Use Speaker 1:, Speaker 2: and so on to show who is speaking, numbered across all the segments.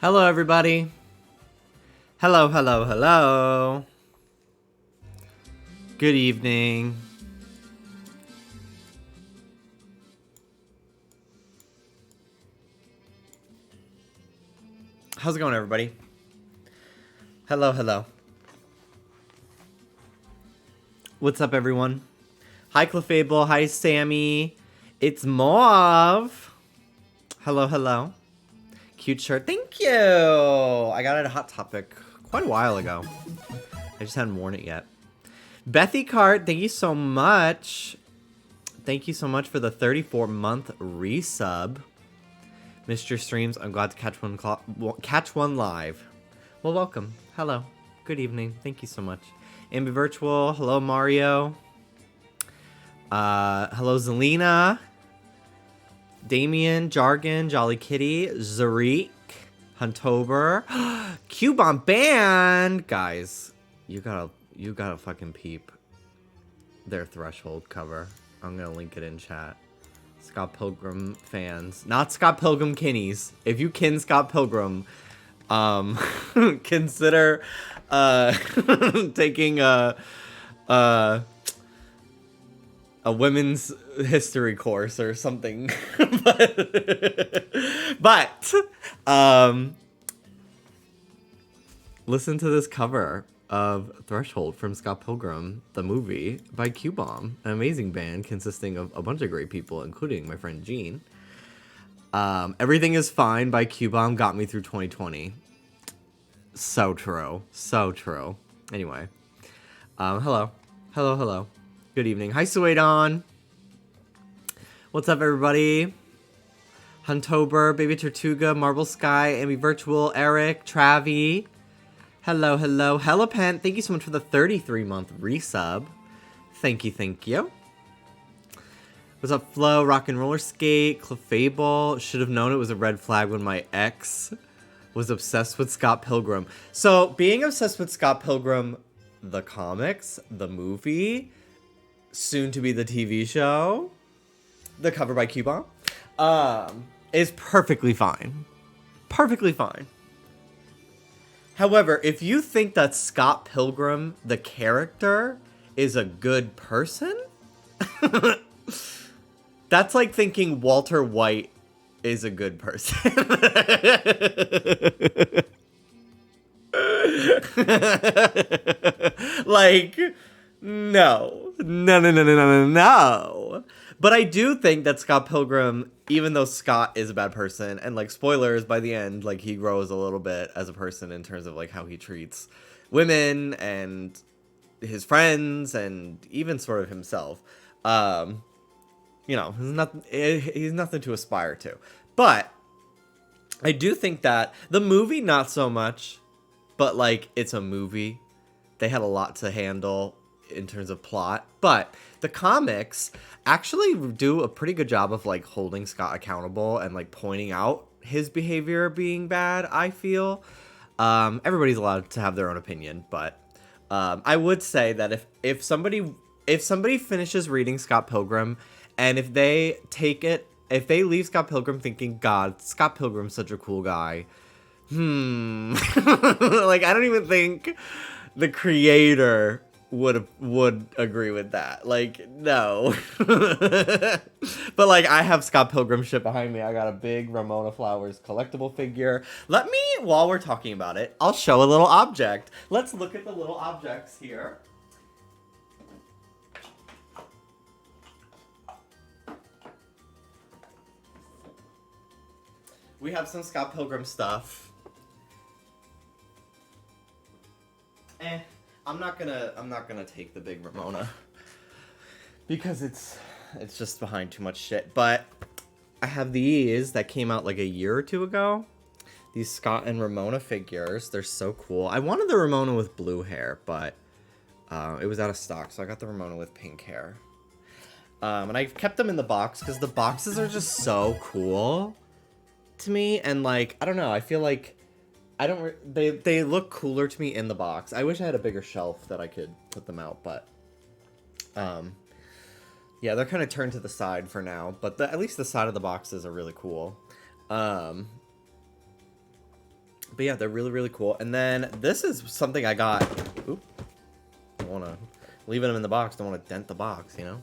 Speaker 1: Hello, everybody. Hello, hello, hello. Good evening. How's it going, everybody? Hello, hello. What's up, everyone? Hi, Clefable. Hi, Sammy. It's Mauve. Hello, hello. Cute shirt. Thank you. I got it at Hot Topic quite a while ago. I just hadn't worn it yet. Bethy Cart, thank you so much. Thank you so much for the 34-month resub. Missed your streams. I'm glad to catch one live. Well, welcome. Hello. Good evening. Thank you so much. Ambi Virtual. Hello, Mario. Hello, Zelina. Damien, Jargon, Jolly Kitty, Zarik, Huntober, Cubon Band. Guys, you gotta fucking peep their Threshold cover. I'm gonna link it in chat. Scott Pilgrim fans, not Scott Pilgrim kinnies. If you kin Scott Pilgrim, consider taking a women's history course or something. but listen to this cover of Threshold from Scott Pilgrim, the movie, by Q-Bomb, an amazing band consisting of a bunch of great people, including my friend Gene. Everything is Fine by Q-Bomb got me through 2020. So true. So true. Anyway. Hello. Hello, hello. Good evening. Hi, Suedon. What's up, everybody? Huntober, Baby Tortuga, Marble Sky, Amy Virtual, Eric, Travi. Hello, hello. Helapent, thank you so much for the 33-month resub. Thank you, thank you. What's up, Flo, Rock and Roller Skate, Clefable. Should have known it was a red flag when my ex was obsessed with Scott Pilgrim. So, being obsessed with Scott Pilgrim, the comics, the movie, soon to be the TV show, the cover by Q-Bomb, is perfectly fine. Perfectly fine. However, if you think that Scott Pilgrim, the character, is a good person, that's like thinking Walter White is a good person. Like, no. No. But I do think that Scott Pilgrim, even though Scott is a bad person, and like spoilers, by the end, like he grows a little bit as a person in terms of like how he treats women and his friends and even sort of himself. You know, he's nothing to aspire to. But I do think that the movie, not so much, but like it's a movie. They had a lot to handle in terms of plot, but the comics actually do a pretty good job of like holding Scott accountable and like pointing out his behavior being bad, I feel. Everybody's allowed to have their own opinion, but I would say that if somebody finishes reading Scott Pilgrim and if they leave Scott Pilgrim thinking, God, Scott Pilgrim's such a cool guy, like I don't even think the creator would agree with that. Like, no. But like I have Scott Pilgrim shit behind me. I got a big Ramona Flowers collectible figure. Let me, while we're talking about it, I'll show a little object. Let's look at the little objects here. We have some Scott Pilgrim stuff. I'm not gonna take the big Ramona because it's just behind too much shit. But I have these that came out like a year or two ago. These Scott and Ramona figures. They're so cool. I wanted the Ramona with blue hair, but it was out of stock, so I got the Ramona with pink hair. And I kept them in the box because the boxes are just so cool to me. And like, I don't know, I feel like they look cooler to me in the box. I wish I had a bigger shelf that I could put them out, but yeah, they're kind of turned to the side for now, but at least the side of the boxes are really cool. But yeah, they're really, really cool. And then this is something I got. Oop. Don't want to leaving them in the box. Don't want to dent the box, you know?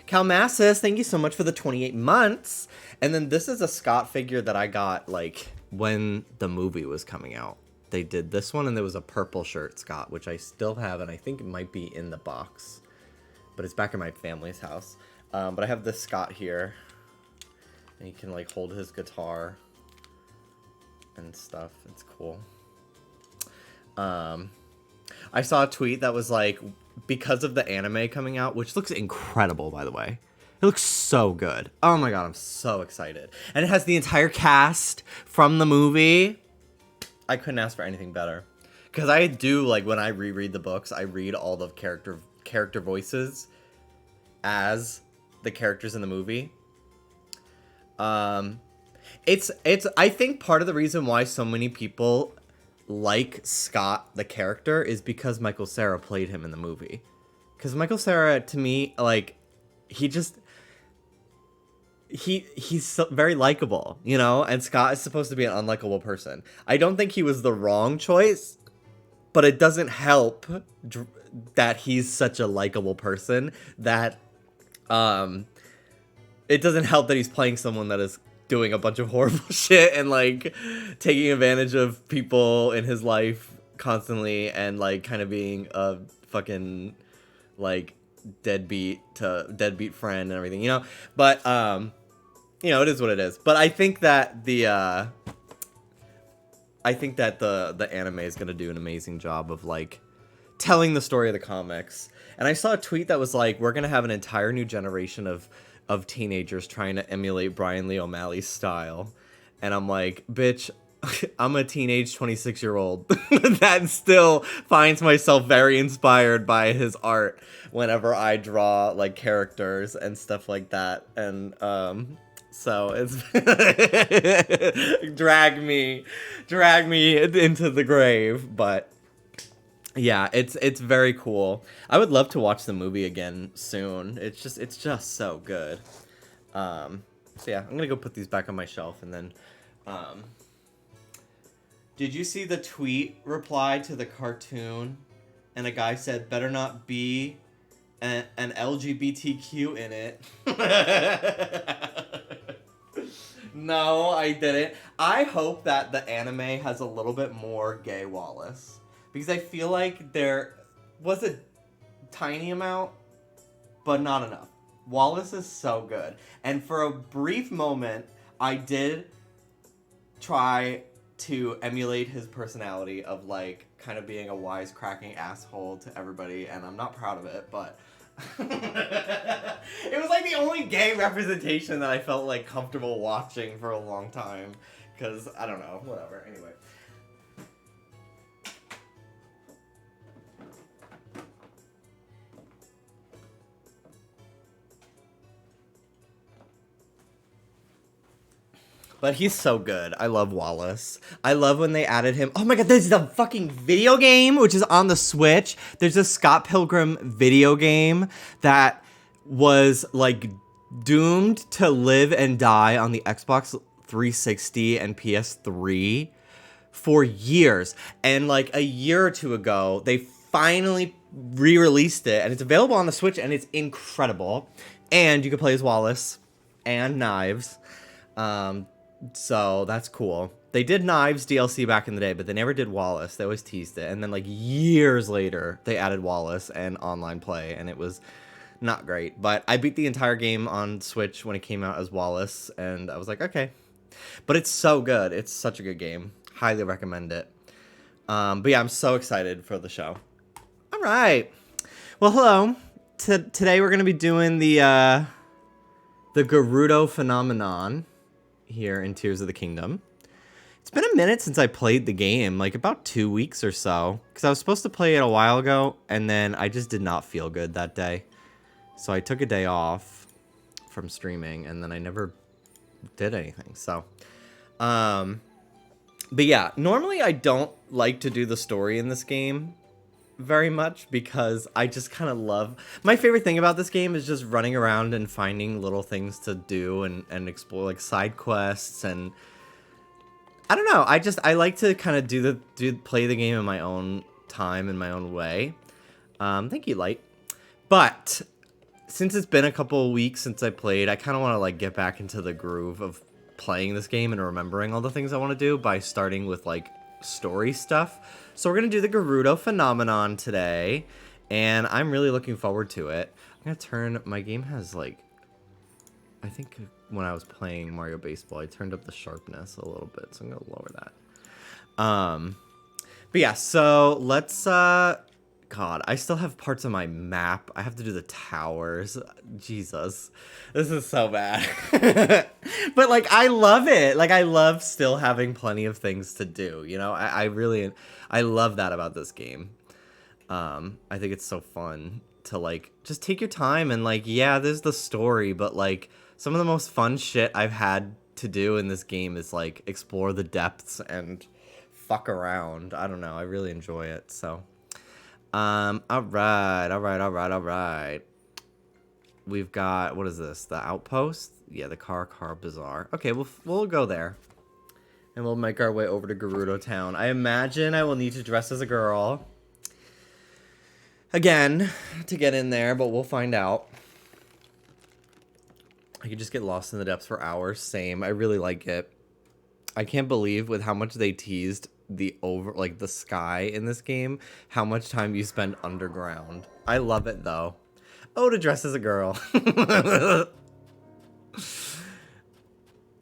Speaker 1: Calmassus, thank you so much for the 28 months. And then this is a Scott figure that I got, like, when the movie was coming out. They did this one, and there was a purple shirt, Scott, which I still have, and I think it might be in the box. But it's back in my family's house. But I have this Scott here. And he can, like, hold his guitar and stuff. It's cool. I saw a tweet that was like, because of the anime coming out, which looks incredible, by the way. It looks so good. Oh my god, I'm so excited. And it has the entire cast from the movie. I couldn't ask for anything better. Because I do, like, when I reread the books, I read all the character voices as the characters in the movie. It's I think part of the reason why so many people like Scott the character is because Michael Cera played him in the movie. Because Michael Cera, to me, like, he's so, very likable, you know, and Scott is supposed to be an unlikable person. I don't think he was the wrong choice, but it doesn't help that he's such a likable person that it doesn't help that he's playing someone that is doing a bunch of horrible shit and, like, taking advantage of people in his life constantly and, like, kind of being a fucking, like, deadbeat friend and everything, you know? But, you know, it is what it is. But I think that the anime is gonna do an amazing job of, like, telling the story of the comics. And I saw a tweet that was like, we're gonna have an entire new generation of teenagers trying to emulate Brian Lee O'Malley's style. And I'm like, bitch, I'm a teenage 26-year-old that still finds myself very inspired by his art whenever I draw, like, characters and stuff like that. And so it's drag me into the grave. But yeah, it's very cool. I would love to watch the movie again soon. It's just so good. So yeah, I'm gonna go put these back on my shelf, and then did you see the tweet reply to the cartoon? And a guy said, better not be an LGBTQ in it. No, I didn't. I hope that the anime has a little bit more gay Wallace. Because I feel like there was a tiny amount, but not enough. Wallace is so good. And for a brief moment, I did try to emulate his personality of, like, kind of being a wisecracking asshole to everybody, and I'm not proud of it, but it was, like, the only gay representation that I felt, like, comfortable watching for a long time. Because, I don't know, whatever, anyway. But he's so good. I love Wallace. I love when they added him. Oh my god, there's a fucking video game, which is on the Switch. There's a Scott Pilgrim video game that was, like, doomed to live and die on the Xbox 360 and PS3 for years. And, like, a year or two ago, they finally re-released it, and it's available on the Switch, and it's incredible. And you can play as Wallace and Knives. So that's cool. They did Knives DLC back in the day, but they never did Wallace. They always teased it. And then, like, years later, they added Wallace and online play, and it was not great. But I beat the entire game on Switch when it came out as Wallace, and I was like, okay. But it's so good. It's such a good game. Highly recommend it. But yeah, I'm so excited for the show. All right. Well, hello. Today we're going to be doing the Gerudo phenomenon here in Tears of the Kingdom. It's been a minute since I played the game, like about 2 weeks or so, because I was supposed to play it a while ago, and then I just did not feel good that day. So I took a day off from streaming, and then I never did anything. So, but yeah, normally I don't like to do the story in this game very much because I just kind of love... My favorite thing about this game is just running around and finding little things to do and explore, like, side quests and I don't know. I like to kind of play the game in my own time, in my own way. Thank you, Light. But since it's been a couple of weeks since I played, I kind of want to like get back into the groove of playing this game and remembering all the things I want to do by starting with like story stuff. So we're gonna do the Gerudo phenomenon today, and I'm really looking forward to it. I'm gonna turn, my game has like, I think when I was playing Mario Baseball, I turned up the sharpness a little bit, so I'm gonna lower that. But yeah, so let's, God, I still have parts of my map. I have to do the towers. Jesus, this is so bad. But like, I love it. Like, I love still having plenty of things to do, you know? I really, I love that about this game. I think it's so fun to like, just take your time and like, yeah, there's the story, but like, some of the most fun shit I've had to do in this game is like, explore the depths and fuck around. I don't know, I really enjoy it, so. All right. We've got, what is this? The outpost? Yeah, the car bazaar. Okay, we'll go there. And we'll make our way over to Gerudo Town. I imagine I will need to dress as a girl again to get in there, but we'll find out. I could just get lost in the depths for hours. Same. I really like it. I can't believe with how much they teased the sky in this game, how much time you spend underground. I love it though. Oh, to dress as a girl.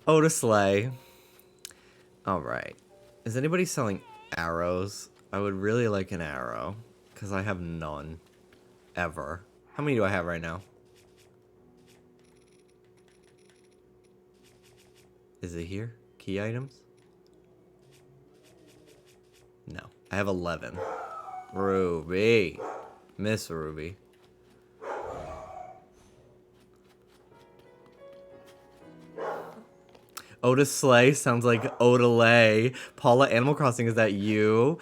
Speaker 1: Oh, to slay. All right. Is anybody selling arrows? I would really like an arrow because I have none ever. How many do I have right now? Is it here? Key items? No. I have 11. Ruby. Miss Ruby. Oda Slay sounds like Odalay. Paula, Animal Crossing, is that you?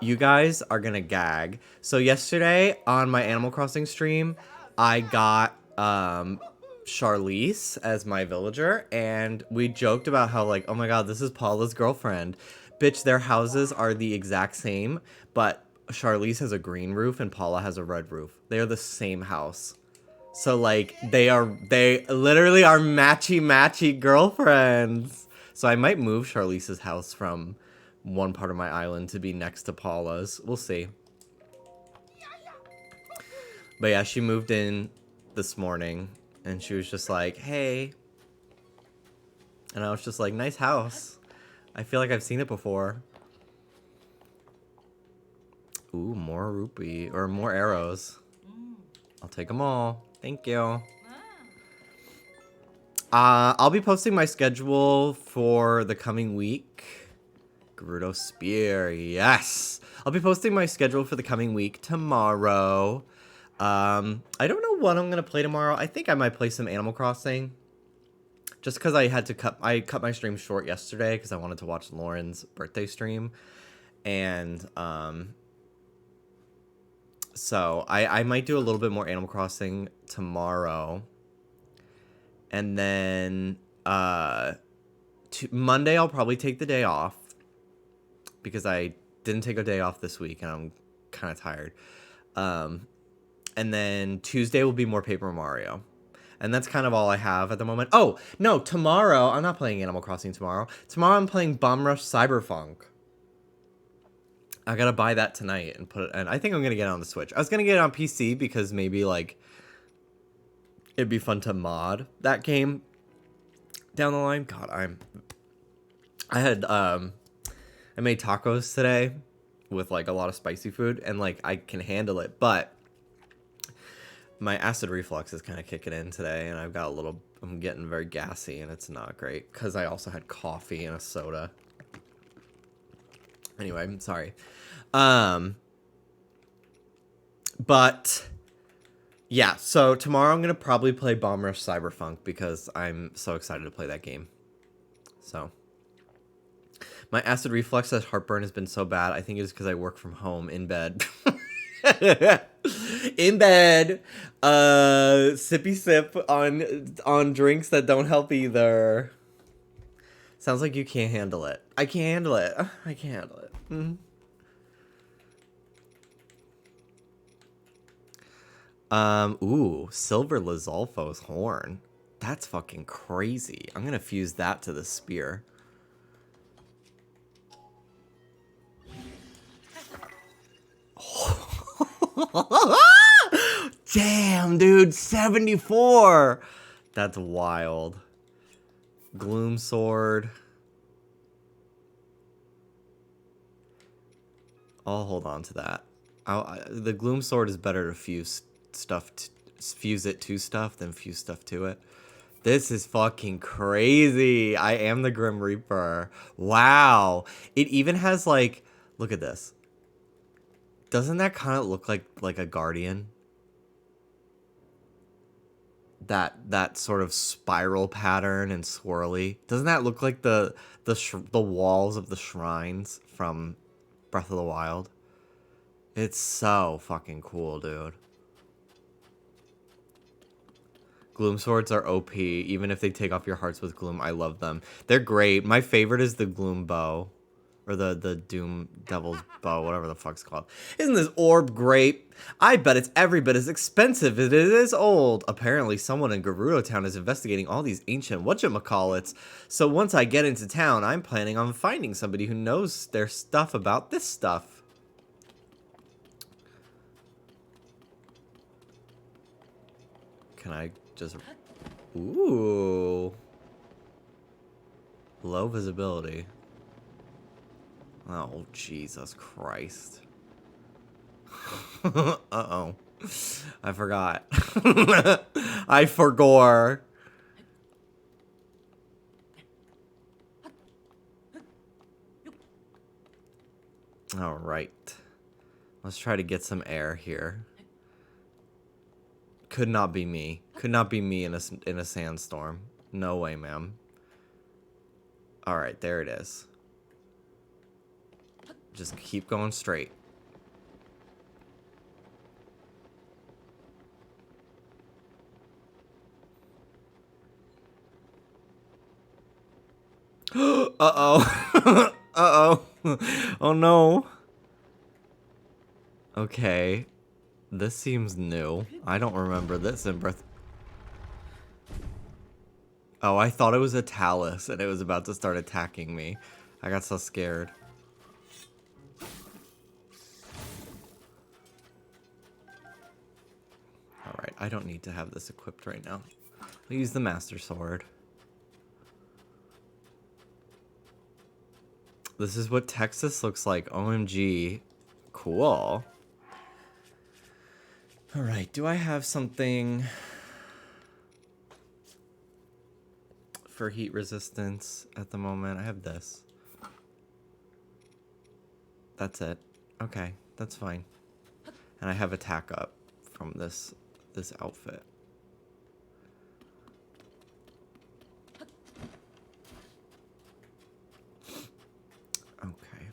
Speaker 1: You guys are gonna gag. So yesterday on my Animal Crossing stream, I got Charlize as my villager, and we joked about how like, oh my god, this is Paula's girlfriend. Bitch, their houses are the exact same, but Charlize has a green roof and Paula has a red roof. They are the same house. So like they literally are matchy girlfriends. So I might move Charlize's house from one part of my island to be next to Paula's. We'll see. But yeah, she moved in this morning and she was just like, hey. And I was just like, nice house. I feel like I've seen it before. Ooh, more rupee, or more arrows. I'll take them all. Thank you. I'll be posting my schedule for the coming week. Gerudo Spear, yes. I'll be posting my schedule for the coming week tomorrow. I don't know what I'm gonna play tomorrow. I think I might play some Animal Crossing. Just because I cut my stream short yesterday because I wanted to watch Lauren's birthday stream. And, so I might do a little bit more Animal Crossing tomorrow. And then, Monday I'll probably take the day off. Because I didn't take a day off this week and I'm kind of tired. And then Tuesday will be more Paper Mario. And that's kind of all I have at the moment. Oh, no, tomorrow, I'm not playing Animal Crossing tomorrow. Tomorrow I'm playing Bomb Rush Cyberpunk. I gotta buy that tonight and put it, and I think I'm gonna get it on the Switch. I was gonna get it on PC because maybe, like, it'd be fun to mod that game down the line. God, I made tacos today with, like, a lot of spicy food, and, like, I can handle it, but my acid reflux is kind of kicking in today, and I'm getting very gassy, and it's not great, because I also had coffee and a soda. Anyway, I'm sorry. But, yeah, so tomorrow I'm going to probably play Bomb Rush Cyberpunk, because I'm so excited to play that game. So, my acid reflux and heartburn has been so bad, I think it's because I work from home in bed. In bed, sippy sip on drinks that don't help either. Sounds like you can't handle it. I can't handle it. I can't handle it. Ooh, Silver Lizalfo's horn. That's fucking crazy. I'm gonna fuse that to the spear. Damn, dude, 74. That's wild. Gloom sword. I'll hold on to that. The gloom sword is better to fuse stuff, fuse it to stuff than fuse stuff to it. This is fucking crazy. I am the Grim Reaper. Wow. It even has like, look at this. Doesn't that kind of look like a guardian? That sort of spiral pattern and swirly. Doesn't that look like the walls of the shrines from Breath of the Wild? It's so fucking cool, dude. Gloom swords are OP, even if they take off your hearts with gloom. I love them. They're great. My favorite is the gloom bow. Or the Doom Devil's Bow, whatever the fuck's called. Isn't this orb great? I bet it's every bit as expensive as it is old. Apparently, someone in Gerudo Town is investigating all these ancient whatchamacallits. So once I get into town, I'm planning on finding somebody who knows their stuff about this stuff. Can I just... Ooh. Low visibility. Oh, Jesus Christ. Uh-oh. I forgot. I forgore. All right. Let's try to get some air here. Could not be me. Could not be me in a sandstorm. No way, ma'am. All right, there it is. Just keep going straight. Uh-oh. Uh-oh. Oh, no. Okay. This seems new. I don't remember this in Breath... Oh, I thought it was a Talus, and it was about to start attacking me. I got so scared. Alright, I don't need to have this equipped right now. I'll use the Master Sword. This is what Texas looks like. OMG. Cool. Alright, do I have something for heat resistance at the moment? I have this. That's it. Okay, that's fine. And I have attack up from this outfit. Okay.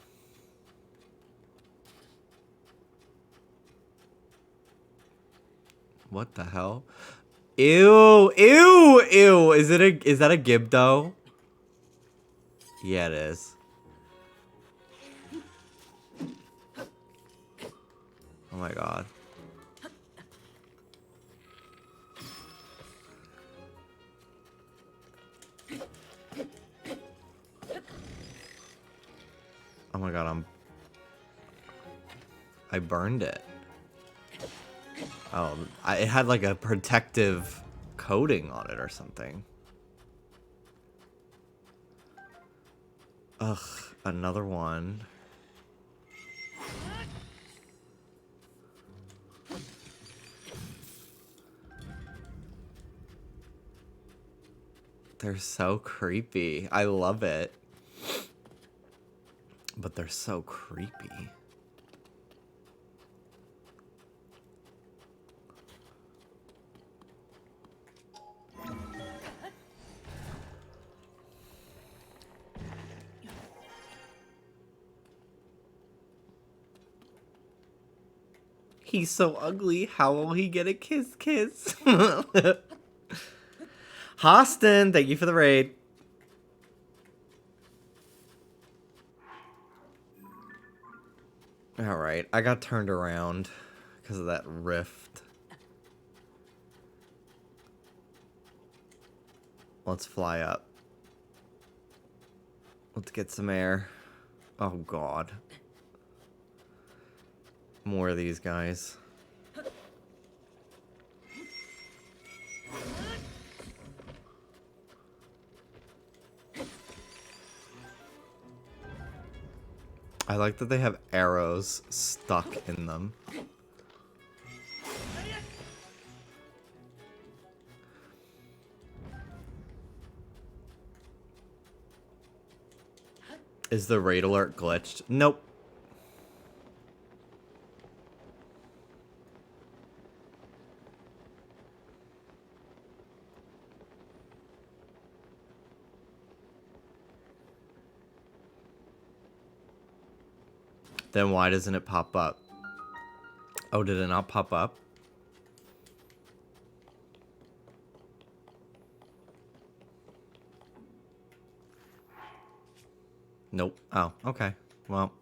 Speaker 1: What the hell? Ew, ew, ew. Is that a Gibdo? Yeah, it is. Oh my god. Oh my god, I burned it. Oh, it had like a protective coating on it or something. Ugh, another one. They're so creepy. I love it. But they're so creepy. He's so ugly. How will he get a kiss? Hostin, thank you for the raid. Alright, I got turned around because of that rift. Let's fly up. Let's get some air. Oh god. More of these guys. I like that they have arrows stuck in them. Is the raid alert glitched? Nope. Then why doesn't it pop up? Oh, did it not pop up? Nope. Oh, okay. Well.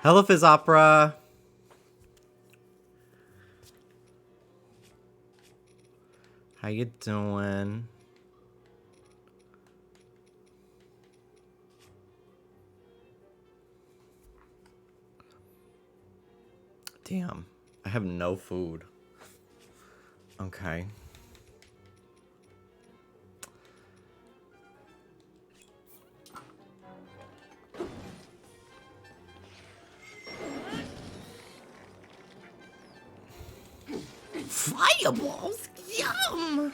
Speaker 1: Hello, Fizz Opera. How you doing? Damn. I have no food. Okay. Fireballs? Yum!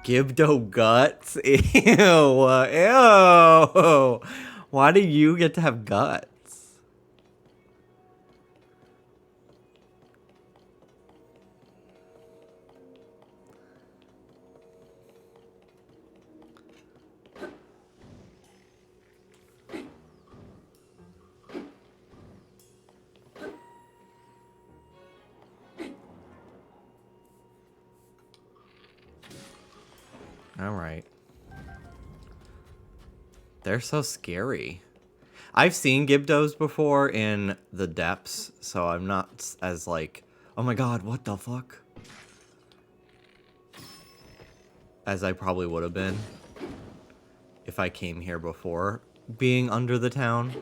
Speaker 1: Gibdo guts? Ew. Ew. Why do you get to have guts? Alright. They're so scary. I've seen Gibdos before in the depths, so I'm not as like, oh my god, what the fuck? As I probably would have been if I came here before being under the town.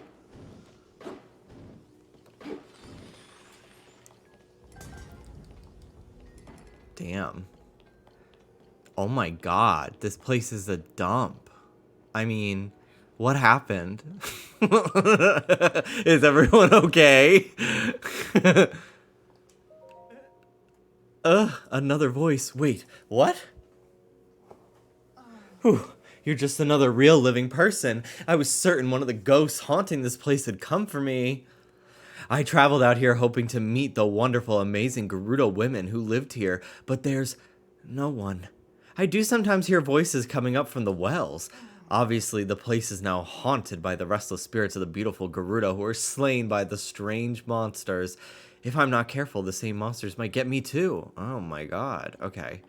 Speaker 1: Damn. Oh my god, this place is a dump. I mean, what happened? Is everyone okay? Another voice. Wait, what? Whew, you're just another real living person. I was certain one of the ghosts haunting this place had come for me. I traveled out here hoping to meet the wonderful, amazing Gerudo women who lived here, but there's no one. I do sometimes hear voices coming up from the wells. Obviously, the place is now haunted by the restless spirits of the beautiful Gerudo who are slain by the strange monsters. If I'm not careful, the same monsters might get me too. Oh my god. Okay.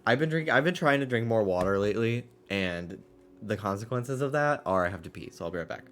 Speaker 1: I've been trying to drink more water lately, and the consequences of that are I have to pee, so I'll be right back.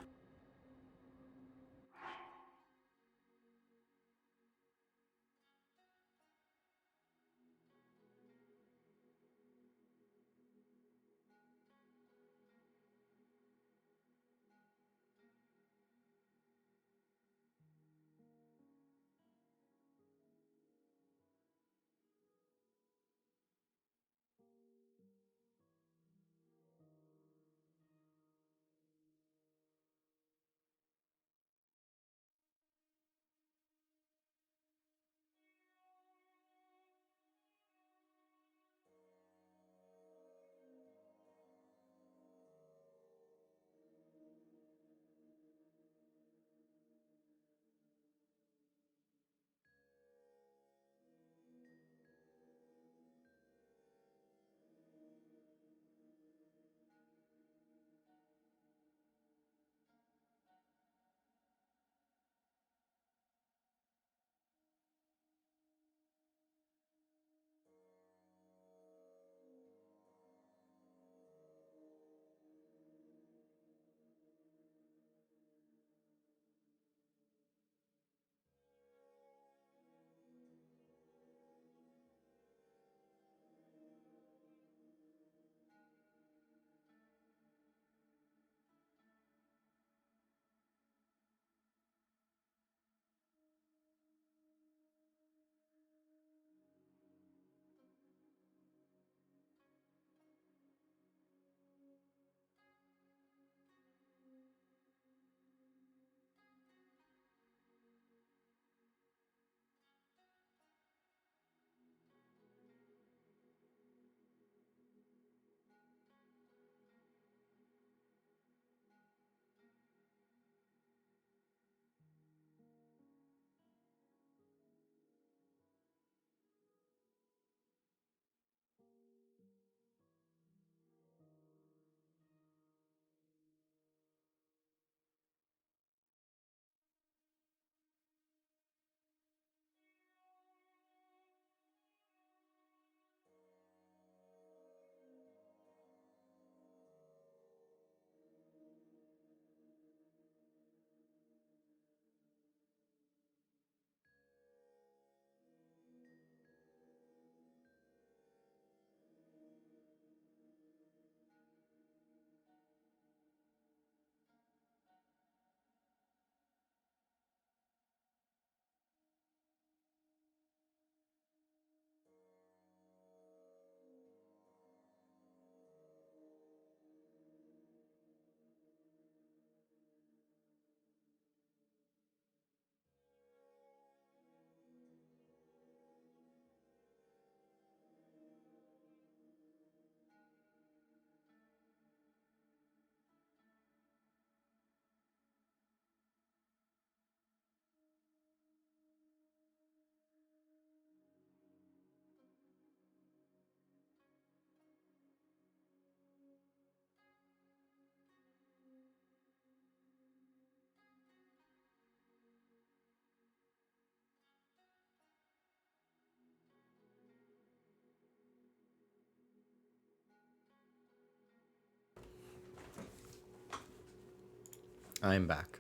Speaker 1: I'm back.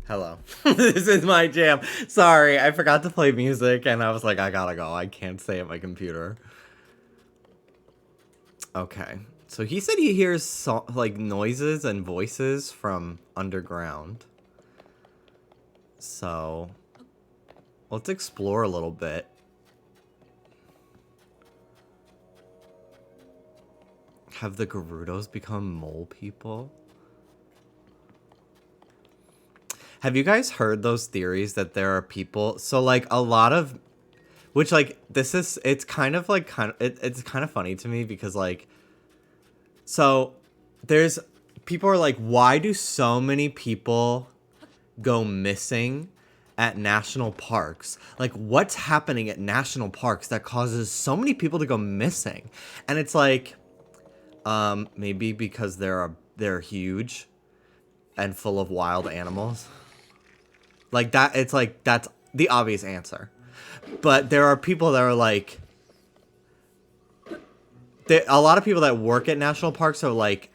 Speaker 1: Hello. This is my jam. Sorry, I forgot to play music and I was like, I gotta go. I can't stay at my computer. Okay. So he said he hears like noises and voices from underground. So let's explore a little bit. Have the Gerudos become mole people? Have you guys heard those theories that there are people? So like a lot of, which like this is, it's kind of like it's kind of funny to me because like, so there's people are like, why do so many people go missing at national parks? Like what's happening at national parks that causes so many people to go missing? And it's like, maybe because they're huge and full of wild animals. Like that, it's like, that's the obvious answer. But there are people that are like, a lot of people that work at national parks are like,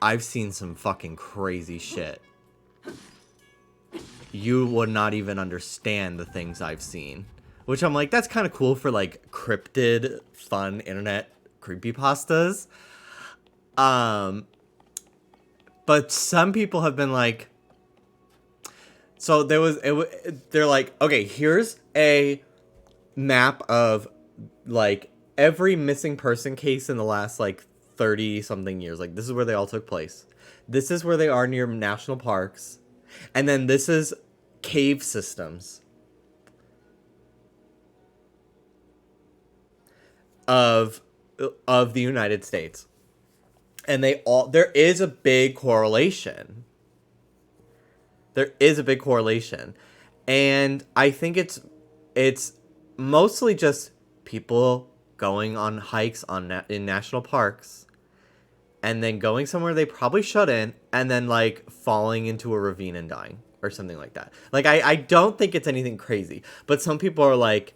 Speaker 1: I've seen some fucking crazy shit. You would not even understand the things I've seen. Which I'm like, that's kind of cool for like cryptid, fun internet creepypastas. But some people have been like, so they're like, okay, here's a map of like every missing person case in the last like 30 something years. Like this is where they all took place. This is where they are near national parks. And then this is cave systems of the United States. And there is a big correlation. There is a big correlation. And I think it's mostly just people going on hikes in national parks and then going somewhere they probably shouldn't and then like falling into a ravine and dying or something like that. Like I don't think it's anything crazy, but some people are like,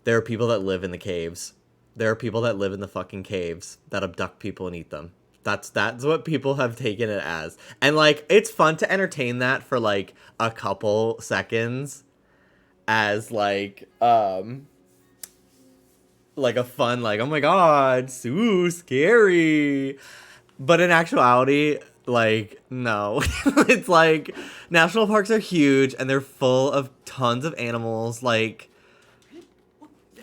Speaker 1: there are people that live in the caves. There are people that live in the fucking caves that abduct people and eat them. That's what people have taken it as. And like it's fun to entertain that for like a couple seconds as like a fun like, oh my god, so scary. But in actuality, like no. It's like national parks are huge and they're full of tons of animals. Like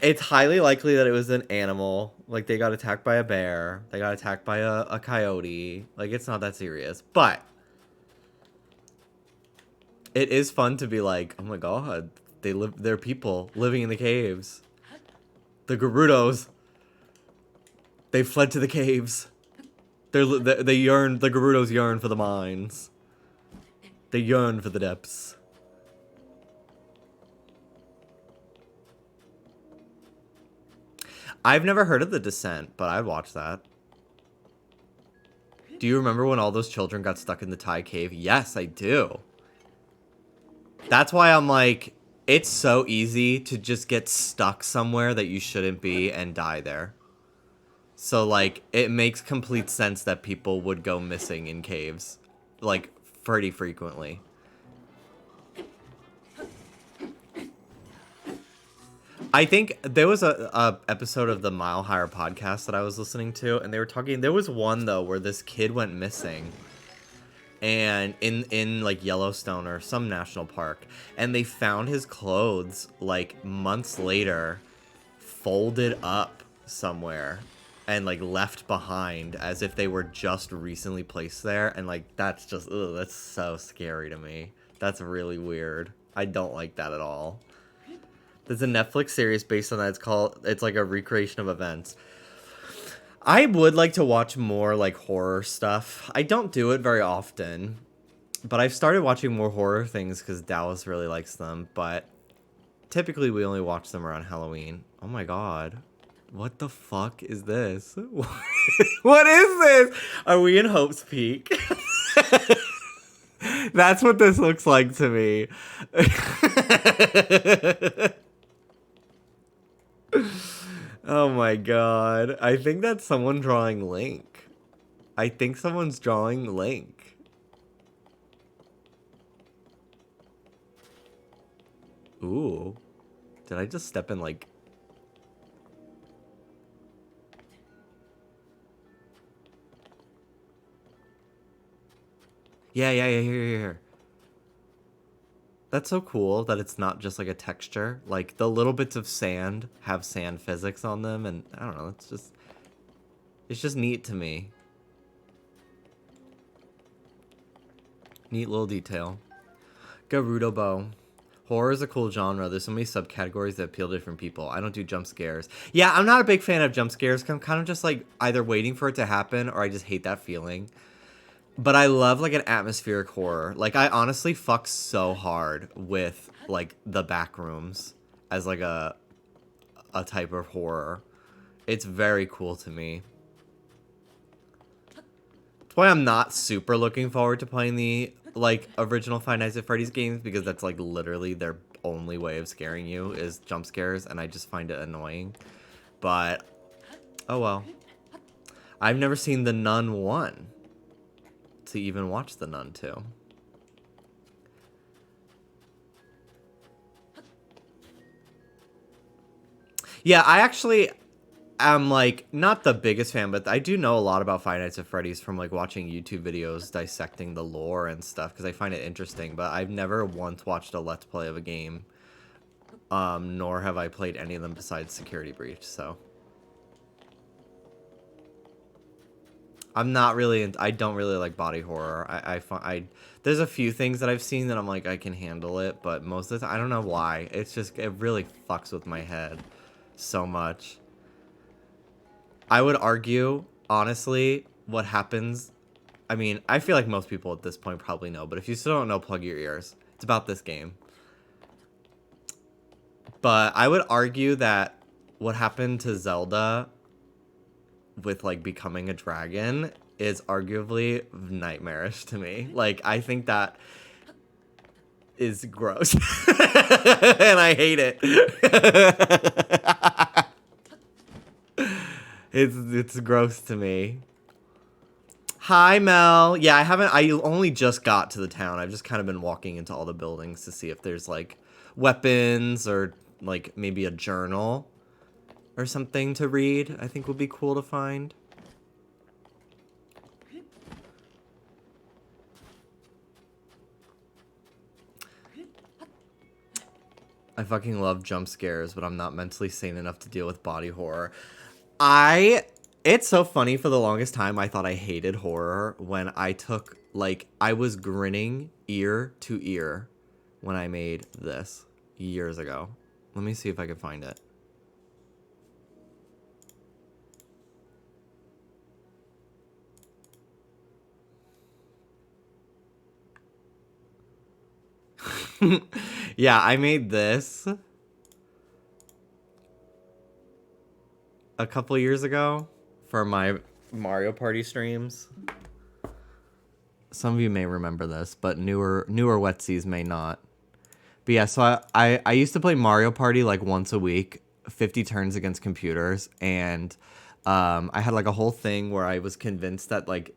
Speaker 1: it's highly likely that it was an animal. Like, they got attacked by a bear. They got attacked by a coyote. Like, it's not that serious. But it is fun to be like, oh my god, they're people living in the caves. The Gerudos. They fled to the caves. The Gerudos yearn for the mines. They yearn for the depths. I've never heard of The Descent, but I'd watch that. Do you remember when all those children got stuck in the Thai cave? Yes, I do. That's why I'm like, it's so easy to just get stuck somewhere that you shouldn't be and die there. So, like, it makes complete sense that people would go missing in caves, like, pretty frequently. I think there was a episode of the Mile Higher podcast that I was listening to, and they were talking. There was one though where this kid went missing, and in like Yellowstone or some national park, and they found his clothes like months later, folded up somewhere, and like left behind as if they were just recently placed there, and like that's just that's so scary to me. That's really weird. I don't like that at all. There's a Netflix series based on that. It's like a recreation of events. I would like to watch more like horror stuff. I don't do it very often, but I've started watching more horror things because Dallas really likes them. But typically we only watch them around Halloween. Oh my god. What the fuck is this? What is this? Are we in Hope's Peak? That's what this looks like to me. Oh my god. I think that's someone drawing Link. I think someone's drawing Link. Ooh. Did I just step in, like... Yeah, here. That's so cool that it's not just, like, a texture. Like, the little bits of sand have sand physics on them, and I don't know, it's just neat to me. Neat little detail. Gerudo bow. Horror is a cool genre. There's so many subcategories that appeal to different people. I don't do jump scares. Yeah, I'm not a big fan of jump scares. I'm kind of just like either waiting for it to happen or I just hate that feeling. But I love like an atmospheric horror. Like I honestly fuck so hard with like the back rooms as like a type of horror. It's very cool to me. That's why I'm not super looking forward to playing the like original Five Nights at Freddy's games because that's like literally their only way of scaring you is jump scares, and I just find it annoying. But oh well. I've never seen The Nun 1 to even watch The Nun 2. Yeah, I actually am like not the biggest fan, but I do know a lot about Five Nights at Freddy's from like watching YouTube videos dissecting the lore and stuff because I find it interesting, but I've never once watched a Let's Play of a game. Nor have I played any of them besides Security Breach, so. I'm not really, I don't really like body horror. There's a few things that I've seen that I'm like, I can handle it, but most of the time, I don't know why. It's just, it really fucks with my head so much. I would argue, honestly, what happens, I mean, I feel like most people at this point probably know, but if you still don't know, plug your ears. It's about this game. But I would argue that what happened to Zelda with like becoming a dragon is arguably nightmarish to me. Like I think that is gross. And I hate it. It's gross to me. Hi Mel. Yeah, I only just got to the town. I've just kind of been walking into all the buildings to see if there's like weapons or like maybe a journal or something to read. I think would be cool to find. I fucking love jump scares, but I'm not mentally sane enough to deal with body horror. It's so funny, for the longest time I thought I hated horror when I took, like, I was grinning ear to ear when I made this years ago. Let me see if I can find it. Yeah, I made this a couple years ago for my Mario Party streams. Some of you may remember this, but newer Wetsies may not. But yeah, so I used to play Mario Party like once a week, 50 turns against computers, and I had like a whole thing where I was convinced that like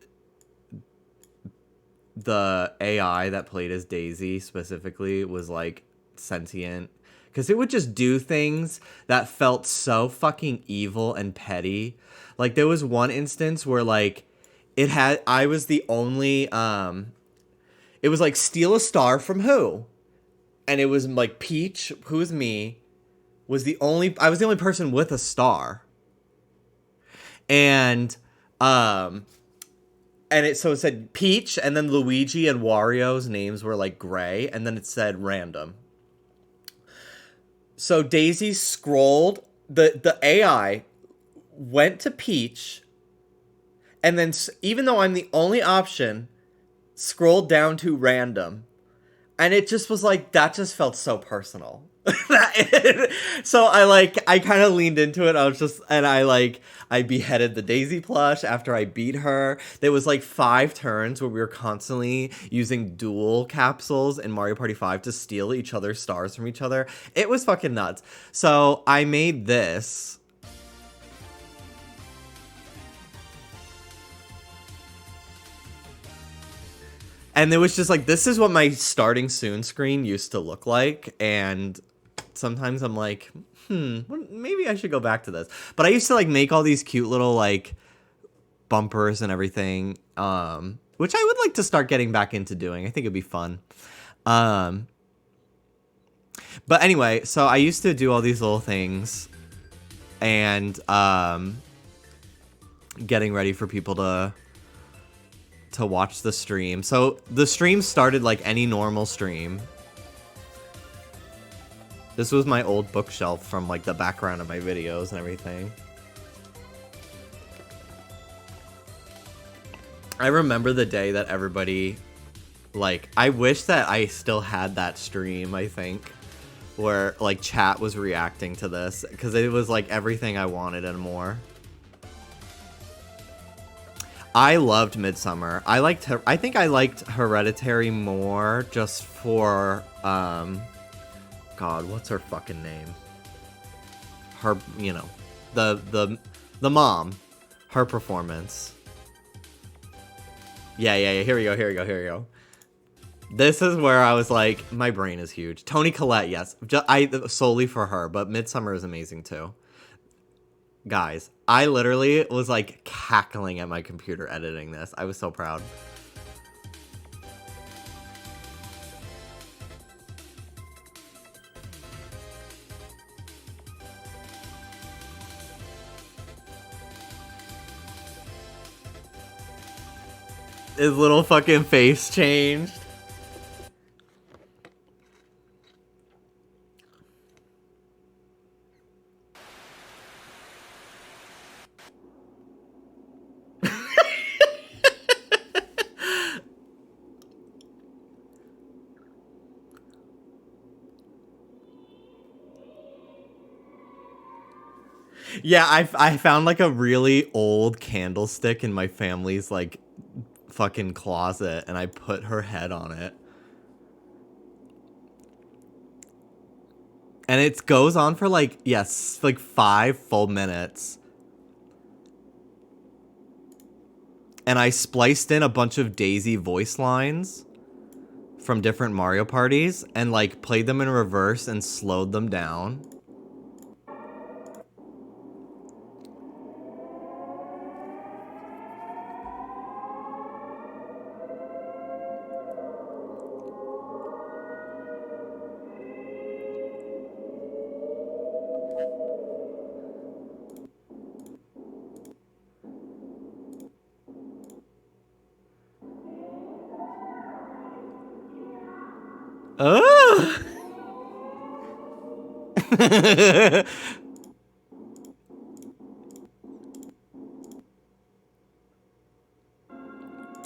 Speaker 1: the AI that played as Daisy specifically was like sentient, because it would just do things that felt so fucking evil and petty. Like there was one instance where like I was the only it was like steal a star from who, and it was like Peach, who's me, I was the only person with a star, and so it said Peach, and then Luigi and Wario's names were like gray, and then it said random. So Daisy scrolled, the AI went to Peach, and then even though I'm the only option, scrolled down to random. And it just was like, that just felt so personal. So I kind of leaned into it. I beheaded the Daisy plush after I beat her. There was like 5 turns where we were constantly using dual capsules in Mario Party 5 to steal each other's stars from each other. It was fucking nuts. So I made this. And it was just like, this is what my starting soon screen used to look like. And sometimes I'm like, maybe I should go back to this. But I used to like make all these cute little like bumpers and everything, which I would like to start getting back into doing. I think it'd be fun. But anyway, so I used to do all these little things and getting ready for people to watch the stream. So the stream started like any normal stream. This was my old bookshelf from like the background of my videos and everything. I remember the day that everybody, like, I wish that I still had that stream, I think, where like chat was reacting to this, because it was like everything I wanted and more. I loved Midsummer. I think I liked Hereditary more just for God, what's her fucking name? Her, you know, the mom, her performance. Yeah. Here we go. This is where I was like, my brain is huge. Toni Collette, yes, solely for her, but Midsummer is amazing too. Guys, I literally was like cackling at my computer editing this. I was so proud. His little fucking face changed. Yeah, I found like a really old candlestick in my family's like fucking closet, and I put her head on it. And it goes on for like, yes, like 5 full minutes. And I spliced in a bunch of Daisy voice lines from different Mario parties and like played them in reverse and slowed them down. Oh!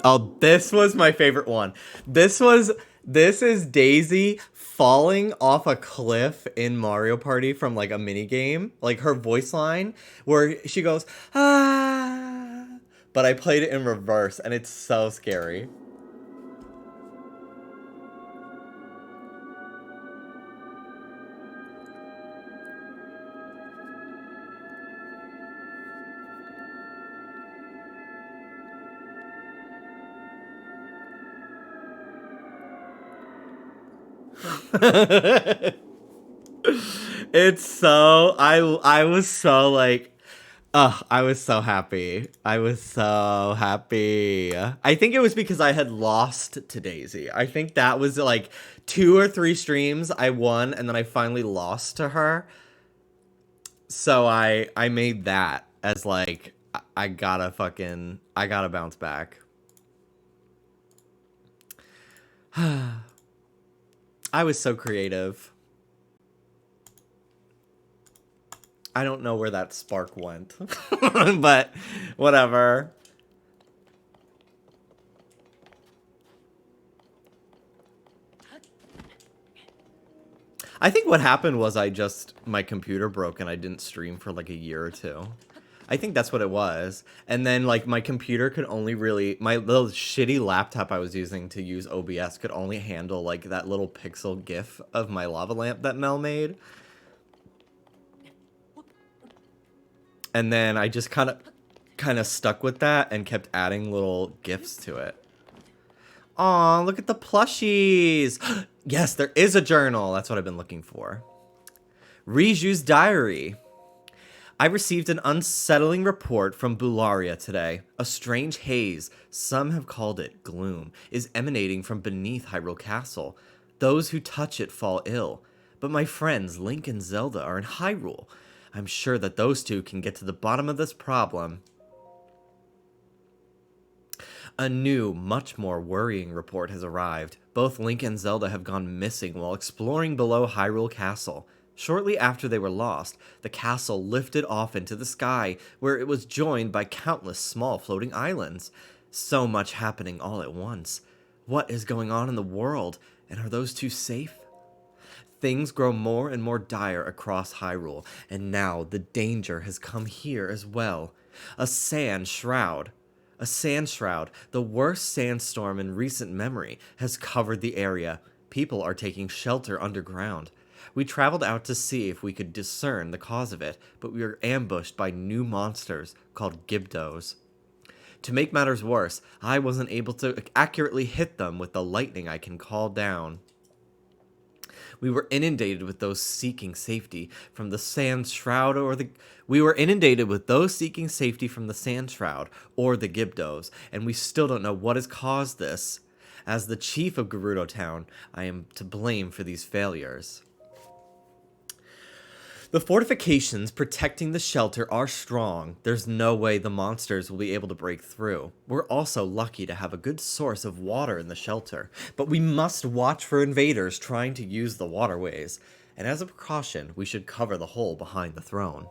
Speaker 1: Oh, this was my favorite one. This is Daisy falling off a cliff in Mario Party from like a mini game. Like her voice line where she goes, ah, but I played it in reverse and it's so scary. It's so I was so like I was so happy. I was so happy. I think it was because I had lost to Daisy. I think that was like 2 or 3 streams I won and then I finally lost to her. So I made that as like I gotta bounce back. I was so creative. I don't know where that spark went, but whatever. I think what happened was my computer broke and I didn't stream for like a year or 2. I think that's what it was. And then like my computer could only my little shitty laptop I was using to use OBS could only handle like that little pixel GIF of my lava lamp that Mel made. And then I just kind of stuck with that and kept adding little GIFs to it. Aw, look at the plushies. Yes, there is a journal. That's what I've been looking for. Riju's diary. I received an unsettling report from Bularia today. A strange haze, some have called it gloom, is emanating from beneath Hyrule Castle. Those who touch it fall ill. But my friends Link and Zelda are in Hyrule. I'm sure that those two can get to the bottom of this problem. A new, much more worrying report has arrived. Both Link and Zelda have gone missing while exploring below Hyrule Castle. Shortly after they were lost, the castle lifted off into the sky, where it was joined by countless small floating islands. So much happening all at once. What is going on in the world, and are those two safe? Things grow more and more dire across Hyrule, and now the danger has come here as well. A sand shroud, the worst sandstorm in recent memory, has covered the area. People are taking shelter underground. We traveled out to see if we could discern the cause of it, but we were ambushed by new monsters called Gibdos. To make matters worse, I wasn't able to accurately hit them with the lightning I can call down. We were inundated with those seeking safety from the sand shroud or the Gibdos, and we still don't know what has caused this. As the chief of Gerudo Town, I am to blame for these failures. The fortifications protecting the shelter are strong. There's no way the monsters will be able to break through. We're also lucky to have a good source of water in the shelter, but we must watch for invaders trying to use the waterways. And as a precaution, we should cover the hole behind the throne.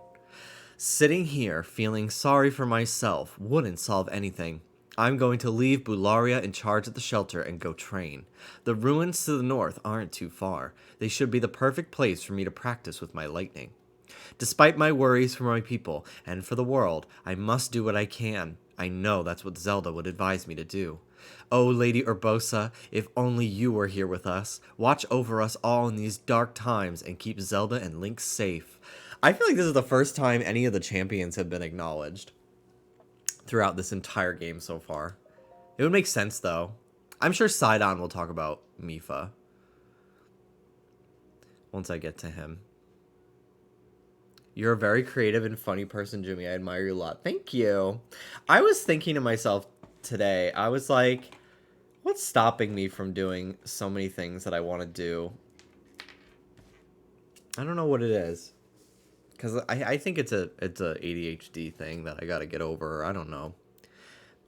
Speaker 1: Sitting here, feeling sorry for myself, wouldn't solve anything. I'm going to leave Bularia in charge of the shelter and go train. The ruins to the north aren't too far. They should be the perfect place for me to practice with my lightning. Despite my worries for my people and for the world, I must do what I can. I know that's what Zelda would advise me to do. Oh, Lady Urbosa, if only you were here with us. Watch over us all in these dark times and keep Zelda and Link safe. I feel like this is the first time any of the champions have been acknowledged throughout this entire game so far. It would make sense, though. I'm sure Sidon will talk about Mipha once I get to him. You're a very creative and funny person, Jimmy. I admire you a lot. Thank you. I was thinking to myself today, I was like, what's stopping me from doing so many things that I want to do? I don't know what it is. Because I think it's a ADHD thing that I got to get over. I don't know.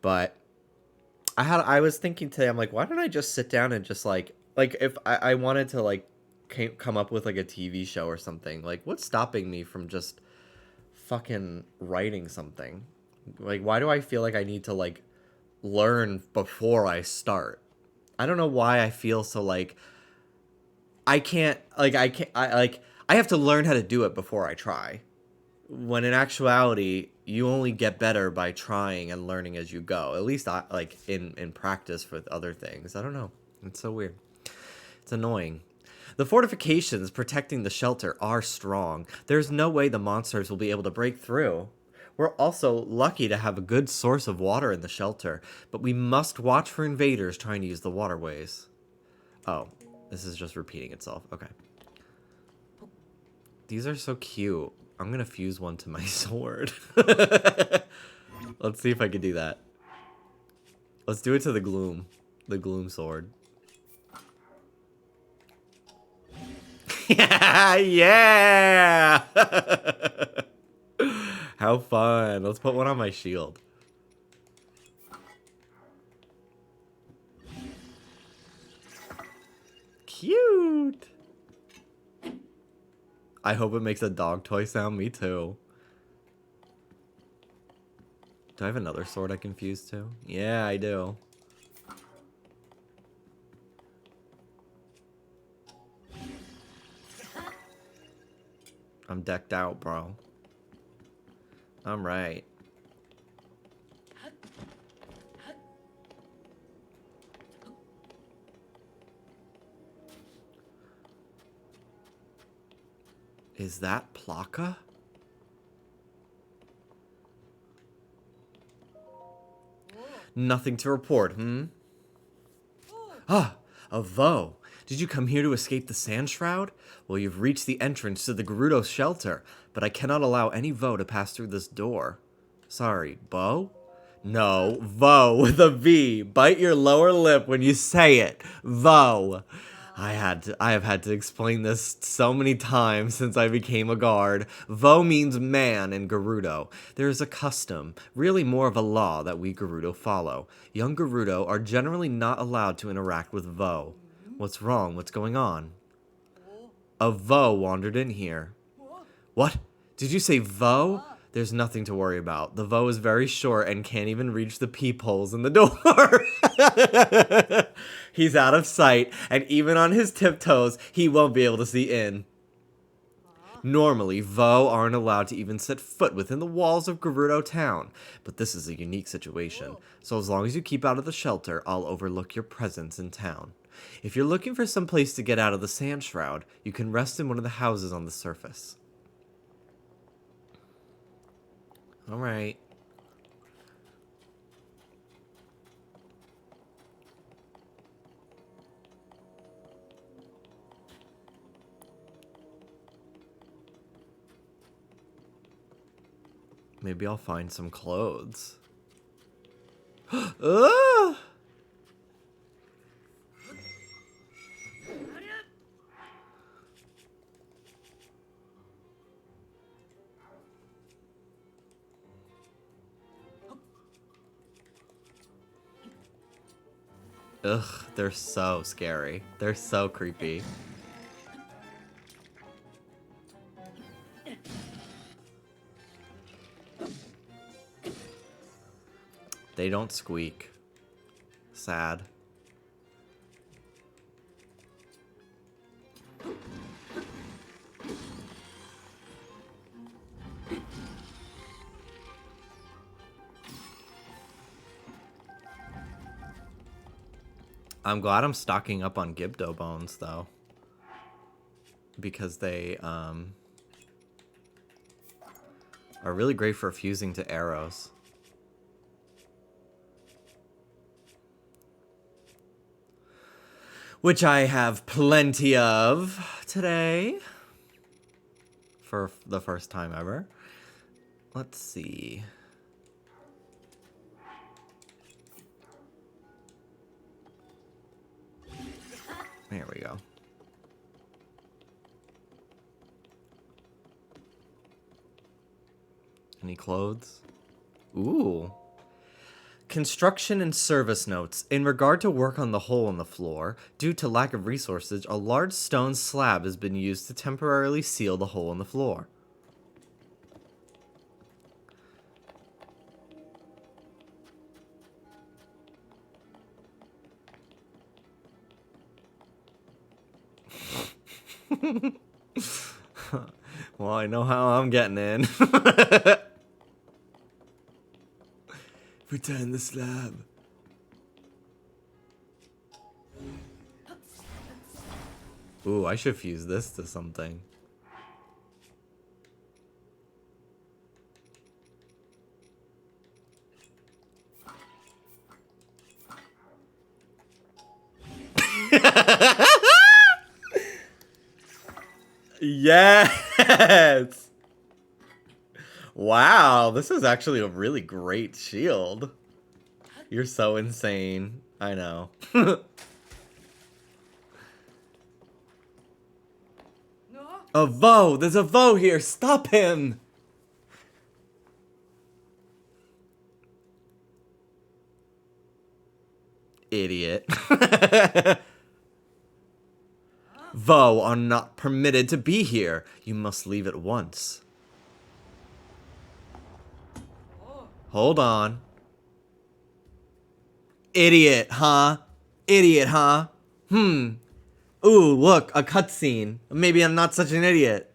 Speaker 1: But I was thinking today, I'm like, why don't I just sit down and just like if I wanted to like come up with like a TV show or something, like what's stopping me from just fucking writing something? Like, why do I feel like I need to like learn before I start? I don't know why I feel so like I have to learn how to do it before I try. When in actuality, you only get better by trying and learning as you go. At least I like in practice with other things. I don't know. It's so weird. It's annoying. The fortifications protecting the shelter are strong. There's no way the monsters will be able to break through. We're also lucky to have a good source of water in the shelter, but we must watch for invaders trying to use the waterways. Oh, this is just repeating itself. Okay. These are so cute. I'm gonna fuse one to my sword. Let's see if I can do that. Let's do it to the gloom sword. Yeah! How fun. Let's put one on my shield. Cute. I hope it makes a dog toy sound. Me too. Do I have another sword I can fuse to? Yeah, I do. I'm decked out, bro. I'm right. Is that Plaka? Nothing to report, Ah, a Vo. Did you come here to escape the sand shroud? Well, you've reached the entrance to the Gerudo shelter, but I cannot allow any Vo to pass through this door. Sorry, Bo? No, Vo with a V. Bite your lower lip when you say it. Vo. I have had to explain this so many times since I became a guard. Vo means man in Gerudo. There is a custom, really more of a law, that we Gerudo follow. Young Gerudo are generally not allowed to interact with Vo. What's wrong? What's going on? A Vo wandered in here. What? Did you say Vo? There's nothing to worry about. The Vo is very short and can't even reach the peepholes in the door. He's out of sight, and even on his tiptoes, he won't be able to see in. Normally, Vo aren't allowed to even set foot within the walls of Gerudo town, but this is a unique situation, so as long as you keep out of the shelter, I'll overlook your presence in town. If you're looking for some place to get out of the sand shroud, you can rest in one of the houses on the surface. Alright. Maybe I'll find some clothes. Ah! Ugh, they're so scary. They're so creepy. They don't squeak. Sad. I'm glad I'm stocking up on Gibdo bones, though. Because they, are really great for fusing to arrows. Which I have plenty of today. For the first time ever. Let's see. There we go. Any clothes? Ooh. Construction and service notes. In regard to work on the hole in the floor, due to lack of resources, a large stone slab has been used to temporarily seal the hole in the floor. Well, I know how I'm getting in. Return the slab. Ooh, I should fuse this to something. Yes! Wow, this is actually a really great shield. You're so insane. I know. A Vo! There's a Vo here! Stop him! Idiot. Vo are not permitted to be here. You must leave at once. Hold on. Idiot, huh? Idiot, huh? Ooh, look, a cutscene. Maybe I'm not such an idiot.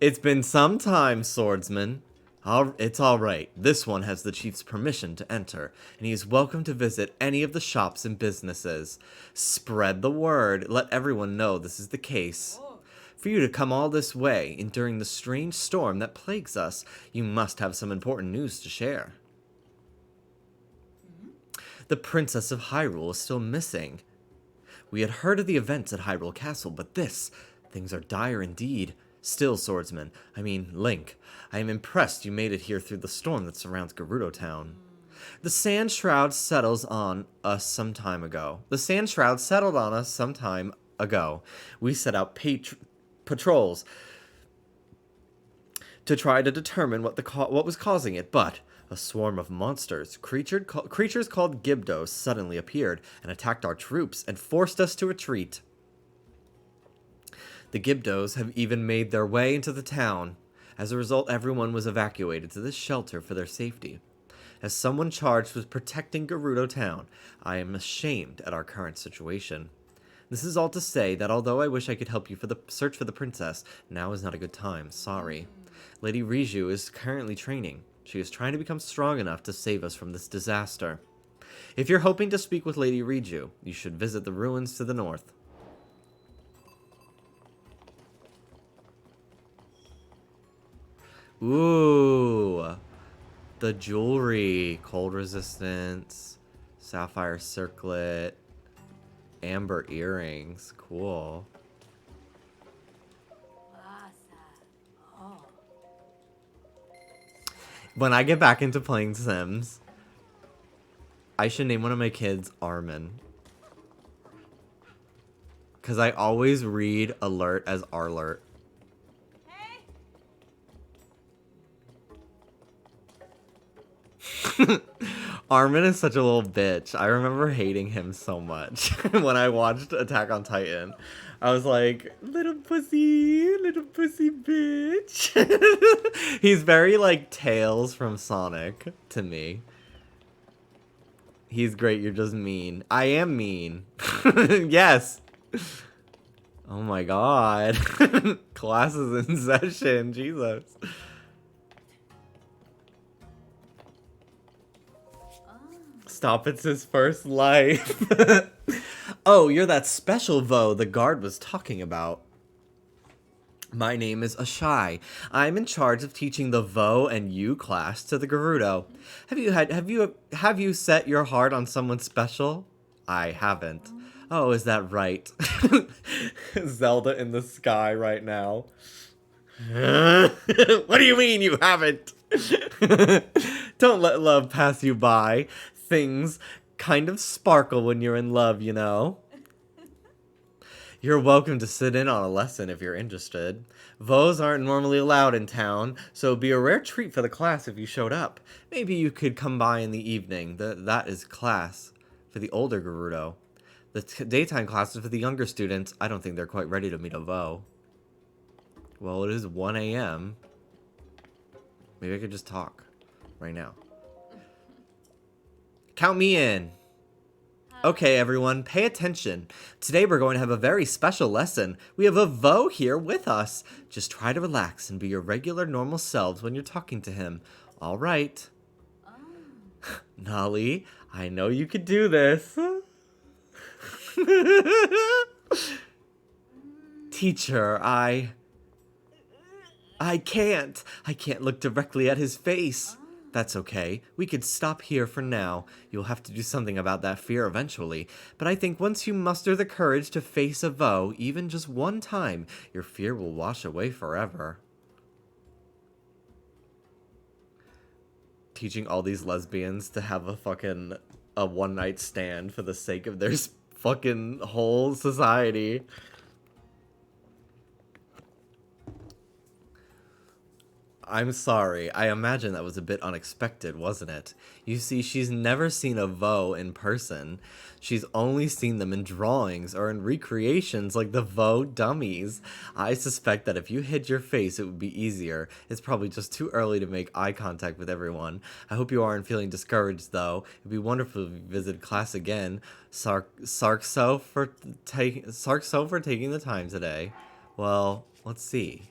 Speaker 1: It's been some time, swordsman. It's alright. This one has the chief's permission to enter, and he is welcome to visit any of the shops and businesses. Spread the word. Let everyone know this is the case. For you to come all this way, and during the strange storm that plagues us, you must have some important news to share. The Princess of Hyrule is still missing. We had heard of the events at Hyrule Castle, but things are dire indeed. Still, swordsman, Link, I am impressed you made it here through the storm that surrounds Gerudo Town. The sand shroud settles on us some time ago. The sand shroud settled on us some time ago. We set out patrols to try to determine what was causing it, but a swarm of monsters, creatures called Gibdos, suddenly appeared and attacked our troops and forced us to retreat. The Gibdos have even made their way into the town. As a result, everyone was evacuated to this shelter for their safety. As someone charged with protecting Gerudo Town, I am ashamed at our current situation. This is all to say that although I wish I could help you for the search for the princess, now is not a good time. Sorry. Lady Riju is currently training. She is trying to become strong enough to save us from this disaster. If you're hoping to speak with Lady Riju, you should visit the ruins to the north. Ooh, the jewelry, cold resistance, sapphire circlet, amber earrings, cool. When I get back into playing Sims, I should name one of my kids Armin. Because I always read alert as Arlert. Armin is such a little bitch. I remember hating him so much when I watched Attack on Titan. I was like, little pussy bitch. He's very like Tails from Sonic to me. He's great, you're just mean. I am mean. Yes. Oh my god. Class is in session, Jesus. Stop, it's his first life. Oh, you're that special Vo the guard was talking about. My name is Ashai. I'm in charge of teaching the Vo and U class to the Gerudo. Have you set your heart on someone special? I haven't. Oh, is that right? Zelda in the sky right now. What do you mean you haven't? Don't let love pass you by. Things kind of sparkle when you're in love, you know. You're welcome to sit in on a lesson if you're interested. Vos aren't normally allowed in town, so it'd be a rare treat for the class if you showed up. Maybe you could come by in the evening. That is class for the older Gerudo. The daytime class is for the younger students. I don't think they're quite ready to meet a Vo. Well, it is 1 a.m. Maybe I could just talk right now. Count me in. Okay, everyone, pay attention. Today we're going to have a very special lesson. We have a Vo here with us. Just try to relax and be your regular, normal selves when you're talking to him. All right. Nolly, I know you could do this. Teacher, I can't. I can't look directly at his face. That's okay. We could stop here for now. You'll have to do something about that fear eventually. But I think once you muster the courage to face a Vo, even just one time, your fear will wash away forever. Teaching all these lesbians to have a one-night stand for the sake of their fucking whole society. I'm sorry. I imagine that was a bit unexpected, wasn't it? You see, she's never seen a Vo in person. She's only seen them in drawings or in recreations like the Vo dummies. I suspect that if you hid your face, it would be easier. It's probably just too early to make eye contact with everyone. I hope you aren't feeling discouraged, though. It'd be wonderful if you visited class again. Sarkso for taking the time today. Well, let's see.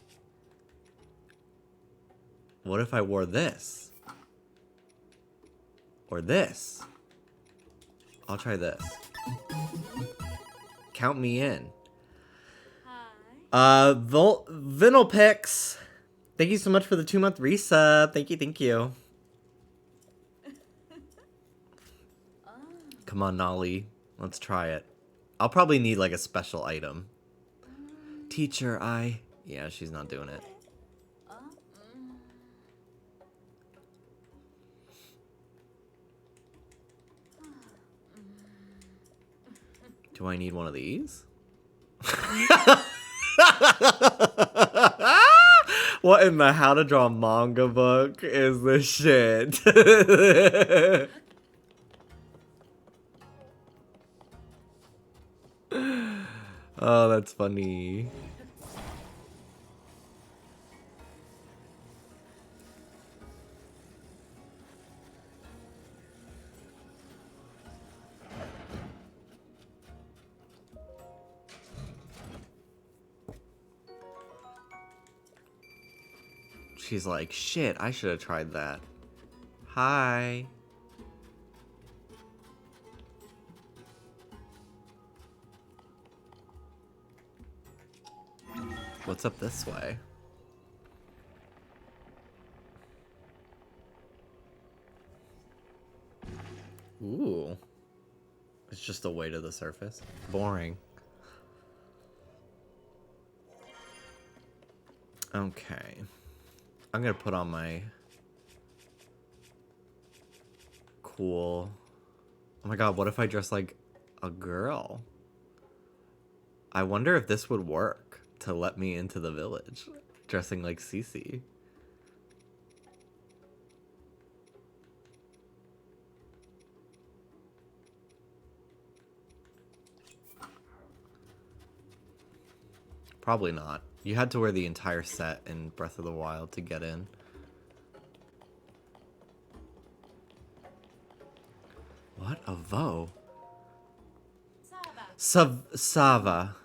Speaker 1: What if I wore this? Or this? I'll try this. Count me in. Hi. Vinylpix. Thank you so much for the 2-month resub. Thank you. Come on, Nolly. Let's try it. I'll probably need like a special item. Teacher, yeah, she's not doing it. Do I need one of these? What in the how to draw manga book is this shit? Oh, that's funny. She's like, shit, I should have tried that. Hi. What's up this way? Ooh. It's just a way to the surface. Boring. Okay. I'm gonna put on my cool... Oh my god, what if I dress like a girl? I wonder if this would work to let me into the village. Dressing like Cece. Probably not. You had to wear the entire set in Breath of the Wild to get in. What? A Vo? Sava.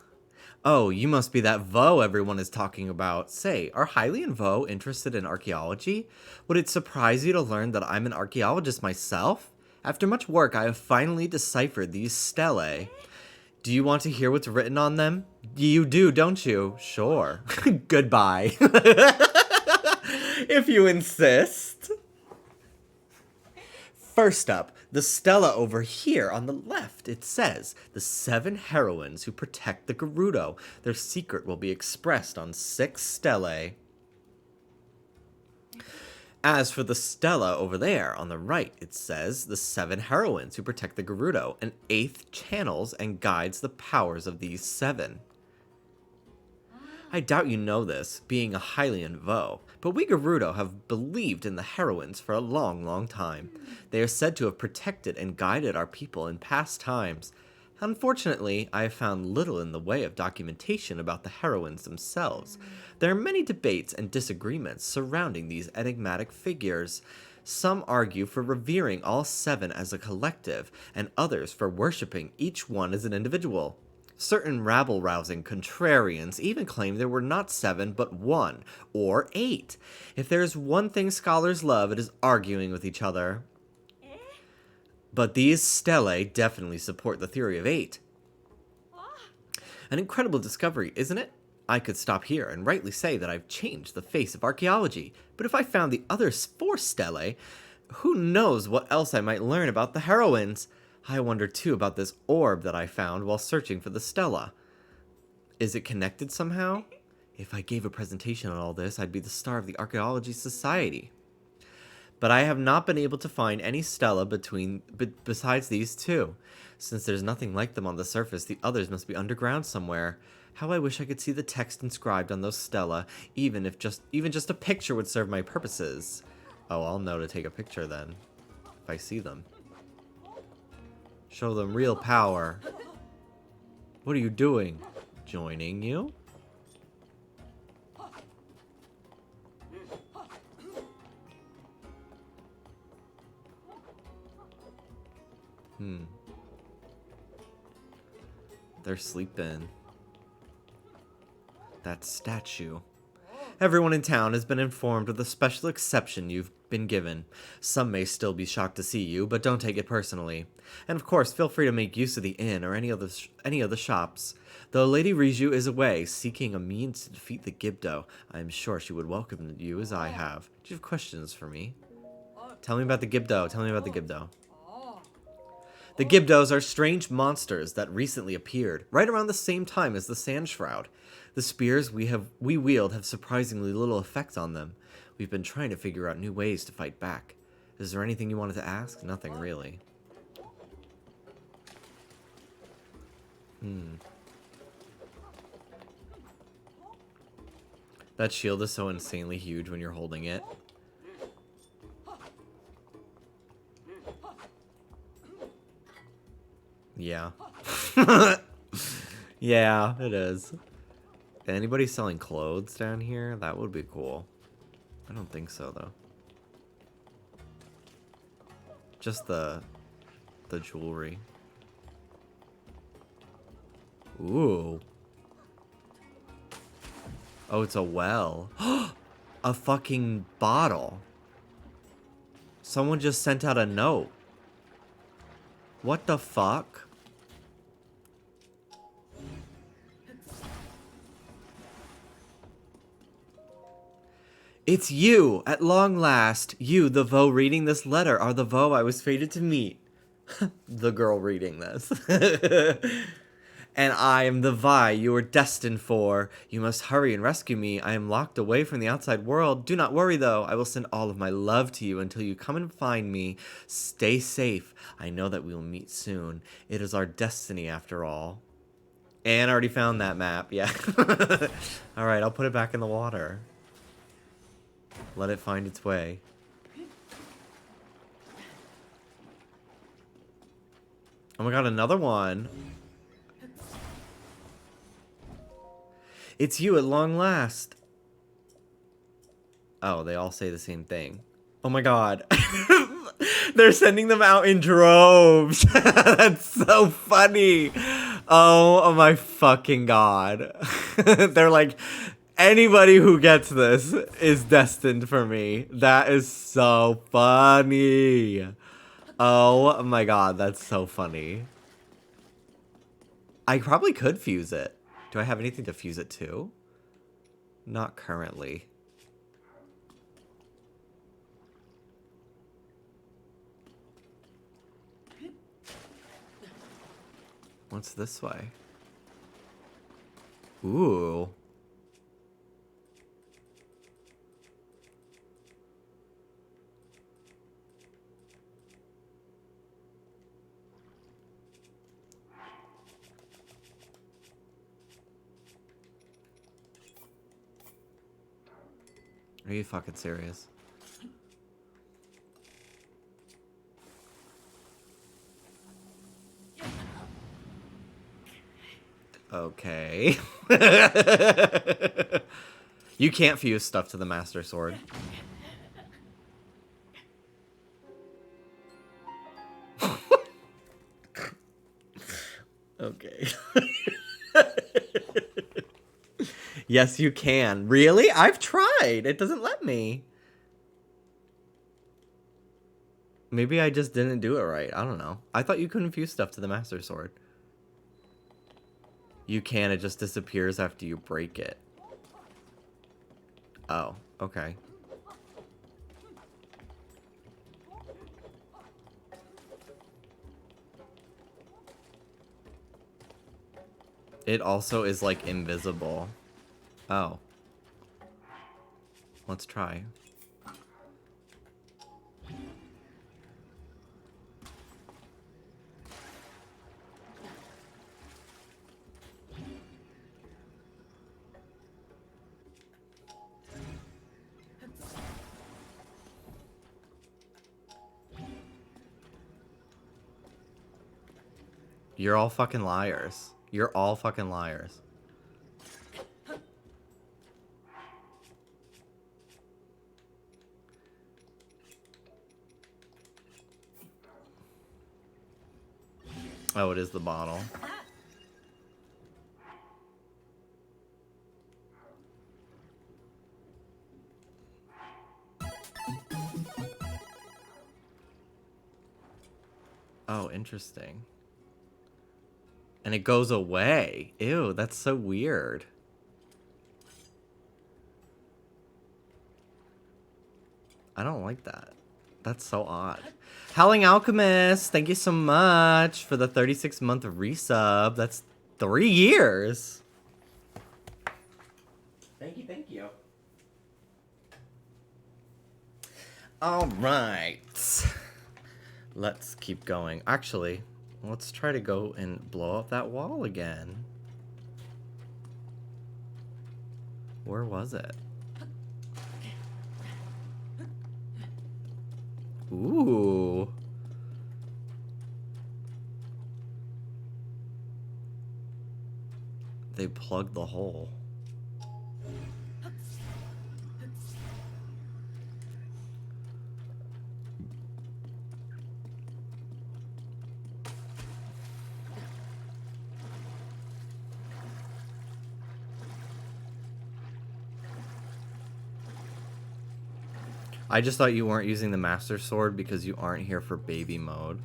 Speaker 1: Oh, you must be that Vo everyone is talking about. Say, are Hylian Vo interested in archaeology? Would it surprise you to learn that I'm an archaeologist myself? After much work, I have finally deciphered these stelae. Do you want to hear what's written on them? You do, don't you? Sure. Goodbye. If you insist. First up, the stela over here on the left. It says, the 7 heroines who protect the Gerudo. Their secret will be expressed on 6 stelae. As for the stela over there on the right, it says, the 7 heroines who protect the Gerudo. An 8th channels and guides the powers of these 7. I doubt you know this, being a Hylian Vo, but we Gerudo have believed in the heroines for a long, long time. They are said to have protected and guided our people in past times. Unfortunately, I have found little in the way of documentation about the heroines themselves. There are many debates and disagreements surrounding these enigmatic figures. Some argue for revering all 7 as a collective, and others for worshipping each one as an individual. Certain rabble-rousing contrarians even claim there were not 7 but 1, or 8. If there is one thing scholars love, it is arguing with each other. But these stelae definitely support the theory of 8. An incredible discovery, isn't it? I could stop here and rightly say that I've changed the face of archaeology, but if I found the other 4 stelae, who knows what else I might learn about the heroines? I wonder too about this orb that I found while searching for the stela. Is it connected somehow? If I gave a presentation on all this, I'd be the star of the Archaeology Society. But I have not been able to find any stela besides these 2. Since there's nothing like them on the surface, the others must be underground somewhere. How I wish I could see the text inscribed on those stela, even just a picture would serve my purposes. Oh, I'll know to take a picture then, if I see them. Show them real power. What are you doing? Joining you? They're sleeping. That statue. Everyone in town has been informed of the special exception you've been given. Some may still be shocked to see you, but don't take it personally. And of course, feel free to make use of the inn or any of the shops. Though Lady Riju is away, seeking a means to defeat the Gibdo, I am sure she would welcome you as I have. Do you have questions for me? Tell me about the Gibdo. Tell me about the Gibdo. The Gibdos are strange monsters that recently appeared, right around the same time as the Sand Shroud. The spears we wield have surprisingly little effect on them. We've been trying to figure out new ways to fight back. Is there anything you wanted to ask? Nothing really. That shield is so insanely huge when you're holding it. Yeah. Yeah, it is. Anybody selling clothes down here? That would be cool. I don't think so, though. Just the jewelry. Ooh. Oh, it's a well. A fucking bottle. Someone just sent out a note. What the fuck? It's you, at long last. You, the Vo reading this letter, are the Vo I was fated to meet. The girl reading this. And I am the Vi you were destined for. You must hurry and rescue me. I am locked away from the outside world. Do not worry, though. I will send all of my love to you until you come and find me. Stay safe. I know that we will meet soon. It is our destiny, after all. And I already found that map. Yeah. All right, I'll put it back in the water. Let it find its way. Oh my god, another one. It's you at long last. Oh, they all say the same thing. Oh my god. They're sending them out in droves. That's so funny. Oh my fucking god. They're like, anybody who gets this is destined for me. That is so funny. Oh my god, that's so funny. I probably could fuse it. Do I have anything to fuse it to? Not currently. What's this way? Ooh. Are you fucking serious? Okay. You can't fuse stuff to the Master Sword. Okay. Yes, you can. Really? I've tried. It doesn't let me. Maybe I just didn't do it right. I don't know. I thought you couldn't fuse stuff to the Master Sword. You can. It just disappears after you break it. Oh, okay. It also is, like, invisible. Oh. Let's try. You're all fucking liars. You're all fucking liars. Oh, it is the bottle. Oh, interesting. And it goes away. Ew, that's so weird. I don't like that. That's so odd. Howling Alchemist, thank you so much for the 36-month resub. That's 3 years. Thank you, thank you. All right. Let's keep going. Actually, let's try to go and blow up that wall again. Where was it? Ooh. They plugged the hole. I just thought you weren't using the Master Sword because you aren't here for baby mode.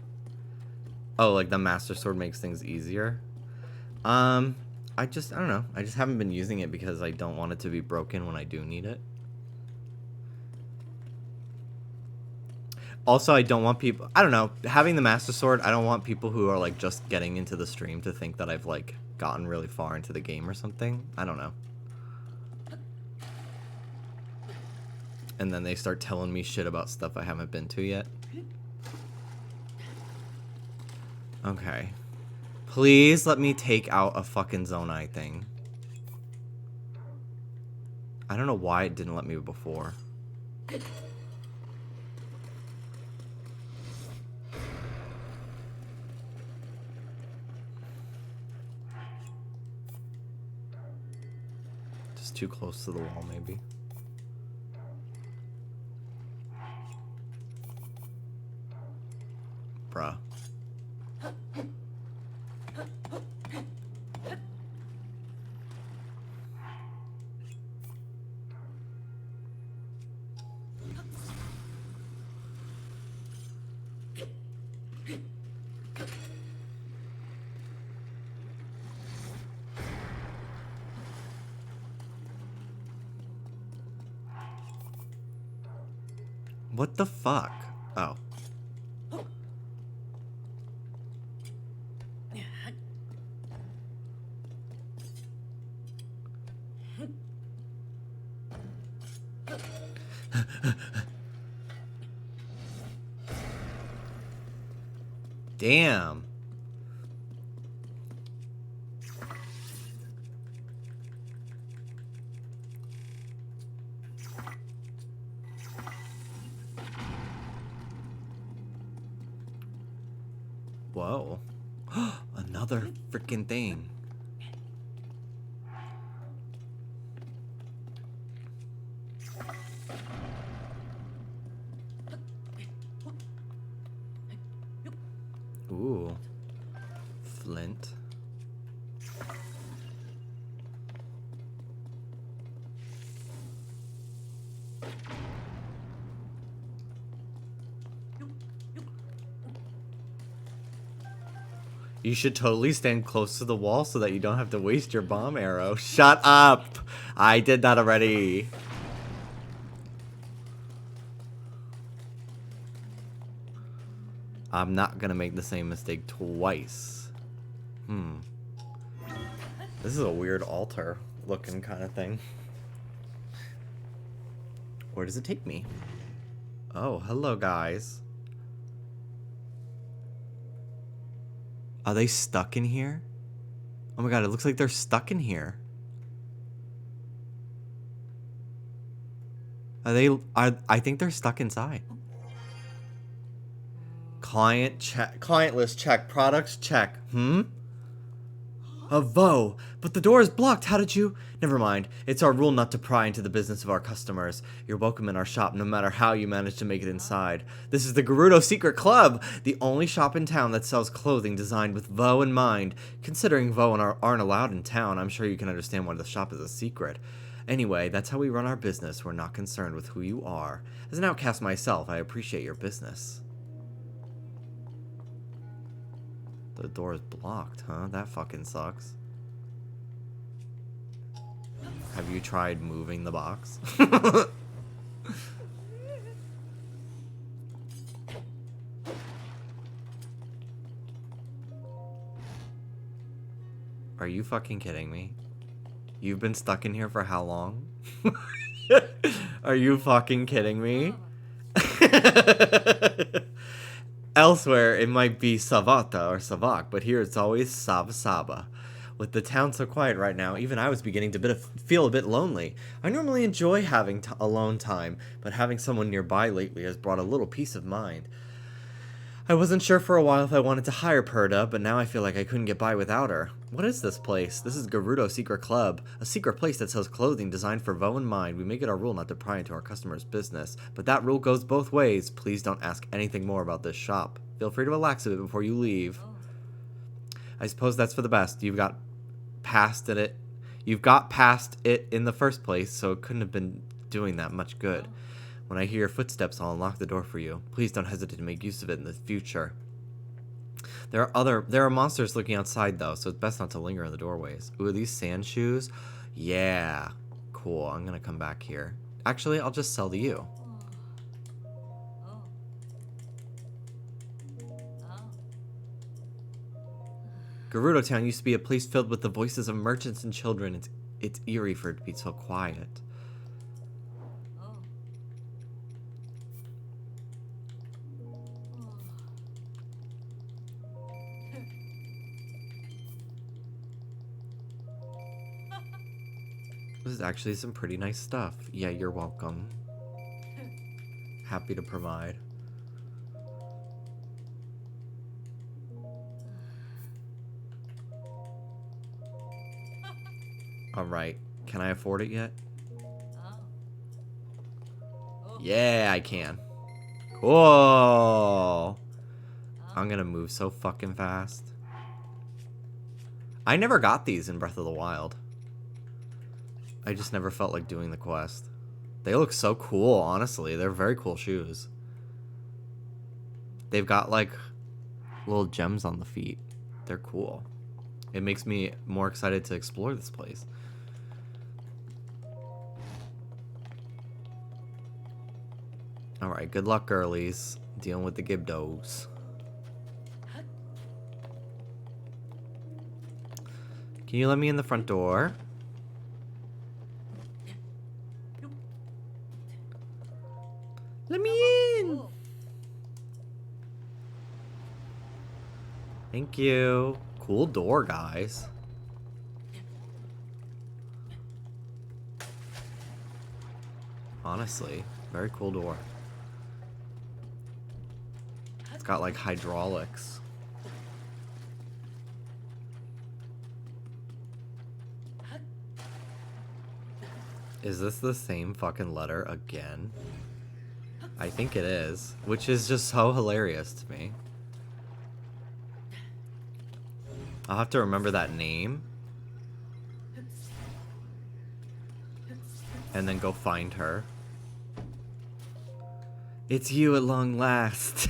Speaker 1: Oh, like the Master Sword makes things easier? I don't know. I just haven't been using it because I don't want it to be broken when I do need it. Also, I don't want people... I don't know. Having the Master Sword, I don't want people who are, like, just getting into the stream to think that I've, like, gotten really far into the game or something. I don't know. And then they start telling me shit about stuff I haven't been to yet. Okay. Please let me take out a fucking Zonai thing. I don't know why it didn't let me before. Just too close to the wall, maybe. Bruh. What the fuck? Oh. Damn. Whoa. Another freaking thing. Ooh. Flint. You should totally stand close to the wall so that you don't have to waste your bomb arrow. Shut up! I did that already. I'm not gonna make the same mistake twice. This is a weird altar looking kind of thing. Where does it take me? Oh, hello guys. Are they stuck in here? Oh my god, it looks like they're stuck in here. I think they're stuck inside. Client check. Client list check. Products check. A Vo. But the door is blocked. How did you? Never mind. It's our rule not to pry into the business of our customers. You're welcome in our shop no matter how you manage to make it inside. This is the Gerudo Secret Club, the only shop in town that sells clothing designed with Vo in mind. Considering Vo aren't allowed in town, I'm sure you can understand why the shop is a secret. Anyway, that's how we run our business. We're not concerned with who you are. As an outcast myself, I appreciate your business. The door is blocked, huh? That fucking sucks. Have you tried moving the box? Are you fucking kidding me? You've been stuck in here for how long? Are you fucking kidding me? Elsewhere, it might be Savata or Savak, but here it's always Sava Saba. With the town so quiet right now, even I was beginning to feel a bit lonely. I normally enjoy having alone time, but having someone nearby lately has brought a little peace of mind. I wasn't sure for a while if I wanted to hire Perda, but now I feel like I couldn't get by without her. What is this place? This is Gerudo Secret Club, a secret place that sells clothing designed for Vo and mind. We make it our rule not to pry into our customers' business, but that rule goes both ways. Please don't ask anything more about this shop. Feel free to relax a bit before you leave. I suppose that's for the best. You've got past it in the first place, so it couldn't have been doing that much good. When I hear your footsteps, I'll unlock the door for you. Please don't hesitate to make use of it in the future. There are monsters looking outside, though, so it's best not to linger in the doorways. Ooh, are these sand shoes? Yeah. Cool, I'm gonna come back here. Actually, I'll just sell to you. Gerudo Town used to be a place filled with the voices of merchants and children. It's eerie for it to be so quiet. This is actually some pretty nice stuff. Yeah, you're welcome. Happy to provide. Alright, can I afford it yet? Yeah, I can. Cool. I'm gonna move so fucking fast. I never got these in Breath of the Wild. I just never felt like doing the quest. They look so cool, honestly. They're very cool shoes. They've got like little gems on the feet. They're cool. It makes me more excited to explore this place. Alright, good luck, girlies. Dealing with the Gibdos. Can you let me in the front door? Let me in! Thank you. Cool door, guys. Honestly, very cool door. It's got like hydraulics. Is this the same fucking letter again? I think it is, which is just so hilarious to me. I'll have to remember that name. And then go find her. It's you at long last.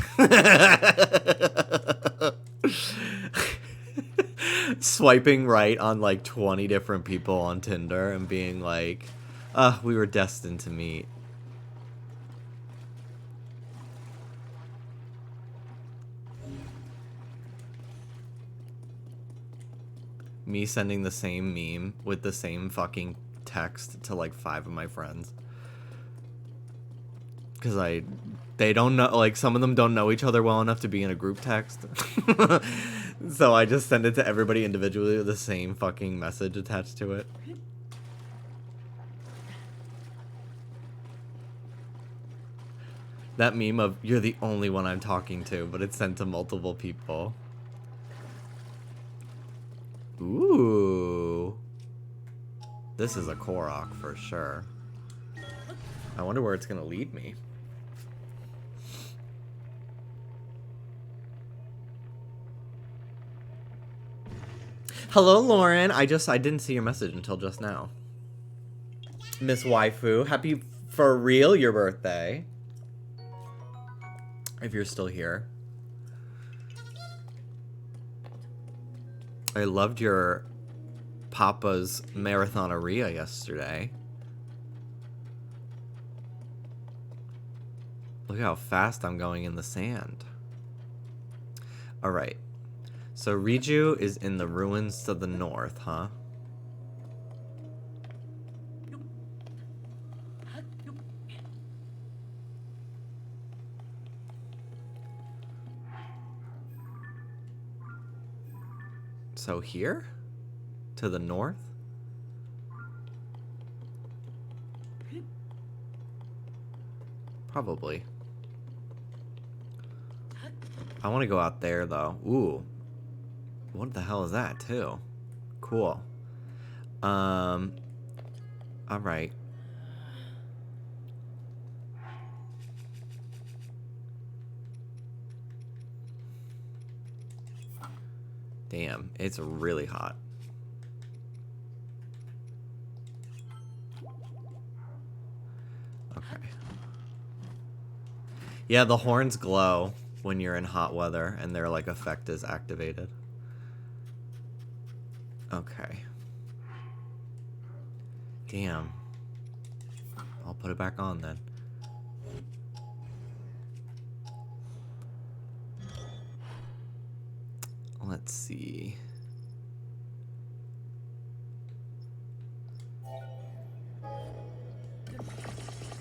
Speaker 1: Swiping right on like 20 different people on Tinder and being like, we were destined to meet. Me sending the same meme with the same fucking text to like 5 of my friends. Because they don't know, like some of them don't know each other well enough to be in a group text. So I just send it to everybody individually with the same fucking message attached to it. That meme of, you're the only one I'm talking to, but it's sent to multiple people. Ooh. This is a Korok for sure. I wonder where it's gonna lead me. Hello, Lauren. I didn't see your message until just now. Miss Waifu, happy for real your birthday. If you're still here. I loved your Papa's marathonaria yesterday. Look how fast I'm going in the sand. Alright. So Riju is in the ruins to the north, huh? So here? To the north? Probably. I want to go out there, though. Ooh. What the hell is that, too? Cool. Alright. Damn, it's really hot. Okay. Yeah, the horns glow when you're in hot weather, and their, like, effect is activated. Okay. Damn. I'll put it back on, then. Let's see.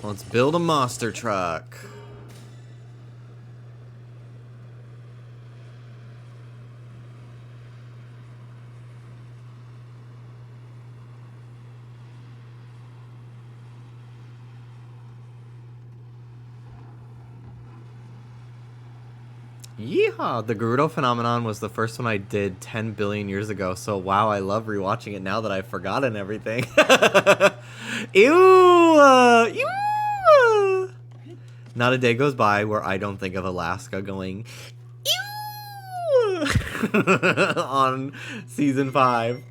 Speaker 1: Let's build a monster truck. Yeehaw! The Gerudo phenomenon was the first one I did 10 billion years ago, so wow, I love rewatching it now that I've forgotten everything. Ew! Ew! Not a day goes by where I don't think of Alaska going, ew! on season 5.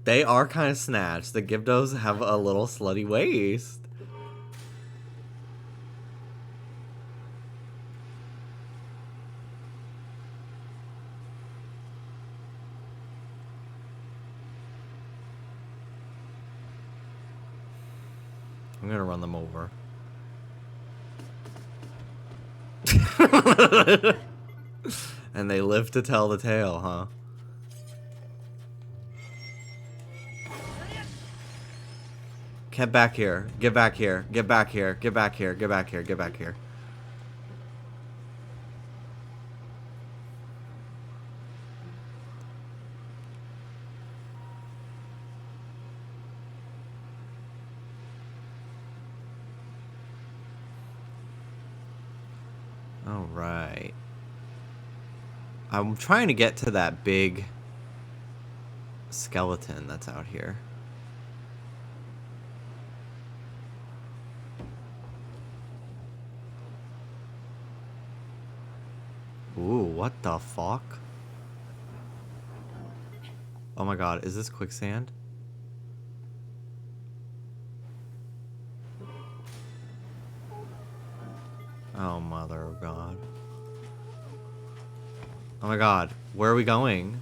Speaker 1: They are kind of snatched. The Gibdos have a little slutty waist. I'm gonna run them over. And they live to tell the tale, huh? Get back here. Get back here. Get back here. Get back here. Get back here. Get back here. All right. I'm trying to get to that big skeleton that's out here. Ooh, what the fuck? Oh my god, is this quicksand? Oh, mother of God. Oh my god, where are we going?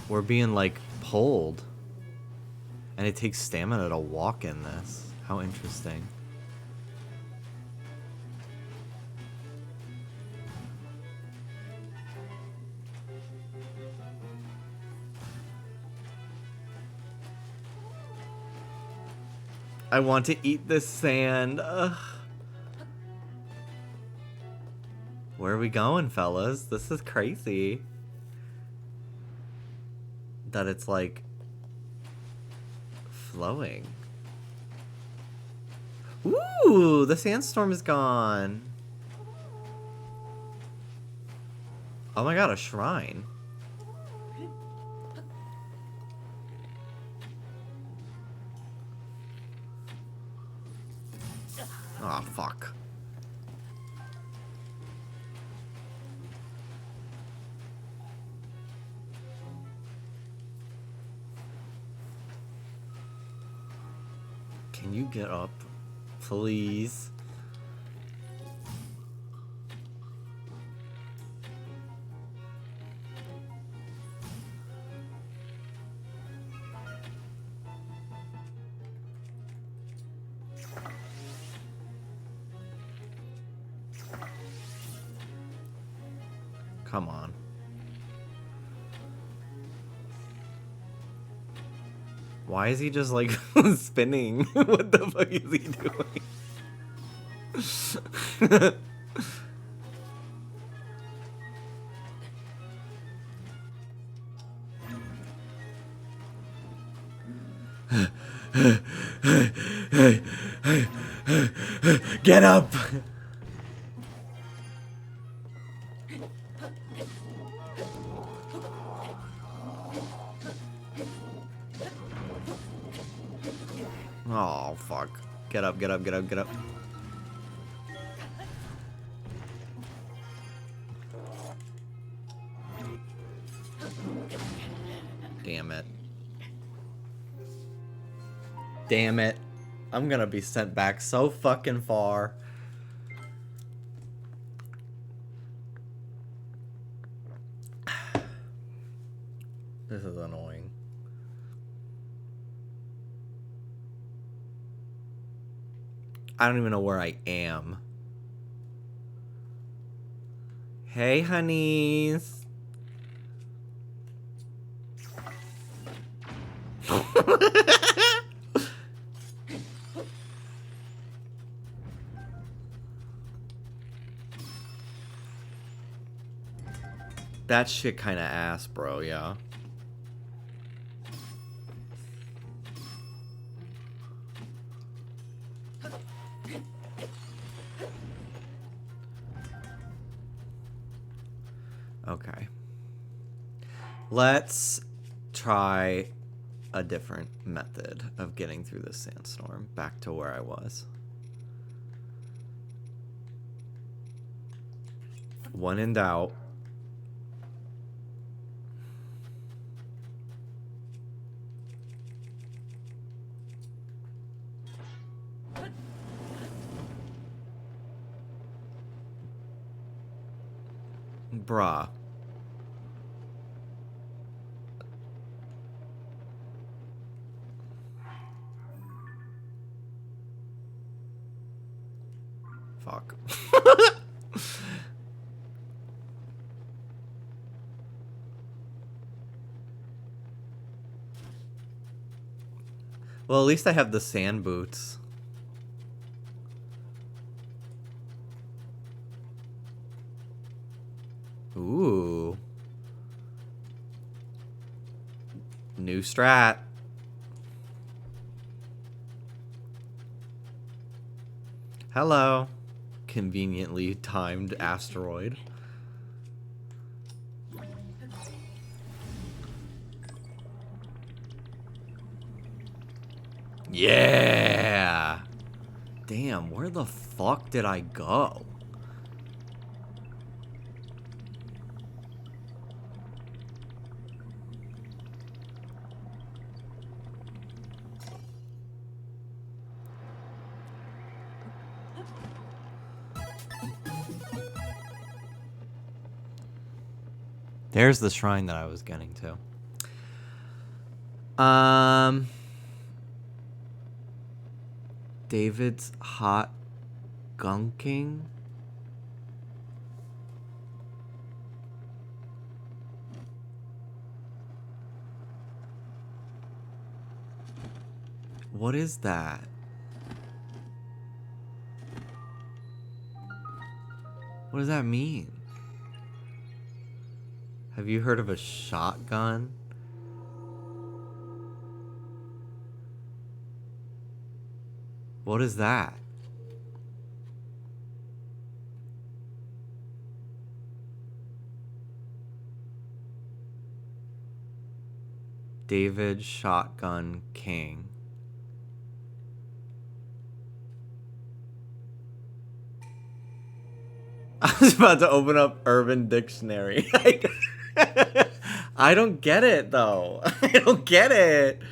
Speaker 1: We're being, like, pulled. And it takes stamina to walk in this. How interesting. I want to eat this sand. Ugh. Where are we going, fellas? This is crazy. That it's like flowing. Ooh, the sandstorm is gone. Oh my god, a shrine. Oh, fuck. Can you get up, please? Come on. Why is he just like spinning? What the fuck is he doing? Get up! Oh, fuck. Get up, get up, get up, get up. Damn it. Damn it. I'm gonna be sent back so fucking far. This is annoying. I don't even know where I am. Hey, honeys. That shit kind of ass, bro, yeah. Okay. Let's try a different method of getting through this sandstorm back to where I was. When in doubt. Bruh. Fuck. Well, at least I have the sand boots. Ooh. New strat. Hello. Conveniently timed asteroid. Yeah. Damn, where the fuck did I go? There's the shrine that I was getting to. David's hot gunking. What is that? What does that mean? Have you heard of a shotgun? What is that? David Shotgun King. I was about to open up Urban Dictionary. I don't get it, though. I don't get it.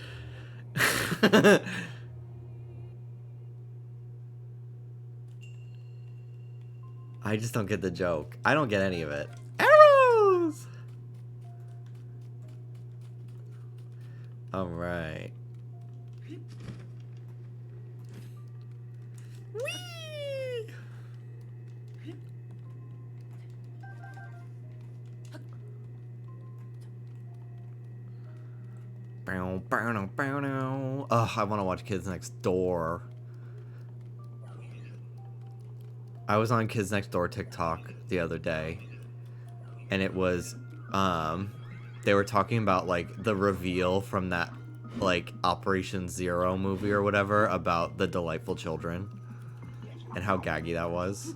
Speaker 1: I just don't get the joke. I don't get any of it. Arrows! All right. Whee! Ugh, I want to watch Kids Next Door. I was on Kids Next Door TikTok the other day, and it was, they were talking about, like, the reveal from that, like, Operation Zero movie or whatever about the delightful children and how gaggy that was.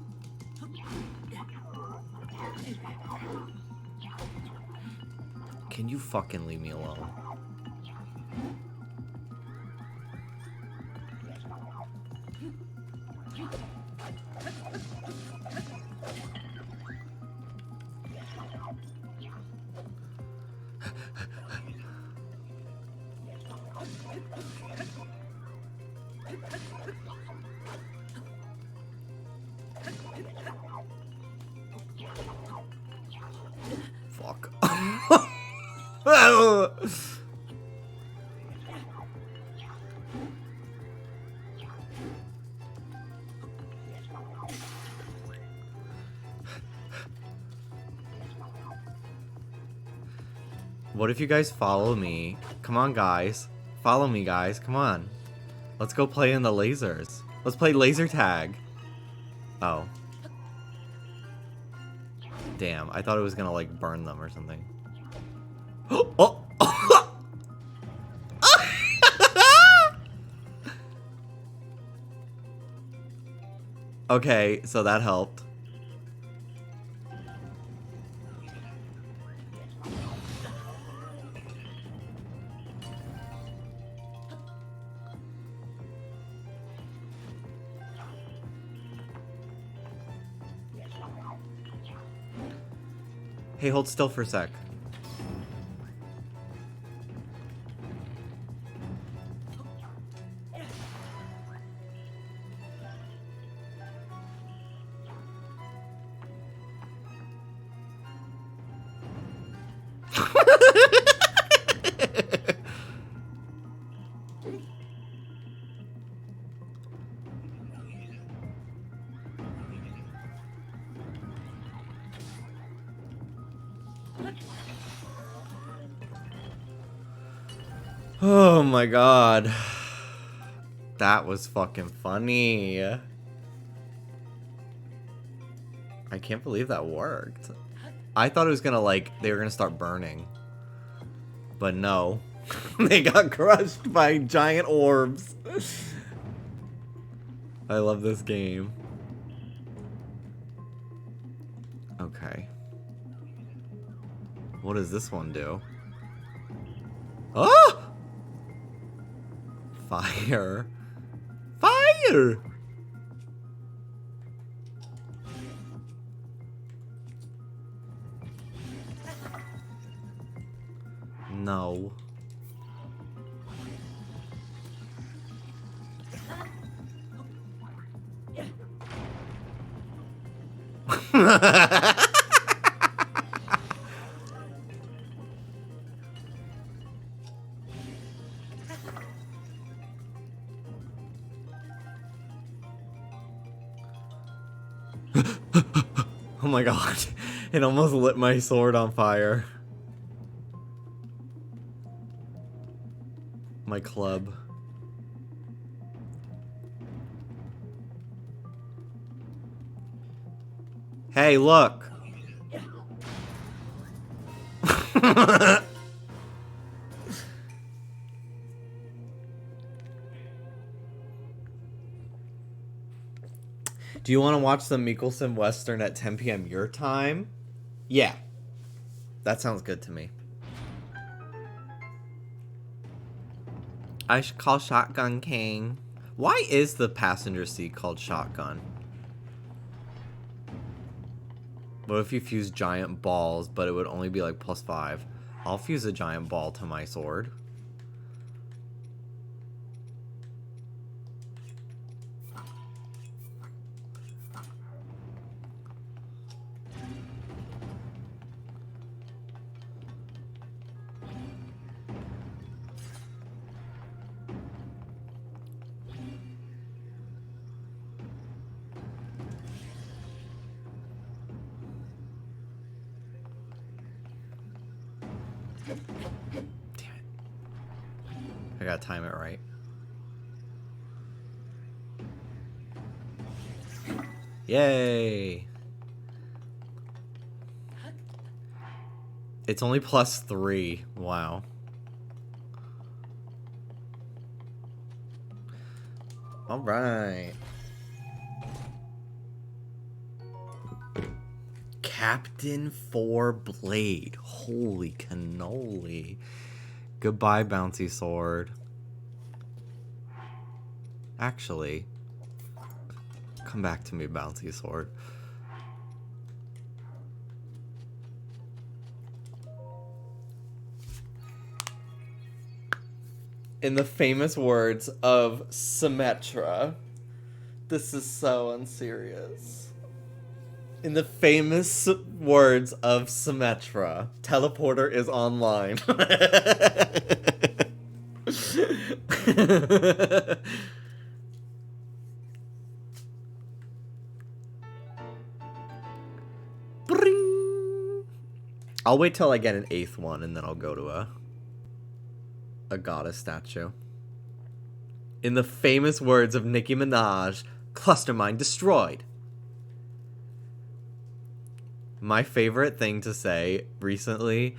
Speaker 1: Can you fucking leave me alone? Fuck. What if you guys follow me? Come on, guys. Follow me, guys. Come on. Let's go play in the lasers. Let's play laser tag. Oh. Damn, I thought it was gonna, like, burn them or something. Oh! Okay, so that helped. Hey, hold still for a sec. Oh my god. That was fucking funny. I can't believe that worked. I thought it was gonna, like, they were gonna start burning. But no. They got crushed by giant orbs. I love this game. Okay. What does this one do? Oh! Fire. Fire! No. Oh my god. It almost lit my sword on fire. My club. Hey, look. Do you want to watch the Mikkelsen Western at 10 p.m. your time? Yeah. That sounds good to me. I should call Shotgun King. Why is the passenger seat called Shotgun? What if you fuse giant balls, but it would only be like +5? I'll fuse a giant ball to my sword. I gotta time it right. Yay! It's only +3. Wow. Alright. Captain 4 Blade. Holy cannoli. Goodbye, bouncy sword. Actually, come back to me, bouncy sword. In the famous words of Symmetra, this is so unserious. In the famous words of Symmetra, teleporter is online. Bring. I'll wait till I get an 8th one and then I'll go to a goddess statue. In the famous words of Nicki Minaj, cluster mine destroyed. My favorite thing to say recently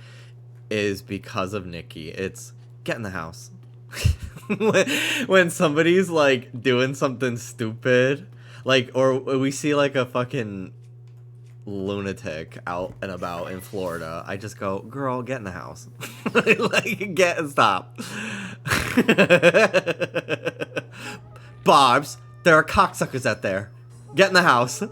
Speaker 1: is because of Nicki. It's get in the house. when somebody's like doing something stupid, like, or we see like a fucking lunatic out and about in Florida, I just go, girl, get in the house. Like, get and stop. Barbs, there are cocksuckers out there. Get in the house.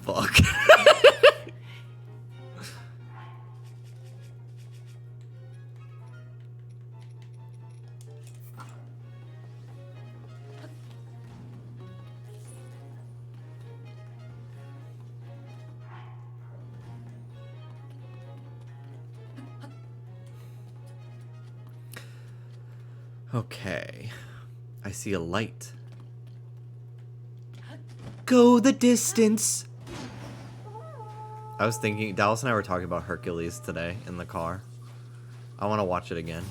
Speaker 1: Fuck. Okay. I see a light. Go the distance. I was thinking, Dallas and I were talking about Hercules today in the car. I want to watch it again.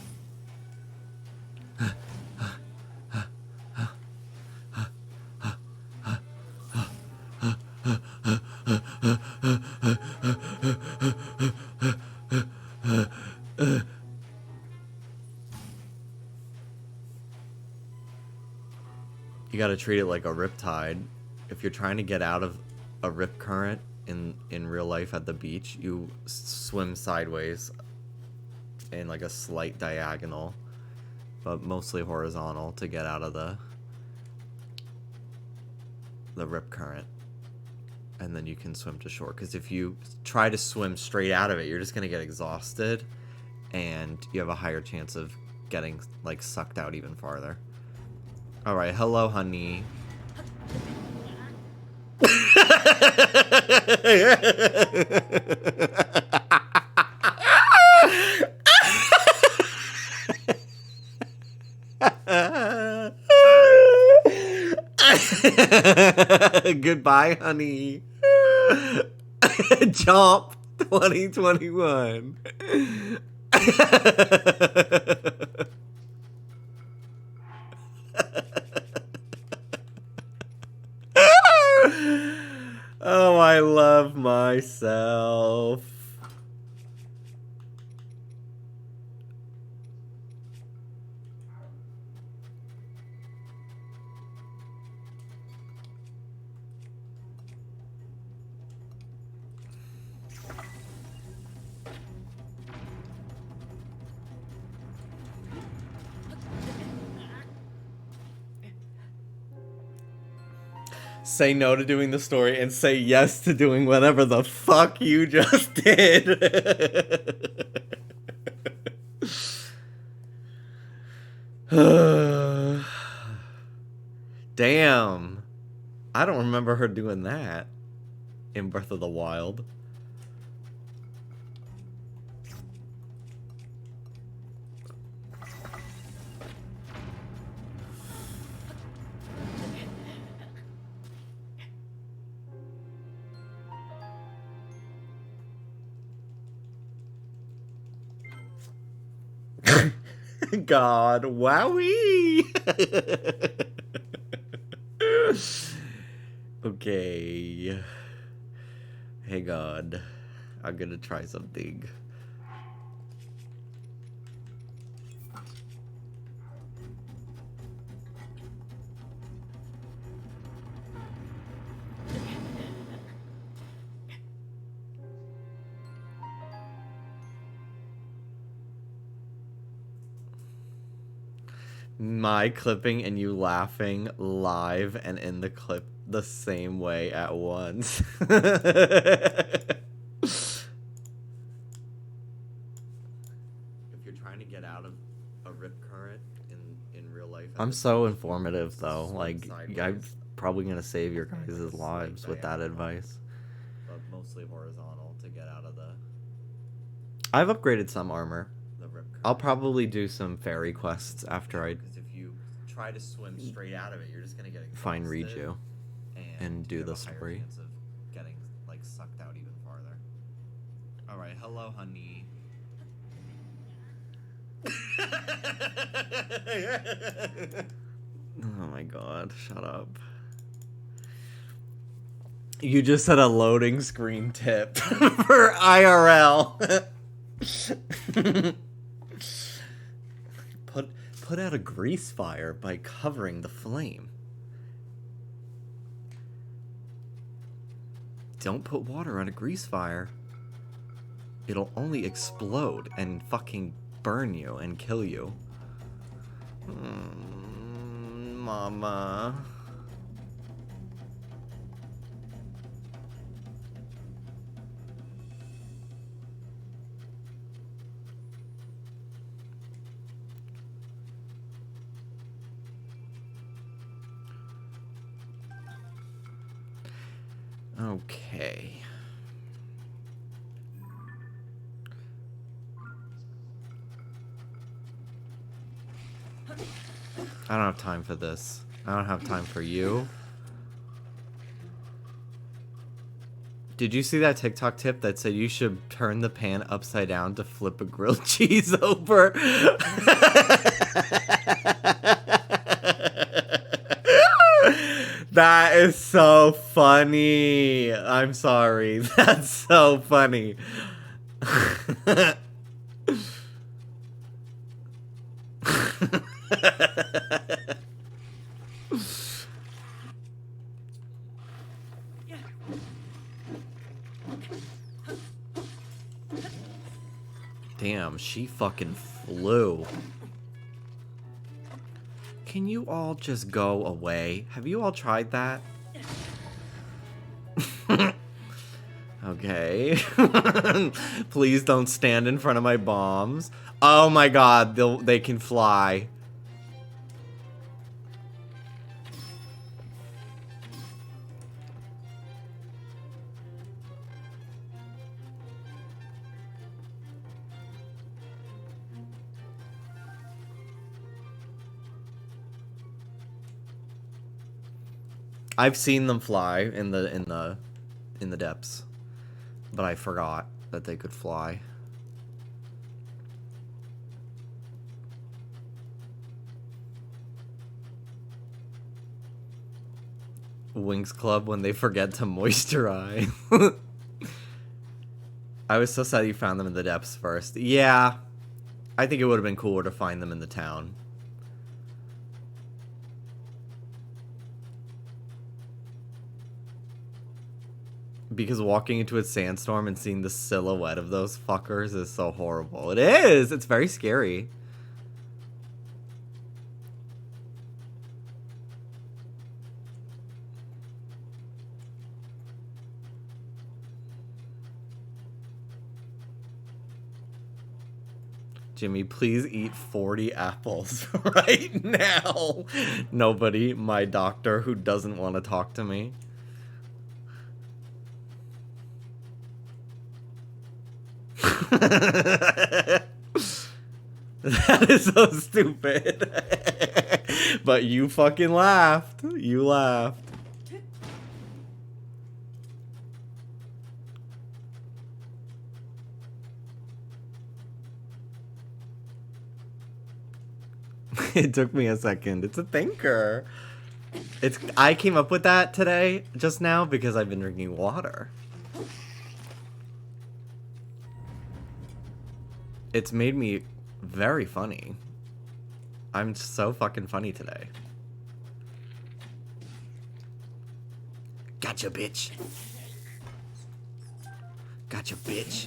Speaker 1: You gotta treat it like a riptide. If you're trying to get out of a rip current in real life at the beach, you swim sideways in like a slight diagonal, but mostly horizontal to get out of the rip current. And then you can swim to shore. Because if you try to swim straight out of it, you're just gonna get exhausted, and you have a higher chance of getting like sucked out even farther. All right, hello, honey. Goodbye, honey. Jump 2021. Oh, I love myself. Say no to doing the story and say yes to doing whatever the fuck you just did. Damn. I don't remember her doing that in Breath of the Wild. God, wowie! Okay. Hey God, I'm gonna try something. My clipping and you laughing live and in the clip the same way at once. If you're trying to get out of a rip current in real life, I'm so informative though. Like, I'm probably gonna save your guys' lives with that advice. But mostly horizontal to get out of the. I've upgraded some armor. I'll probably do some fairy quests after I. Because if you try to swim straight out of it, you're just gonna get exhausted. Find Riju and do the story. Chance of getting like sucked out even farther. All right, hello, honey. Oh my God! Shut up. You just said a loading screen tip for IRL. Put out a grease fire by covering the flame. Don't put water on a grease fire. It'll only explode and fucking burn you and kill you. Mama. Okay. I don't have time for this. I don't have time for you. Did you see that TikTok tip that said you should turn the pan upside down to flip a grilled cheese over? That is so funny. I'm sorry. That's so funny. Damn, she fucking flew. Can you all just go away? Have you all tried that? Okay. Please don't stand in front of my bombs. Oh my God, they can fly. I've seen them fly in the depths, but I forgot that they could fly. Wings Club when they forget to moisturize. I was so sad you found them in the depths first. Yeah, I think it would have been cooler to find them in the town. Because walking into a sandstorm and seeing the silhouette of those fuckers is so horrible. It is! It's very scary. Jimmy, please eat 40 apples right now. Nobody, my doctor who doesn't want to talk to me. That is so stupid. But you fucking laughed. You laughed. It took me a second. It's a thinker. I came up with that today, just now, because I've been drinking water. It's made me very funny. I'm so fucking funny today. Gotcha, bitch. Gotcha, bitch.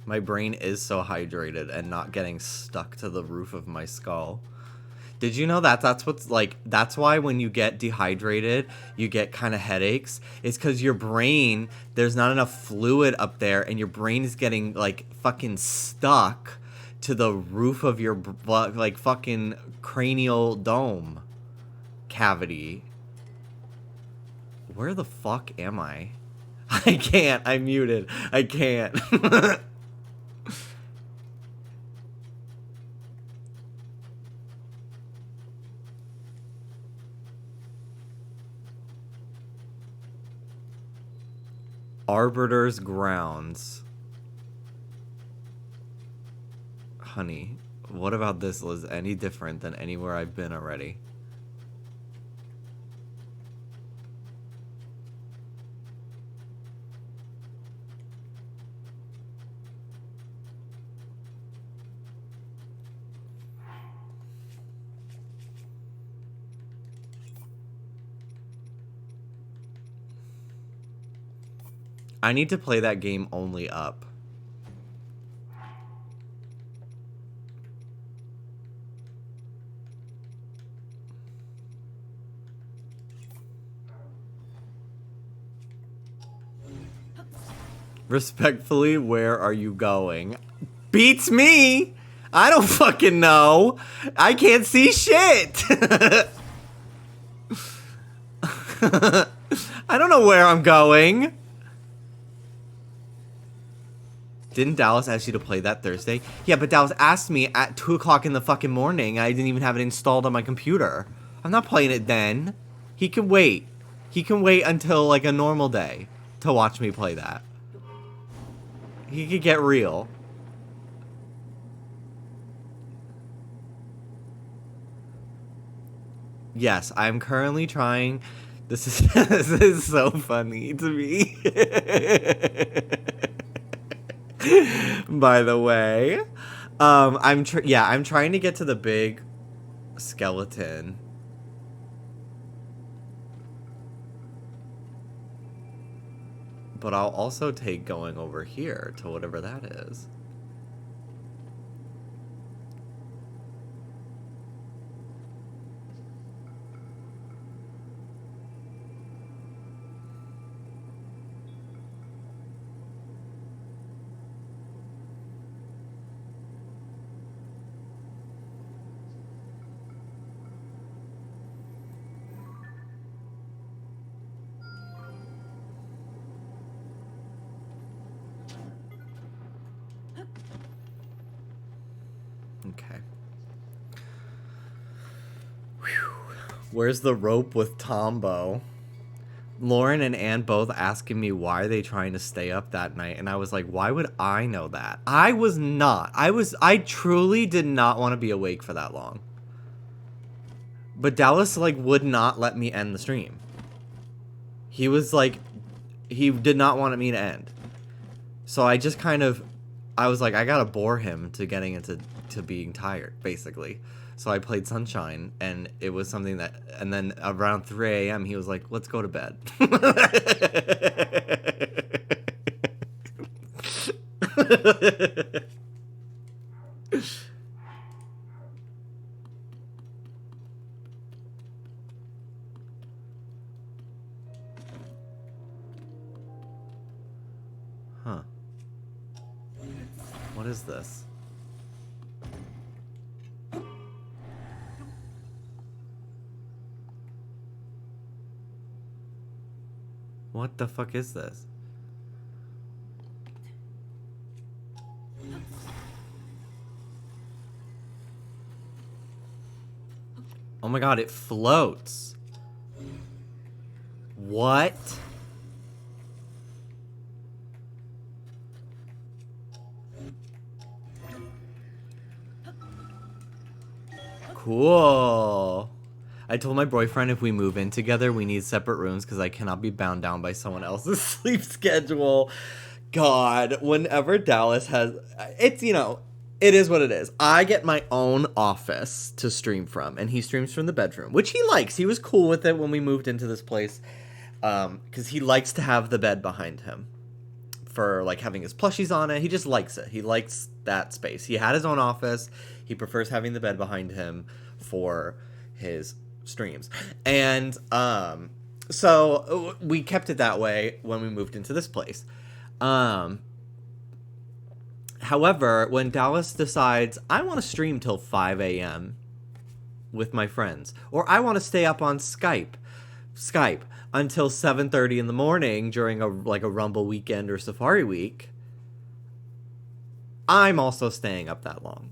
Speaker 1: My brain is so hydrated and not getting stuck to the roof of my skull. Did you know that that's what's like, that's why when you get dehydrated, you get kind of headaches? It's because your brain, there's not enough fluid up there and your brain is getting like fucking stuck to the roof of your like fucking cranial dome cavity. Where the fuck am I? I can't. I'm muted. I can't. Arbiter's grounds. Honey, what about this is any different than anywhere I've been already? I need to play that game only up. Respectfully, where are you going? Beats me! I don't fucking know! I can't see shit! I don't know where I'm going! Didn't Dallas ask you to play that Thursday? Yeah, but Dallas asked me at 2 o'clock in the fucking morning. I didn't even have it installed on my computer. I'm not playing it then. He can wait. He can wait until, like, a normal day to watch me play that. He could get real. Yes, I'm currently trying... This is so funny to me. By the way, I'm trying to get to the big skeleton. But I'll also take going over here to whatever that is. Okay. Whew. Where's the rope with Tombo? Lauren and Ann both asking me why are they trying to stay up that night, and I was like, why would I know that? I was not. I truly did not want to be awake for that long. But Dallas, like, would not let me end the stream. He was like, he did not want me to end. So I just kind of, I was like, I gotta bore him to getting into being tired, basically. So I played Sunshine, and it was something that, and then around 3 a.m. he was like, let's go to bed. Huh. What is this? What the fuck is this? Oh my god, it floats. What? Cool. I told my boyfriend if we move in together, we need separate rooms because I cannot be bound down by someone else's sleep schedule. God, whenever Dallas has, it's, it is what it is. I get my own office to stream from, and he streams from the bedroom, which he likes. He was cool with it when we moved into this place, because he likes to have the bed behind him for, like, having his plushies on it. He just likes it. He likes that space. He had his own office. He prefers having the bed behind him for his streams. And so we kept it that way when we moved into this place. However, when Dallas decides, I want to stream till 5 a.m. with my friends, or I want to stay up on Skype until 7:30 in the morning during a Rumble weekend or Safari week, I'm also staying up that long.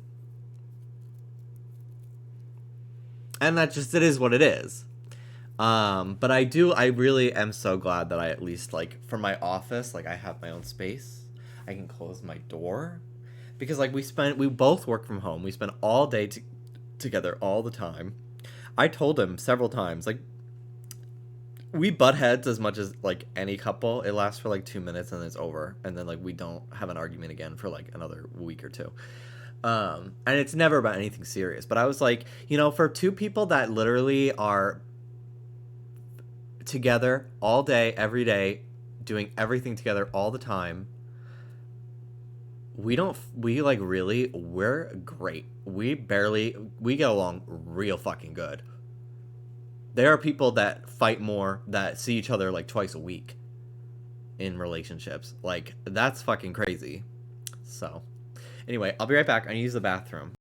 Speaker 1: And that just, it is what it is. But I really am so glad that I at least, like, for my office, like, I have my own space. I can close my door. Because, like, we both work from home. We spend all day together all the time. I told him several times, like, we butt heads as much as, like, any couple. It lasts for, like, 2 minutes and then it's over. And then, like, we don't have an argument again for, like, another week or two. And it's never about anything serious. But I was like, for two people that literally are together all day, every day, doing everything together all the time, we're great. We get along real fucking good. There are people that fight more, that see each other, like, twice a week in relationships. Like, that's fucking crazy. So, anyway, I'll be right back. I need to use the bathroom.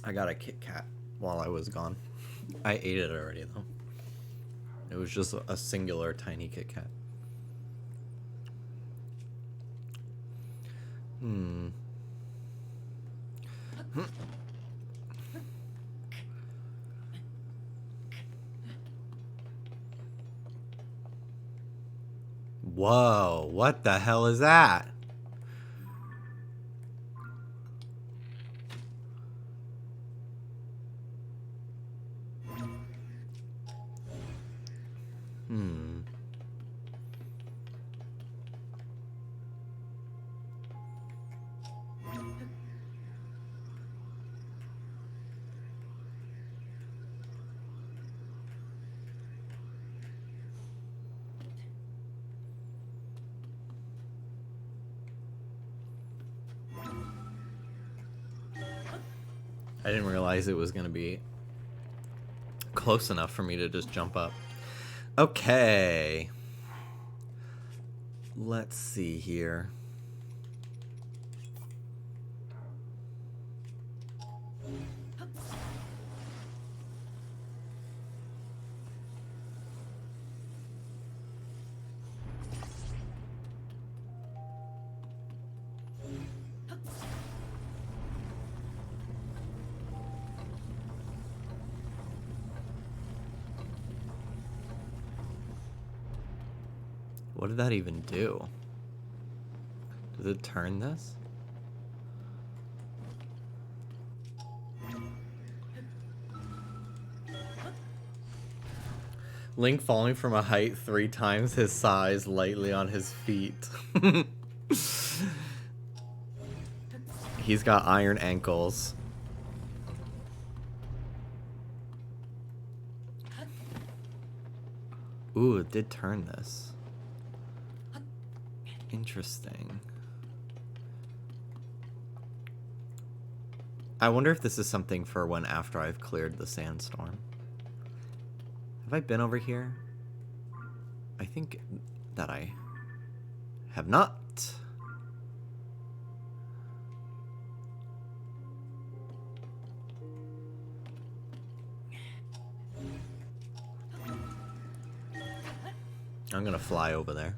Speaker 1: I got a Kit Kat while I was gone. I ate it already, though. It was just a singular tiny Kit Kat. Whoa, what the hell is that? I didn't realize it was gonna be close enough for me to just jump up. Okay. Let's see here. What did that even do? Does it turn this? Link falling from a height 3 times his size lightly on his feet. He's got iron ankles. Ooh, it did turn this. Interesting. I wonder if this is something for when after I've cleared the sandstorm. Have I been over here? I think that I have not. I'm gonna fly over there.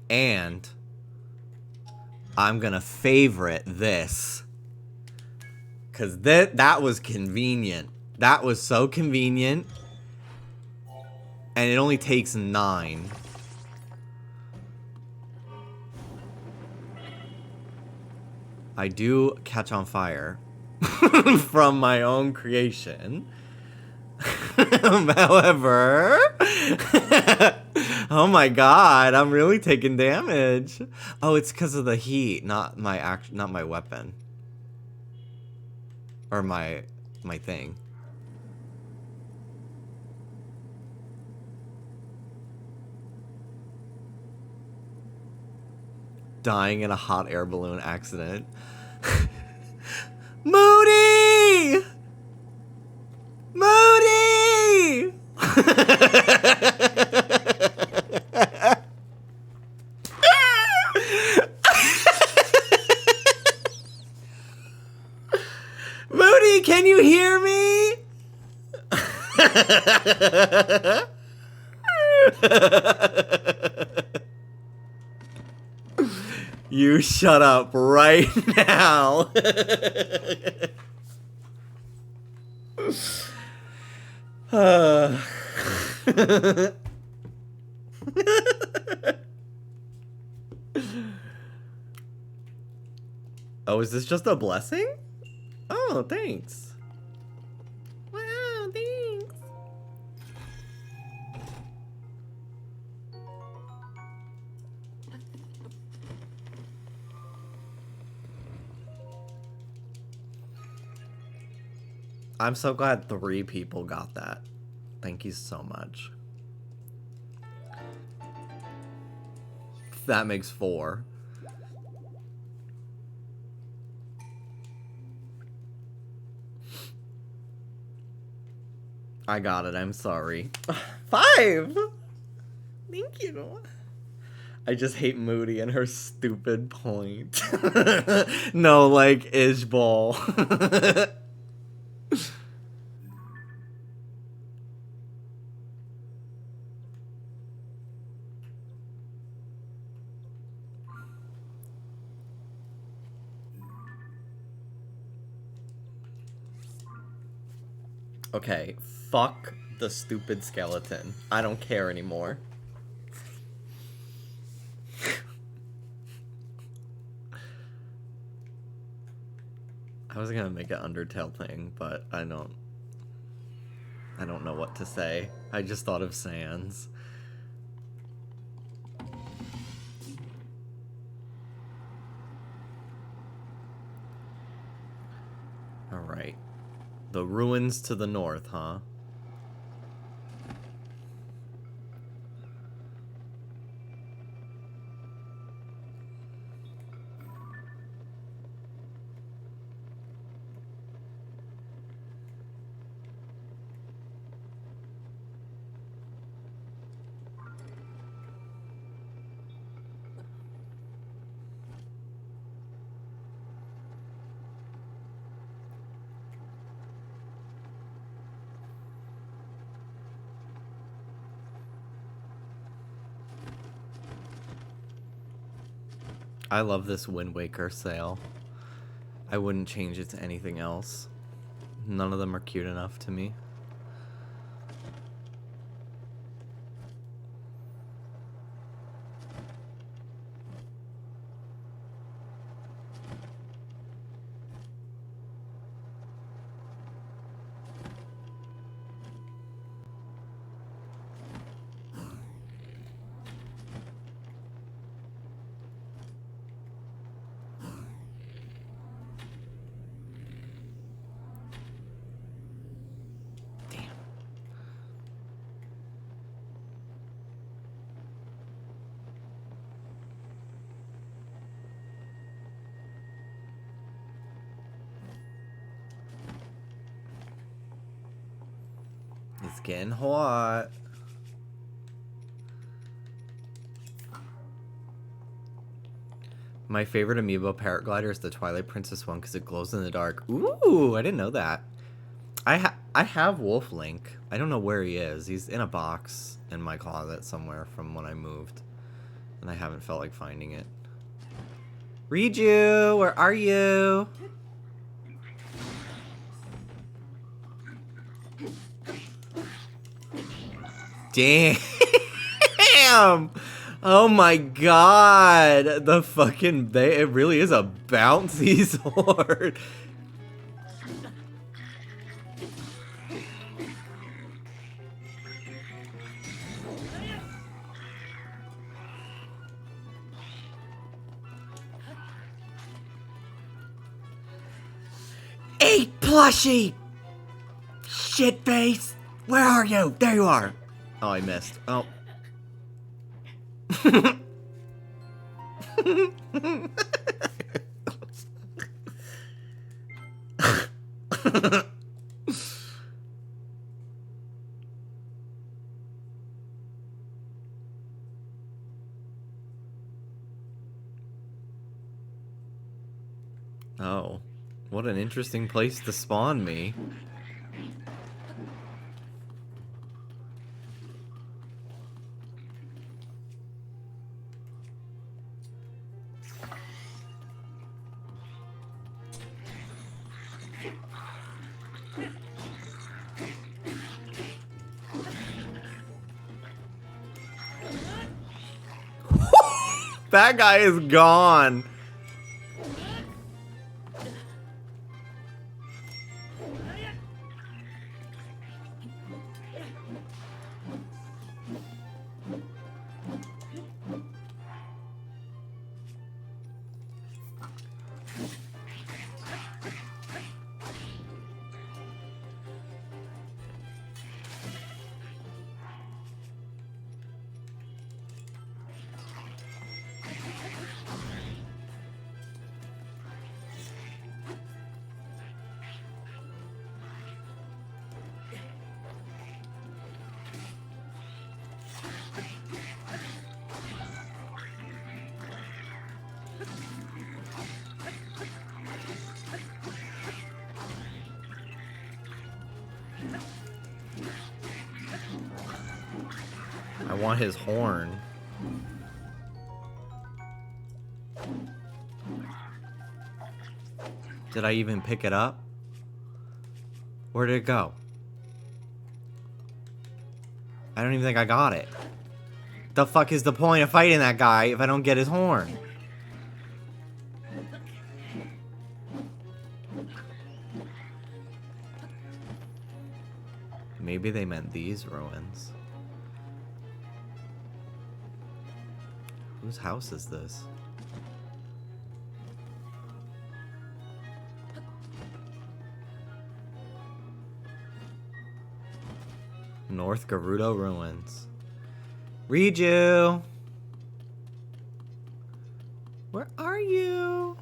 Speaker 1: And I'm gonna favorite this. Cause that was convenient. That was so convenient. And it only takes 9. I do catch on fire from my own creation. However, oh my god, I'm really taking damage. Oh, it's because of the heat, not my weapon. Or my thing. Dying in a hot air balloon accident. Moody! Moody! Moody, can you hear me? You shut up right now. Oh, is this just a blessing? Oh, thanks. Wow, thanks. I'm so glad 3 people got that. Thank you so much. That makes 4. I got it, I'm sorry. 5! Thank you. I just hate Moody and her stupid point. No, like, Ishbal. Okay, fuck the stupid skeleton. I don't care anymore. I was gonna make an Undertale thing, but I don't know what to say. I just thought of Sans. Alright. The ruins to the north, huh? I love this Wind Waker sail. I wouldn't change it to anything else. None of them are cute enough to me. It's getting hot. My favorite amiibo parrot glider is the Twilight Princess one because it glows in the dark. Ooh, I didn't know that. I have Wolf Link. I don't know where he is. He's in a box in my closet somewhere from when I moved. And I haven't felt like finding it. Riju, where are you? Damn! Oh my god! The fucking it really is a bouncy sword. Eat plushie! Shitface! Where are you? There you are! Oh, I missed. Oh. Oh. What an interesting place to spawn me. That guy is gone. I want his horn. Did I even pick it up? Where did it go? I don't even think I got it. The fuck is the point of fighting that guy if I don't get his horn? Maybe they meant these ruins. Whose house is this? North Gerudo ruins. Riju! Where are you?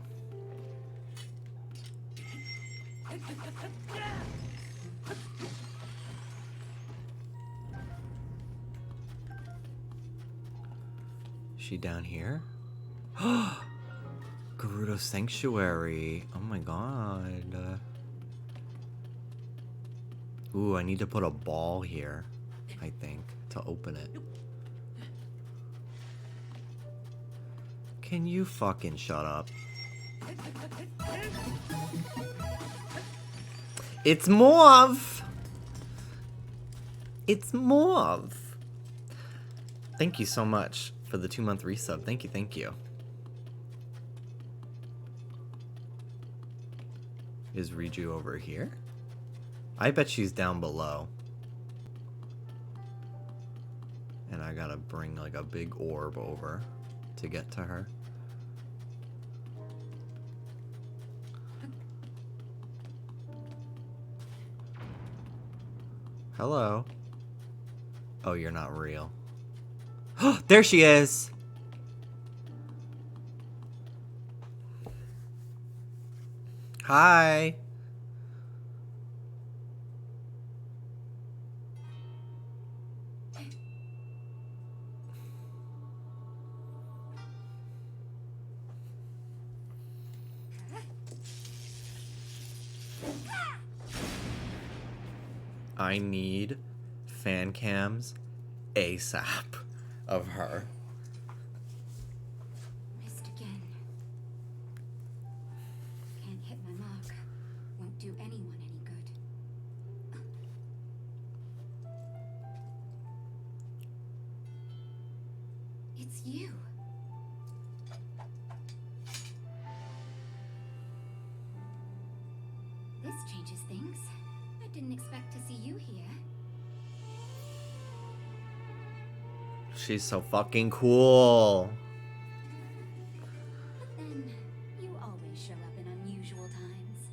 Speaker 1: Is she down here? Gerudo Sanctuary. Oh my god. Ooh, I need to put a ball here, I think, to open it. Can you fucking shut up? It's Mauve! It's Mauve! Thank you so much for the 2-month resub. Thank you, thank you. Is Riju over here? I bet she's down below. And I gotta bring like a big orb over to get to her. Hello. Oh, you're not real. There she is! Hi! I need fan cams ASAP of her.
Speaker 2: Missed again. Can't hit my mark. Won't do anyone any good. It's you. This changes things. I didn't expect to see you here.
Speaker 1: She's so fucking cool.
Speaker 2: But then, you always show up in unusual times.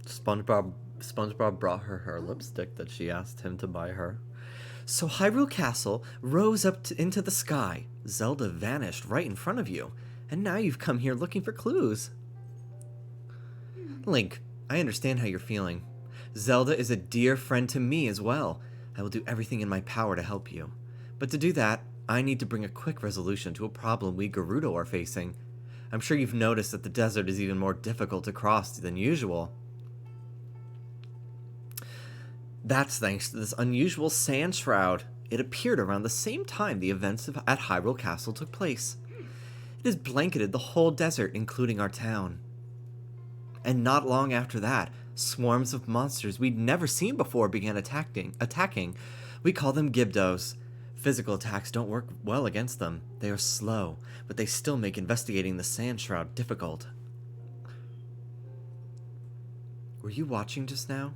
Speaker 1: SpongeBob brought her lipstick that she asked him to buy her. So Hyrule Castle rose up into the sky. Zelda vanished right in front of you. And now you've come here looking for clues. Link, I understand how you're feeling. Zelda is a dear friend to me as well. I will do everything in my power to help you. But to do that, I need to bring a quick resolution to a problem we Gerudo are facing. I'm sure you've noticed that the desert is even more difficult to cross than usual. That's thanks to this unusual sand shroud. It appeared around the same time the events at Hyrule Castle took place. It has blanketed the whole desert, including our town. And not long after that, swarms of monsters we'd never seen before began attacking. We call them Gibdos. Physical attacks don't work well against them. They are slow, but they still make investigating the sand shroud difficult. Were you watching just now?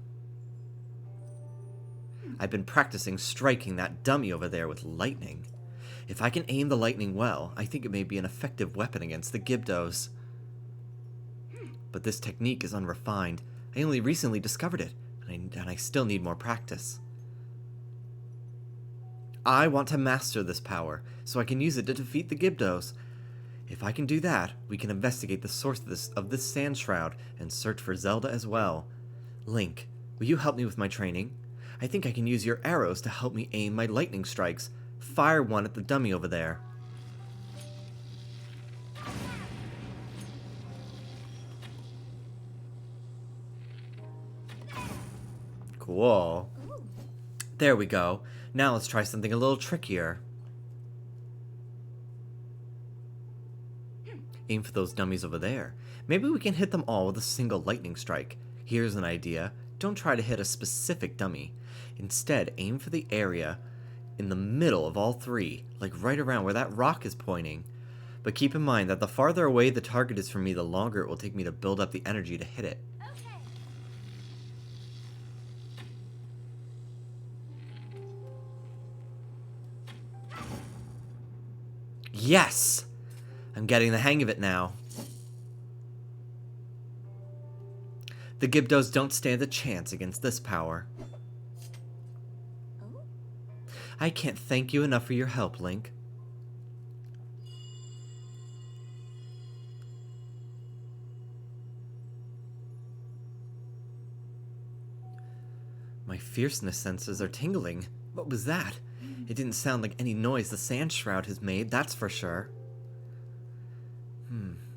Speaker 1: I've been practicing striking that dummy over there with lightning. If I can aim the lightning well, I think it may be an effective weapon against the Gibdos. But this technique is unrefined. I only recently discovered it, and I still need more practice. I want to master this power, so I can use it to defeat the Gibdos. If I can do that, we can investigate the source of this sand shroud and search for Zelda as well. Link, will you help me with my training? I think I can use your arrows to help me aim my lightning strikes. Fire one at the dummy over there. Cool. There we go. Now let's try something a little trickier. Aim for those dummies over there. Maybe we can hit them all with a single lightning strike. Here's an idea. Don't try to hit a specific dummy. Instead, aim for the area in the middle of all three, like right around where that rock is pointing. But keep in mind that the farther away the target is from me, the longer it will take me to build up the energy to hit it. Yes! I'm getting the hang of it now. The Gibdos don't stand a chance against this power. I can't thank you enough for your help, Link. My fierceness senses are tingling. What was that? It didn't sound like any noise the sand shroud has made, that's for sure.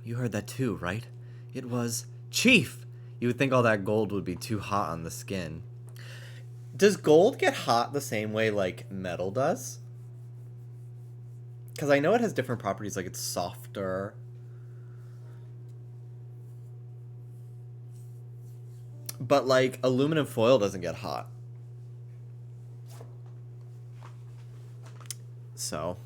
Speaker 1: You heard that too, right? It was... Chief! You would think all that gold would be too hot on the skin. Does gold get hot the same way like metal does? Because I know it has different properties, like it's softer. But, like, aluminum foil doesn't get hot. So.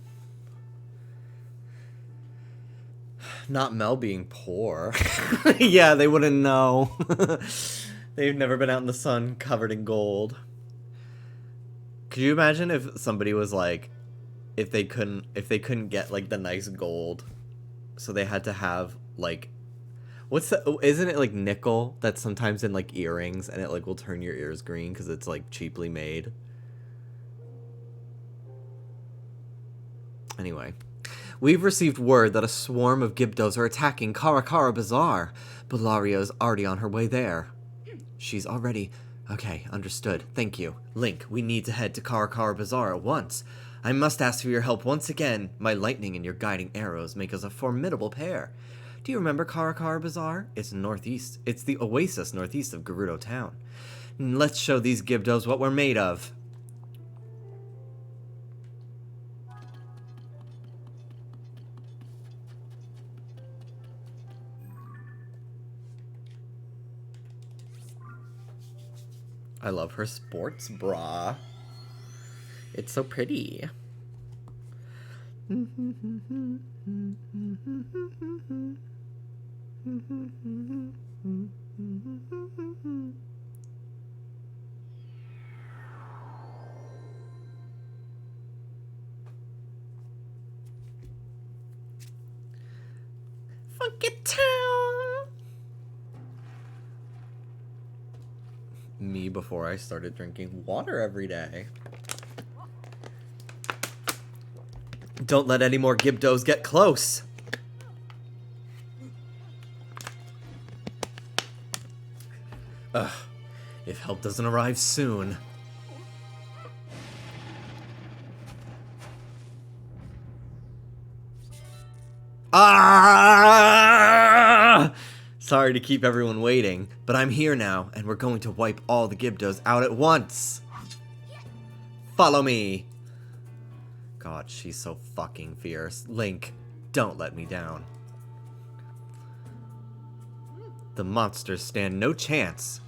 Speaker 1: Not Mel being poor. Yeah, they wouldn't know. They've never been out in the sun covered in gold. Could you imagine if somebody was like, if they couldn't get like the nice gold, so they had to have like, isn't it like nickel that's sometimes in like earrings and it like will turn your ears green because it's like cheaply made? Anyway. We've received word that a swarm of Gibdos are attacking Karakara Bazaar. Bellaria is already on her way there. She's already... Okay, understood. Thank you. Link, we need to head to Karakara Bazaar at once. I must ask for your help once again. My lightning and your guiding arrows make us a formidable pair. Do you remember Karakara Bazaar? It's northeast. It's the oasis northeast of Gerudo town. Let's show these Gibdos what we're made of. I love her sports bra. It's so pretty. Funky town. Me before I started drinking water every day. Don't let any more Gibdos get close. Ugh. If help doesn't arrive soon. Ah! Sorry to keep everyone waiting, but I'm here now, and we're going to wipe all the Gibdos out at once. Follow me. God, she's so fucking fierce. Link, don't let me down. The monsters stand no chance.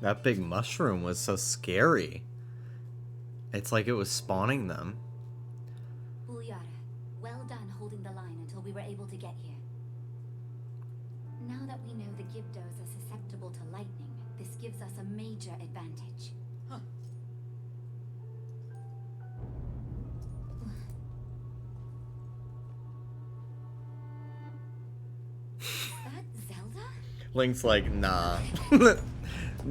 Speaker 1: That big mushroom was so scary. It's like it was spawning them.
Speaker 2: Ulyara, well done holding the line until we were able to get here. Now that we know the Gibdos are susceptible to lightning, this gives us a major advantage. Huh. Is that Zelda?
Speaker 1: Link's like, nah.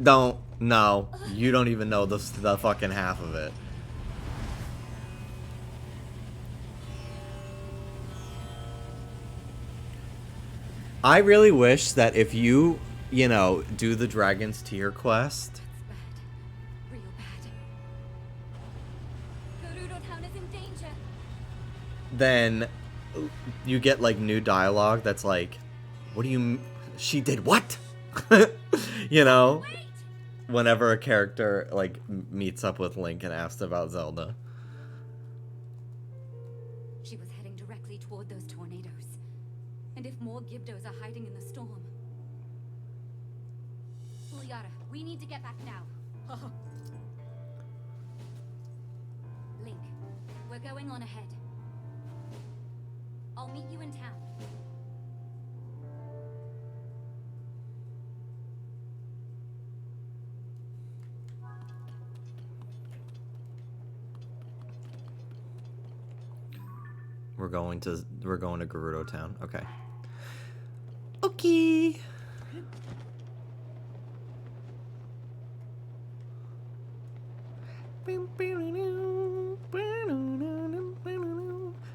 Speaker 1: Don't. No. You don't even know the fucking half of it. I really wish that if you know, do the Dragon's Tear quest.
Speaker 2: That's bad. Real bad. Gerudo town is in danger.
Speaker 1: Then you get like new dialogue that's like, what do you... She did what? You know?
Speaker 2: Wait!
Speaker 1: Whenever a character like meets up with Link and asks about Zelda.
Speaker 2: She was heading directly toward those tornadoes. And if more Gibdos are hiding in the storm... Ulyara, we need to get back now. Link, we're going on ahead. I'll meet you in town.
Speaker 1: We're going to Gerudo Town. Okay. Okay.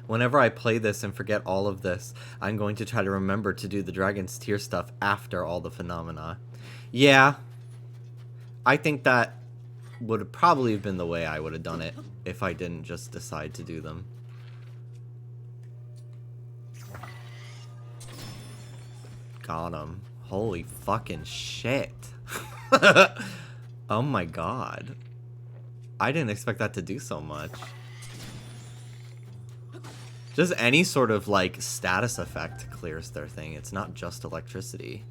Speaker 1: Whenever I play this and forget all of this, I'm going to try to remember to do the Dragon's Tear stuff after all the phenomena. Yeah. I think that would have probably been the way I would have done it if I didn't just decide to do them. Got him. Holy fucking shit. Oh my god. I didn't expect that to do so much. Just any sort of, like, status effect clears their thing. It's not just electricity.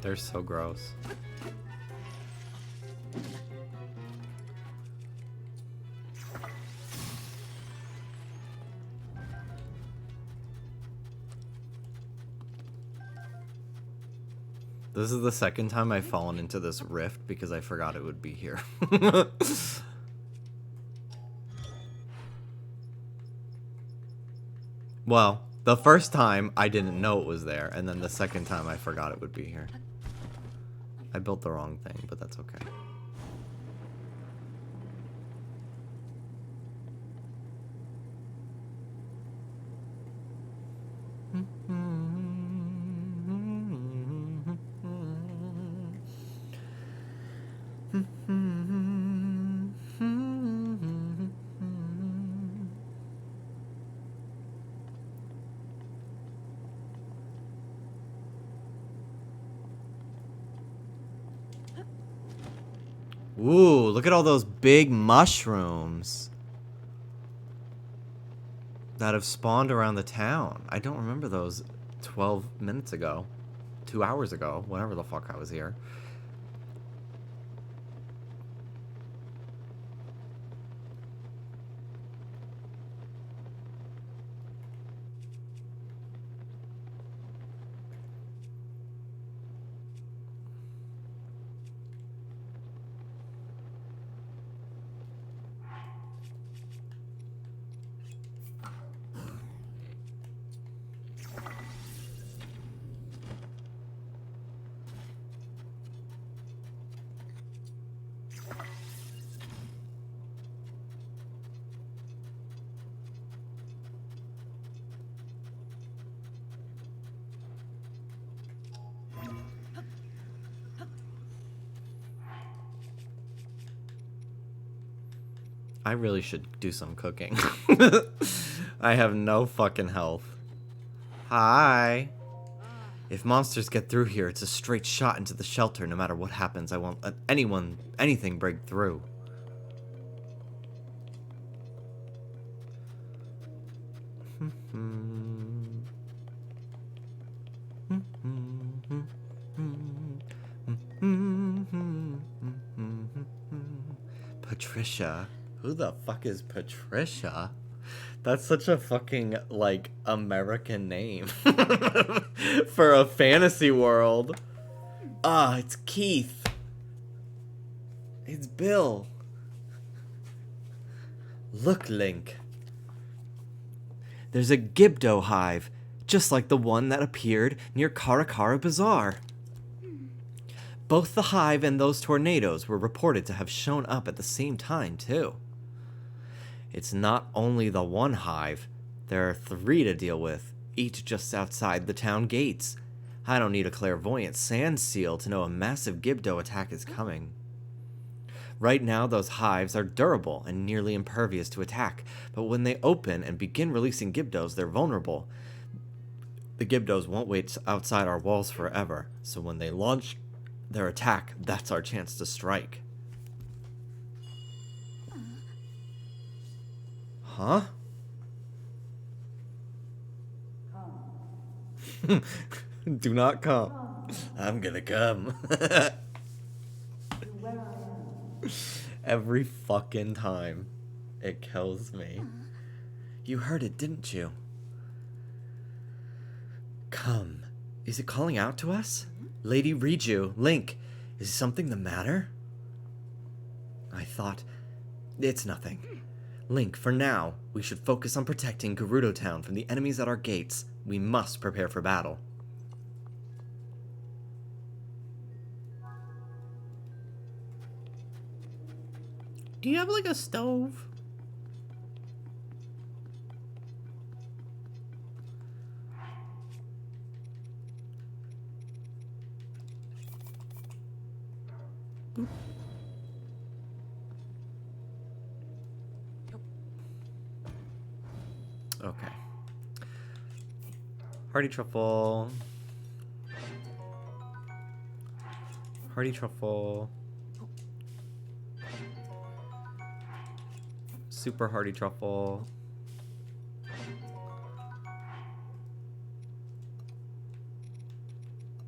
Speaker 1: They're so gross. This is the second time I've fallen into this rift because I forgot it would be here. Well, the first time I didn't know it was there, and then the second time I forgot it would be here. I built the wrong thing, but that's okay. Ooh, look at all those big mushrooms that have spawned around the town. I don't remember those 12 minutes ago. 2 hours ago, whenever the fuck I was here. I really should do some cooking. I have no fucking health. Hi. If monsters get through here, it's a straight shot into the shelter. No matter what happens, I won't let anything break through. Patricia. Who the fuck is Patricia? That's such a fucking, like, American name. For a fantasy world. Ah, it's Keith. It's Bill. Look, Link. There's a Gibdo hive, just like the one that appeared near Karakara Bazaar. Both the hive and those tornadoes were reported to have shown up at the same time, too. It's not only the one hive. There are 3 to deal with, each just outside the town gates. I don't need a clairvoyant sand seal to know a massive Gibdo attack is coming. Right now, those hives are durable and nearly impervious to attack, but when they open and begin releasing Gibdos, they're vulnerable. The Gibdos won't wait outside our walls forever, so when they launch their attack, that's our chance to strike. Huh? Do not come. I'm gonna come. Every fucking time. It kills me. You heard it, didn't you? Come. Is it calling out to us? Lady Riju, Link, is something the matter? I thought... It's nothing. Link, for now, we should focus on protecting Gerudo Town from the enemies at our gates. We must prepare for battle. Do you have, like, a stove? Okay. Hearty truffle. Hearty truffle. Super hearty truffle.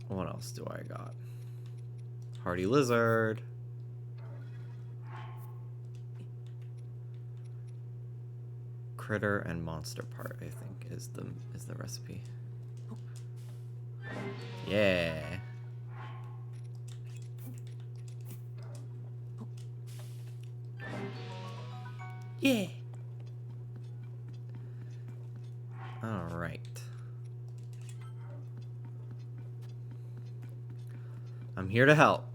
Speaker 1: What else do I got? Hearty lizard. Critter and monster part, I think, is the recipe. Yeah. Yeah. All right. I'm here to help.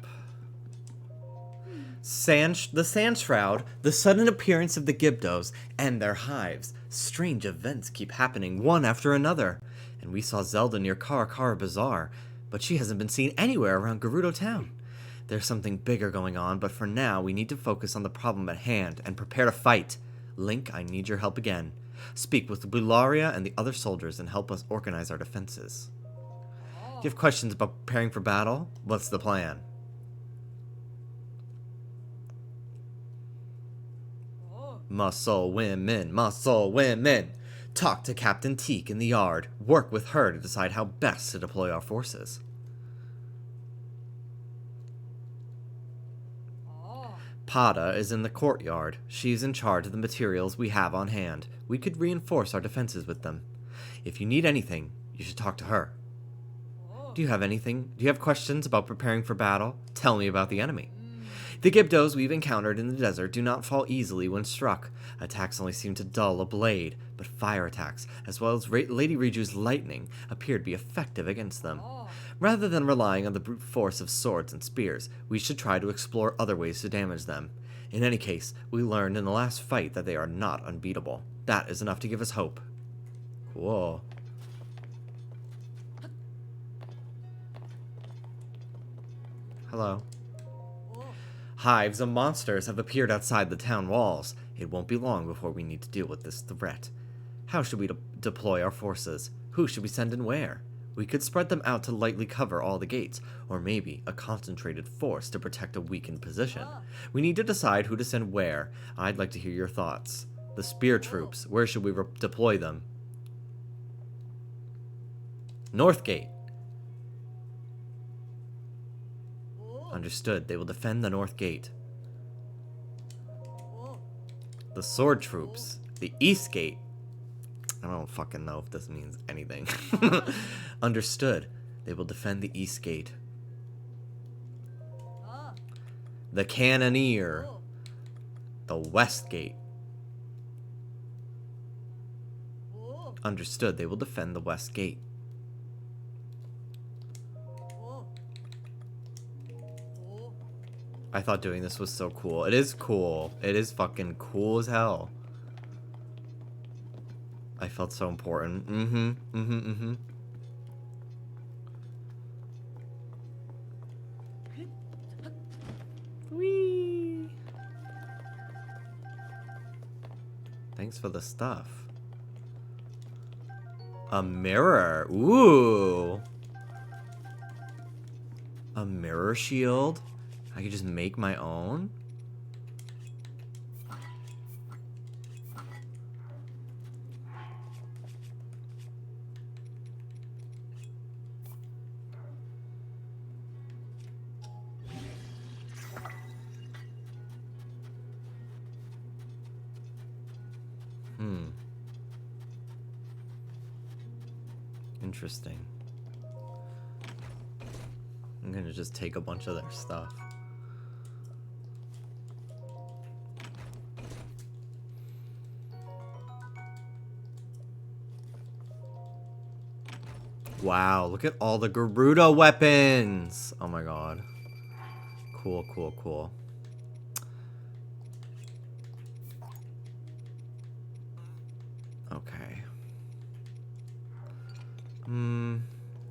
Speaker 1: The Sand Shroud, the sudden appearance of the Gibdos, and their hives. Strange events keep happening one after another. And we saw Zelda near Kara Bazaar, but she hasn't been seen anywhere around Gerudo Town. There's something bigger going on, but for now, we need to focus on the problem at hand and prepare to fight. Link, I need your help again. Speak with Bularia and the other soldiers and help us organize our defenses. Do you have questions about preparing for battle? What's the plan? Muscle women, muscle women. Talk to Captain Teak in the yard. Work with her to decide how best to deploy our forces. Pada is in the courtyard. She's in charge of the materials we have on hand. We could reinforce our defenses with them. If you need anything, you should talk to her. Do you have questions about preparing for battle? Tell me about the enemy. The Gibdos we've encountered in the desert do not fall easily when struck. Attacks only seem to dull a blade, but fire attacks, as well as Lady Riju's lightning, appear to be effective against them. Rather than relying on the brute force of swords and spears, we should try to explore other ways to damage them. In any case, we learned in the last fight that they are not unbeatable. That is enough to give us hope. Cool. Hello. Hives of monsters have appeared outside the town walls. It won't be long before we need to deal with this threat. How should we deploy our forces? Who should we send and where? We could spread them out to lightly cover all the gates, or maybe a concentrated force to protect a weakened position. We need to decide who to send where. I'd like to hear your thoughts. The spear troops, where should we deploy them? North Gate. Understood. They will defend the North Gate. The sword troops. The East Gate. I don't fucking know if this means anything. Understood. They will defend the East Gate. The Cannoneer. The West Gate. Understood. They will defend the West Gate. I thought doing this was so cool. It is cool. It is fucking cool as hell. I felt so important. Whee! Thanks for the stuff. A mirror. Ooh. A mirror shield. I could just make my own? Interesting. I'm gonna just take a bunch of their stuff. Wow, look at all the Gerudo weapons! Oh my god. Cool, cool, cool. Okay.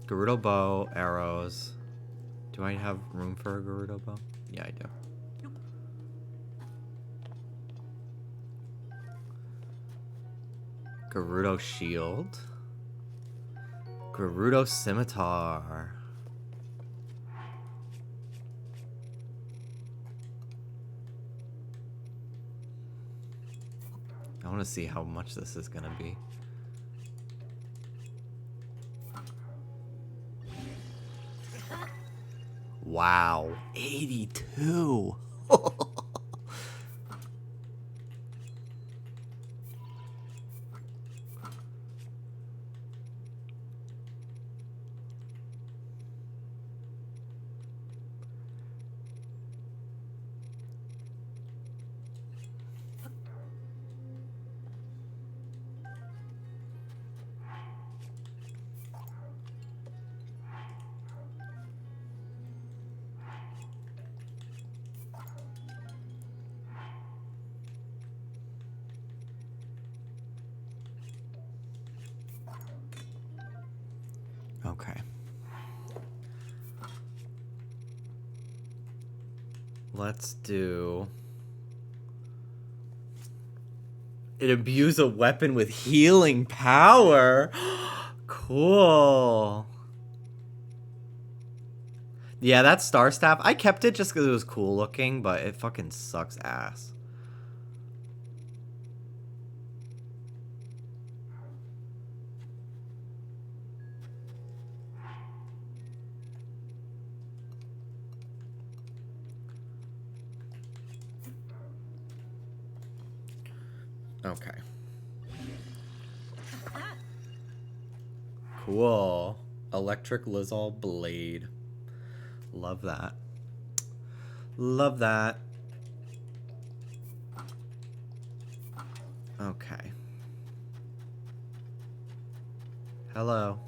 Speaker 1: Gerudo bow, arrows. Do I have room for a Gerudo bow? Yeah, I do. Gerudo shield. Gerudo scimitar. I want to see how much this is gonna be. Wow, 82. Okay. Let's do... It imbues a weapon with healing power. Cool. Yeah, that Star Staff, I kept it just because it was cool looking, but it fucking sucks ass. Okay. Cool. Electric Lizal Blade. Love that. Love that. Okay. Hello.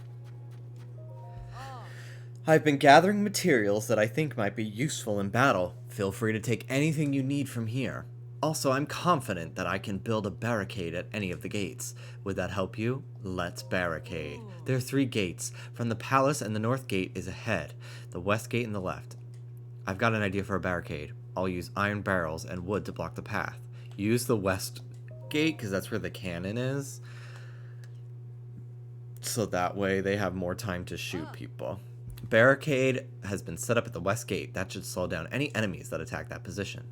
Speaker 1: I've been gathering materials that I think might be useful in battle. Feel free to take anything you need from here. Also, I'm confident that I can build a barricade at any of the gates. Would that help you? Let's barricade. There are 3 gates. From the palace, and the north gate is ahead. The west gate and the left. I've got an idea for a barricade. I'll use iron barrels and wood to block the path. Use the west gate, because that's where the cannon is. So that way they have more time to shoot people. Barricade has been set up at the west gate. That should slow down any enemies that attack that position.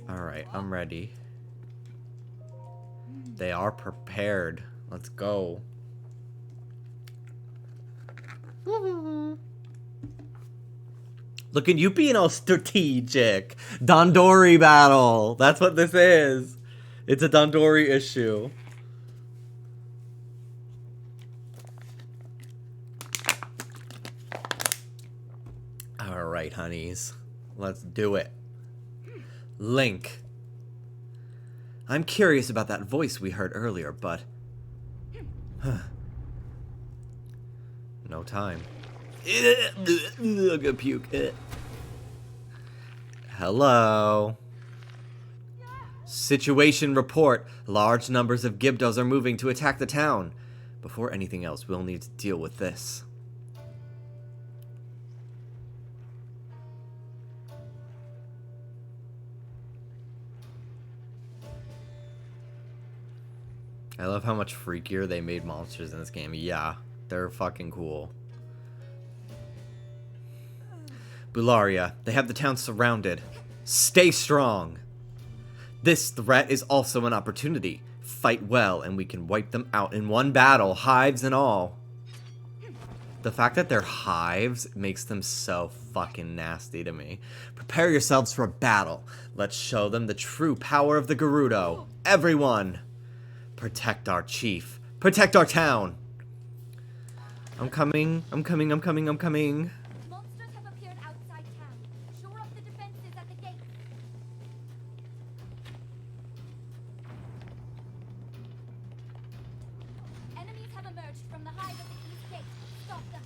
Speaker 1: Alright, I'm ready. They are prepared. Let's go. Look at you being all strategic. Dandori battle. That's what this is. It's a Dandori issue. Alright, honeys. Let's do it. Link. I'm curious about that voice we heard earlier, but... No time. I'm gonna puke. Hello. Situation report. Large numbers of Gibdos are moving to attack the town. Before anything else, we'll need to deal with this. I love how much freakier they made monsters in this game. Yeah, they're fucking cool. Bularia, they have the town surrounded. Stay strong. This threat is also an opportunity. Fight well, and we can wipe them out in one battle, hives and all. The fact that they're hives makes them so fucking nasty to me. Prepare yourselves for a battle. Let's show them the true power of the Gerudo. Everyone, protect our chief. Protect our town. I'm coming. I'm coming. I'm coming. I'm coming.
Speaker 2: Monsters have appeared outside town. Shore up the defenses at the gate. Enemies have emerged from the hive at the east gate. Stop them.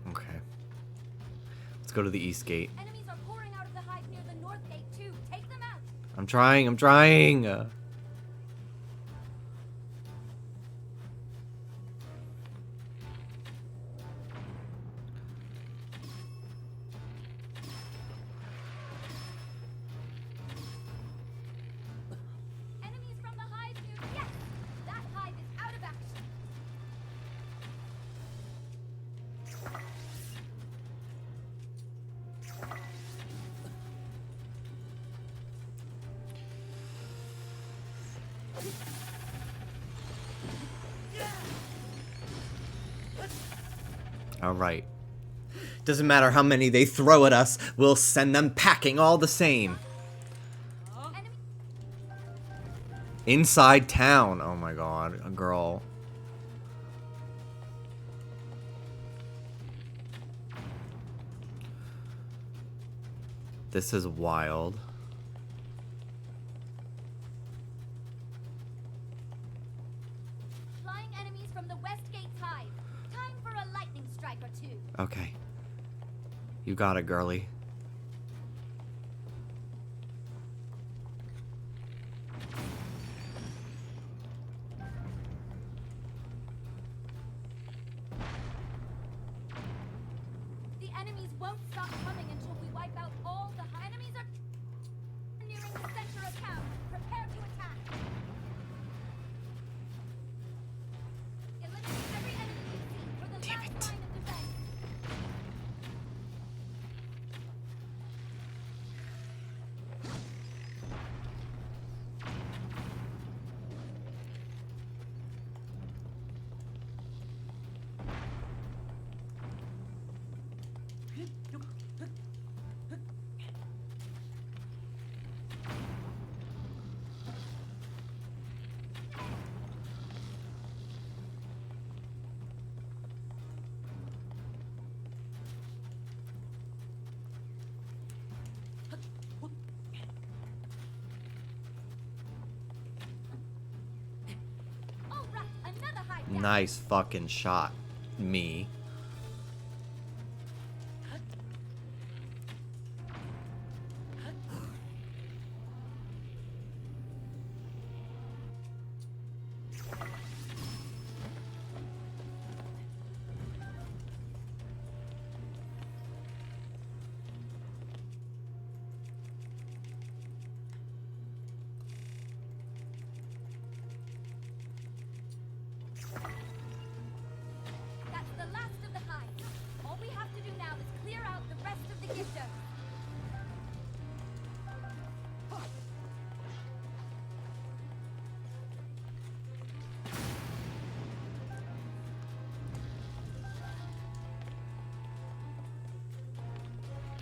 Speaker 1: Okay. Let's go to the east gate.
Speaker 2: Enemies are pouring out of the hive near the north gate too. Take them out.
Speaker 1: I'm trying. I'm trying.
Speaker 2: Enemies from the hive near. Yes, that hive is out of action.
Speaker 1: All right. Doesn't matter how many they throw at us, we'll send them packing all the same.
Speaker 2: Enemy.
Speaker 1: Inside town. Oh my god, a girl. This is wild.
Speaker 2: Flying enemies from the west gate's hive. Time for a lightning strike or two.
Speaker 1: Okay. You got it, girly.
Speaker 2: The enemies won't stop coming until we wipe out all the enemies are nearing the center of town. Prepare to attack. Eliminate every enemy you see for the last line of defense. All right, another hive down.
Speaker 1: Nice fucking shot, me.
Speaker 2: That's the last of the hive. All we have to do now is clear out the rest of the gifter.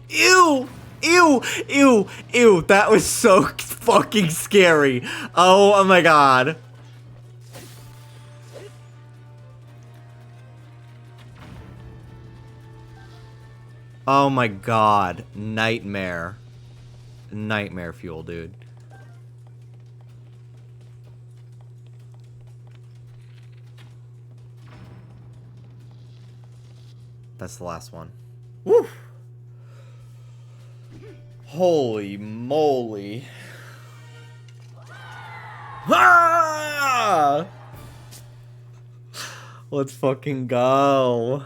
Speaker 1: Ew! Ew! Ew! Ew! That was so fucking scary. Oh my god. Oh my god. Nightmare. Nightmare fuel, dude. That's the last one. Woo! Holy moly. Ah! Let's fucking go.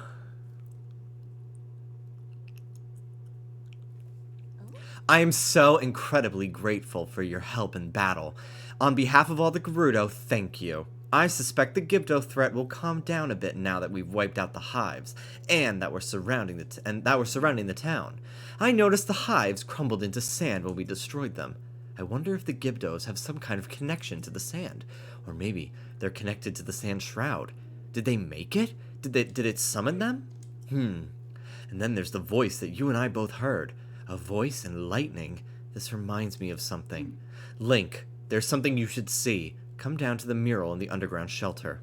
Speaker 1: I am so incredibly grateful for your help in battle. On behalf of all the Gerudo, thank you. I suspect the Gibdo threat will calm down a bit now that we've wiped out the hives, and that we're surrounding the town. I noticed the hives crumbled into sand when we destroyed them. I wonder if the Gibdos have some kind of connection to the sand, or maybe they're connected to the sand shroud. Did they make it? Did it summon them? And then there's the voice that you and I both heard. A voice and lightning. This reminds me of something. Link, there's something you should see. Come down to the mural in the underground shelter.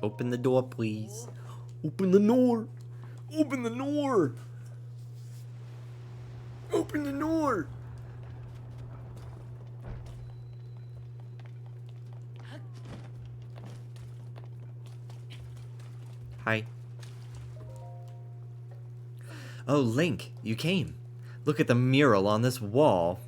Speaker 1: Open the door, please. Open the door. Open the door. Open the door. Hi. Oh, Link, you came. Look at the mural on this wall.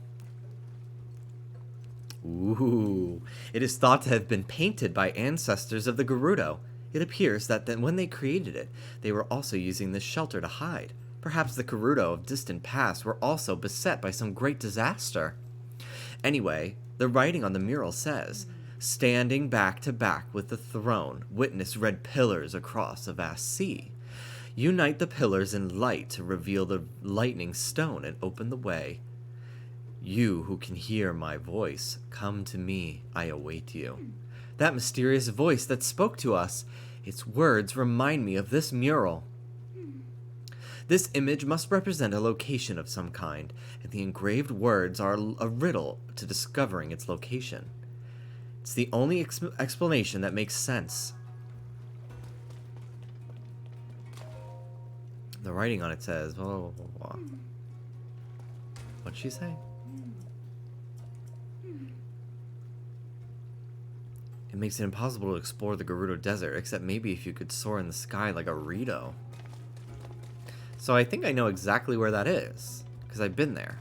Speaker 1: Ooh. It is thought to have been painted by ancestors of the Gerudo. It appears that when they created it, they were also using this shelter to hide. Perhaps the Gerudo of distant past were also beset by some great disaster. Anyway, the writing on the mural says, standing back to back with the throne, witness red pillars across a vast sea. Unite the pillars in light to reveal the lightning stone and open the way. You who can hear my voice, come to me, I await you. That mysterious voice that spoke to us, its words remind me of this mural. This image must represent a location of some kind, and the engraved words are a riddle to discovering its location. It's the only explanation that makes sense. The writing on it says, blah, blah, blah, blah. What'd she say? It makes it impossible to explore the Gerudo Desert, except maybe if you could soar in the sky like a Rito. So I think I know exactly where that is, because I've been there.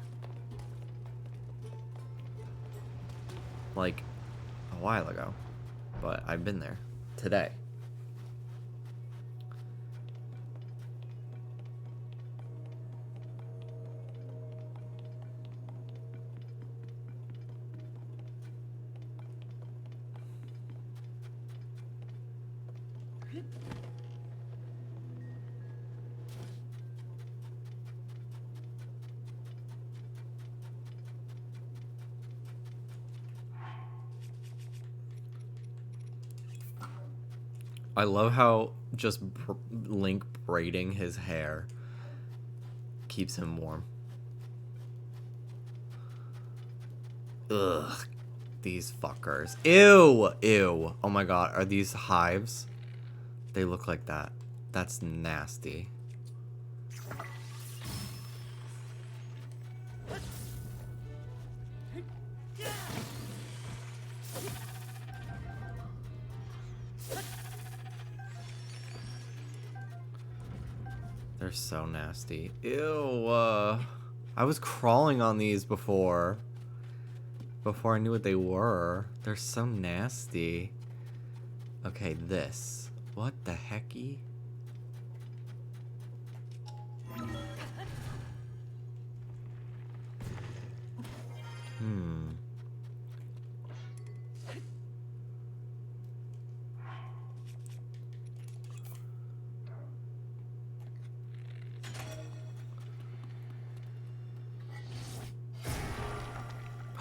Speaker 1: Like, a while ago. But I've been there. Today. I love how just Link braiding his hair keeps him warm. Ugh. These fuckers. Ew! Ew. Oh my god, are these hives? They look like that. That's nasty. They're so nasty. Ew. I was crawling on these before I knew what they were. They're so nasty. Okay, this. What the hecky?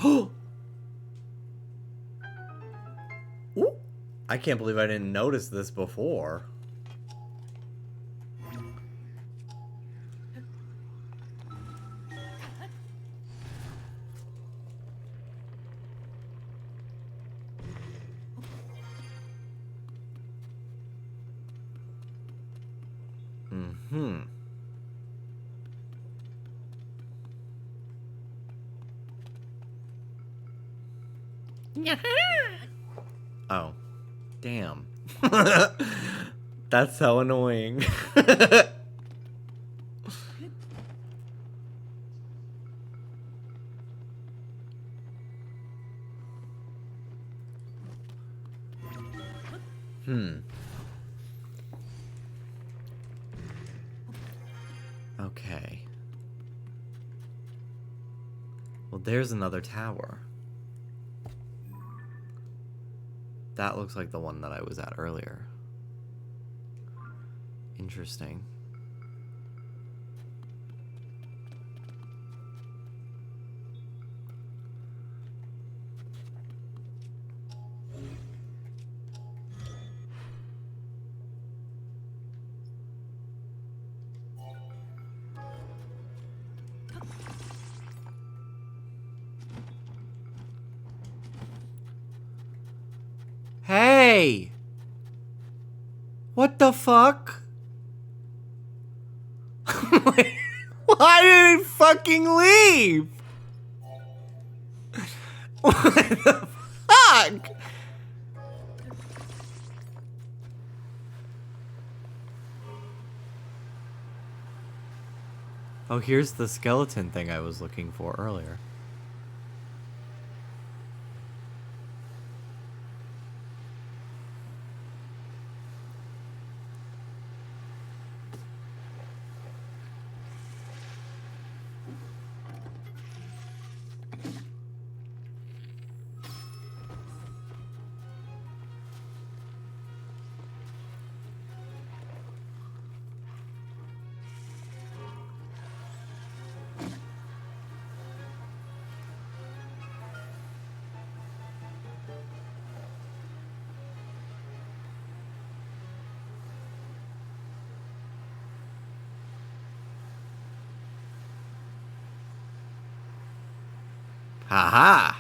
Speaker 1: Ooh! I can't believe I didn't notice this before. Oh. Damn. That's so annoying. Well, there's another tower. That looks like the one that I was at earlier. Interesting. Hey! What the fuck? Why did he fucking leave? What the fuck? Oh, here's the skeleton thing I was looking for earlier. Haha!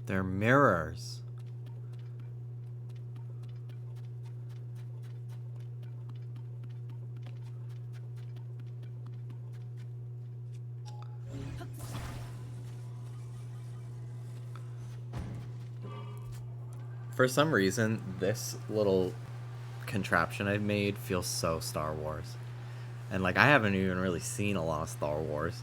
Speaker 1: They're mirrors. For some reason, this little contraption I've made feels so Star Wars. And like, I haven't even really seen a lot of Star Wars.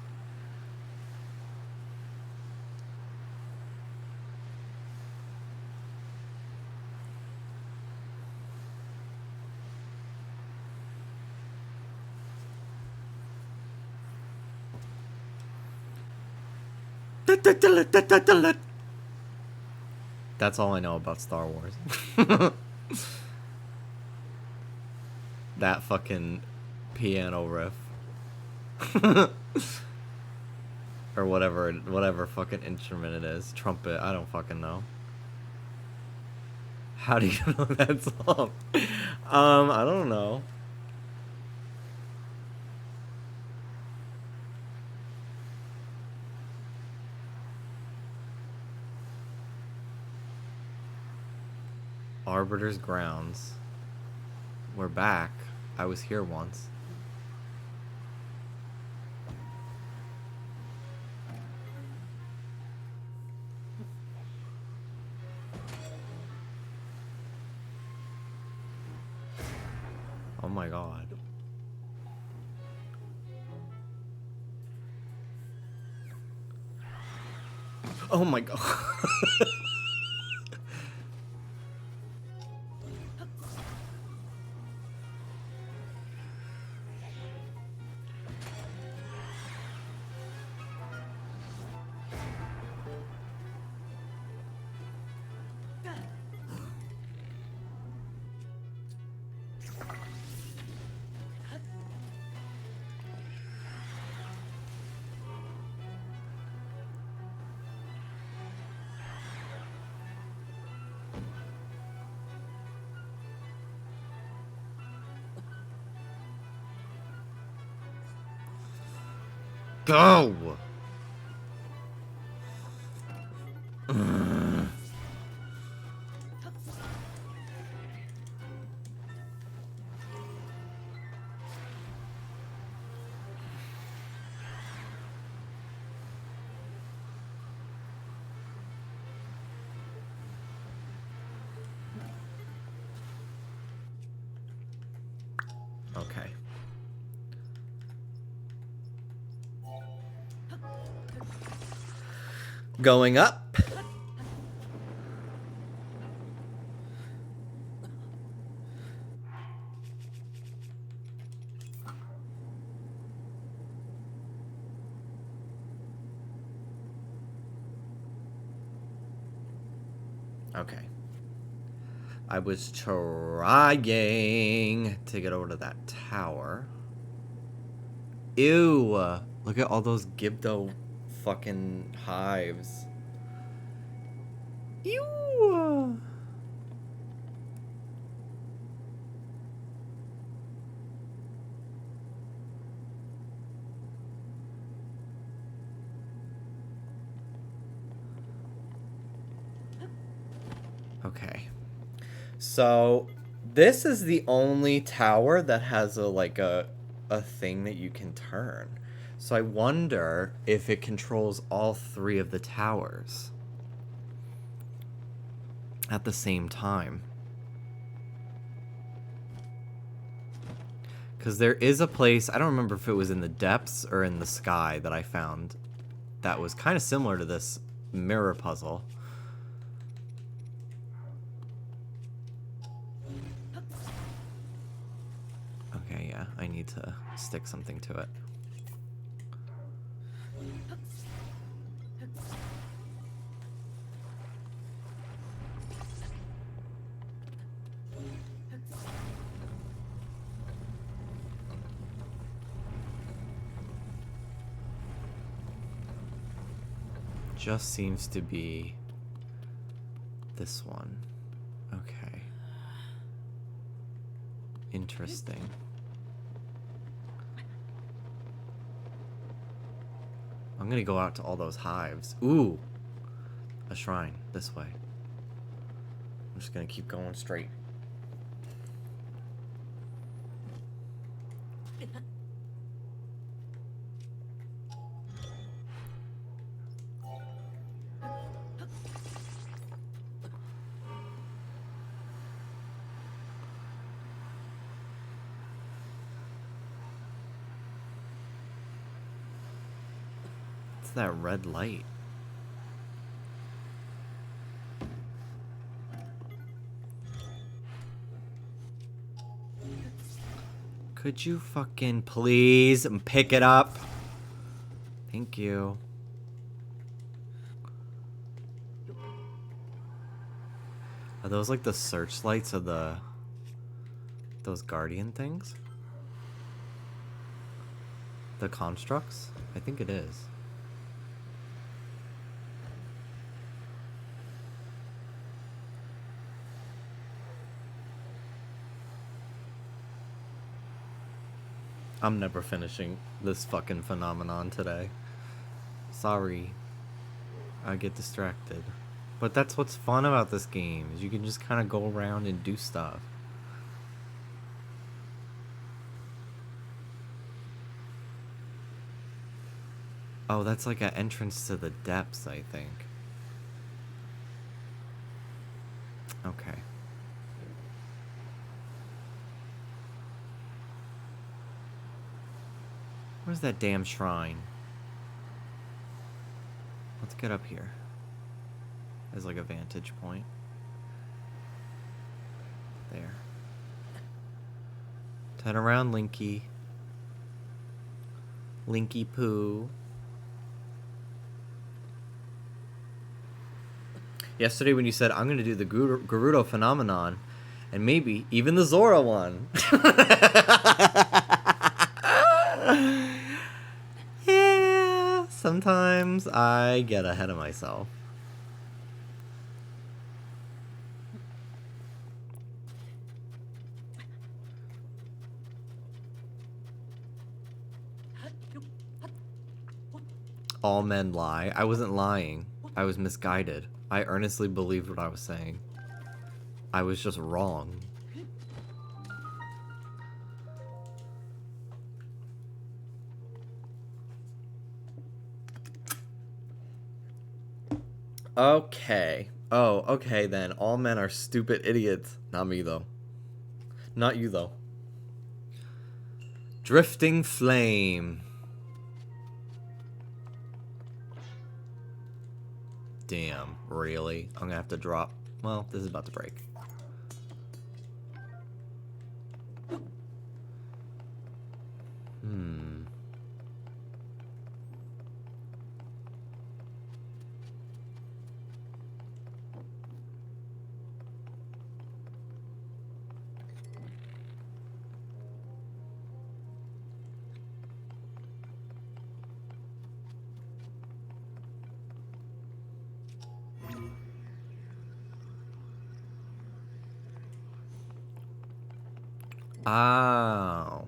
Speaker 1: That's all I know about Star Wars. That fucking piano riff. Or whatever fucking instrument it is. Trumpet, I don't fucking know. How do you know that song? I don't know. Arbiter's Grounds. We're back. I was here once. Oh my god. Oh my god. Go! Going up. Okay. I was trying to get over to that tower. Ew. Look at all those Gibdo fucking hives. Ew. Okay. So this is the only tower that has a thing that you can turn. So I wonder if it controls all three of the towers at the same time. Because there is a place, I don't remember if it was in the depths or in the sky, that I found that was kind of similar to this mirror puzzle. Okay, yeah, I need to stick something to it. Just seems to be this one. Okay. Interesting. I'm gonna go out to all those hives. Ooh! A shrine. This way. I'm just gonna keep going straight. What's that red light? Could you fucking please pick it up? Thank you. Are those like the searchlights of those guardian things? The constructs? I think it is. I'm never finishing this fucking phenomenon today. Sorry. I get distracted. But that's what's fun about this game, is you can just kind of go around and do stuff. Oh, that's like an entrance to the depths, I think. Okay. Where's that damn shrine? Let's get up here. As like a vantage point. There. Turn around, Linky. Linky Poo. Yesterday when you said, I'm going to do the Gerudo phenomenon, and maybe even the Zora one. Yeah, sometimes I get ahead of myself. All men lie. I wasn't lying. I was misguided. I earnestly believed what I was saying. I was just wrong. Okay. Oh, okay then. All men are stupid idiots. Not me, though. Not you, though. Drifting Flame. Damn, really? I'm gonna have to drop. Well, this is about to break. Oh.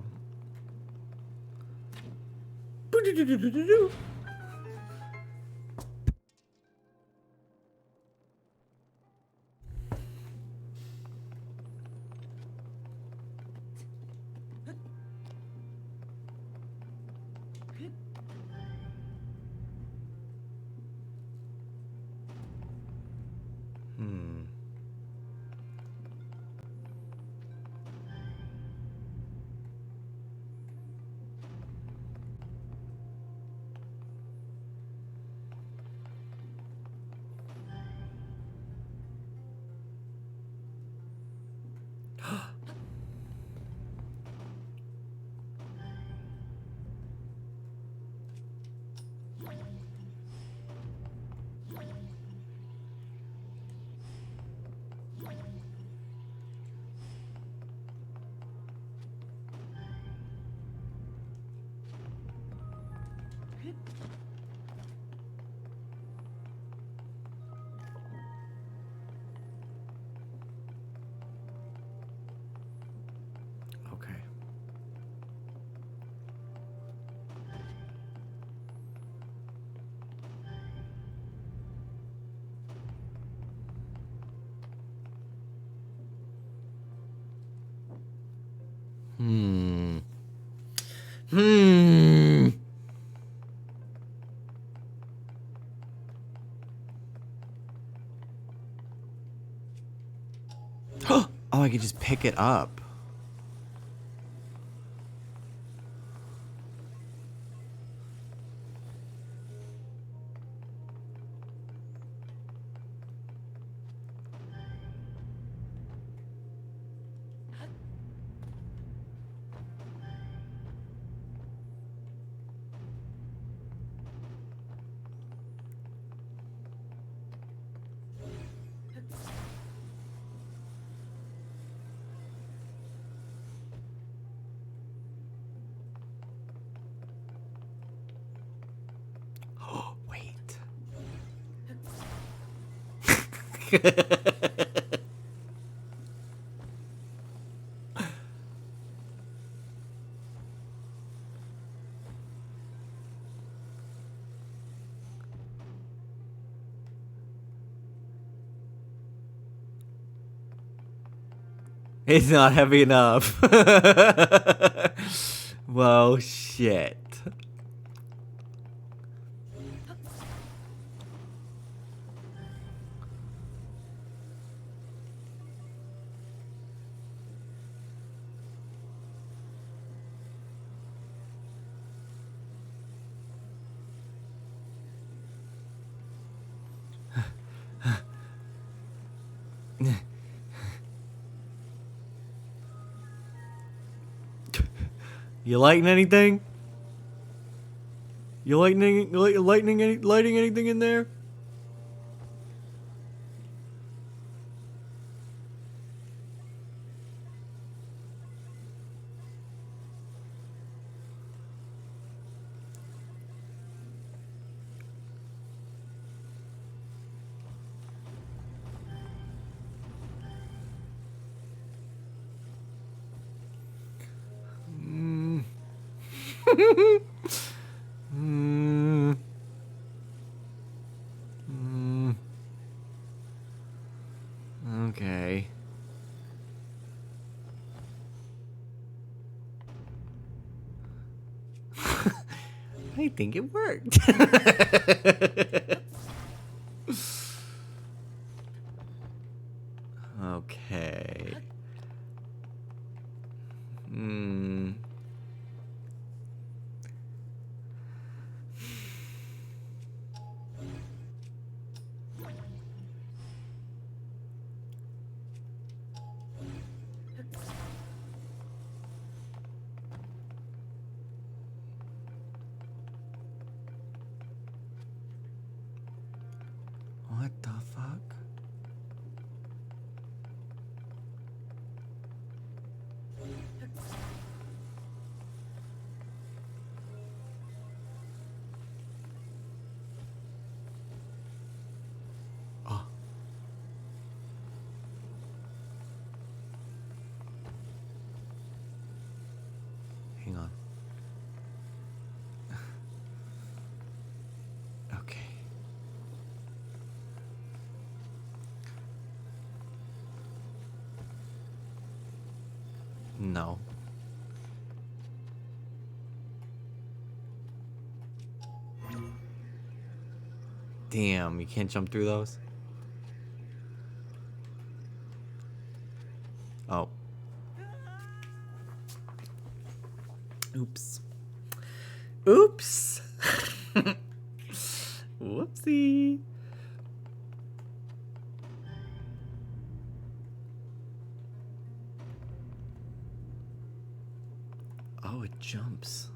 Speaker 1: Okay. Hmm. Hmm. Oh, I could just pick it up. Oh, wait. It's not heavy enough. Well, shit. You lighting anything? You lighting anything in there? Mm. Mm. Okay. I think it worked. Okay. Hmm. What the fuck? Oh. Hang on. Okay. No. Damn, you can't jump through those? Oh. Oops. Oops. Whoopsie. Oh, it jumps.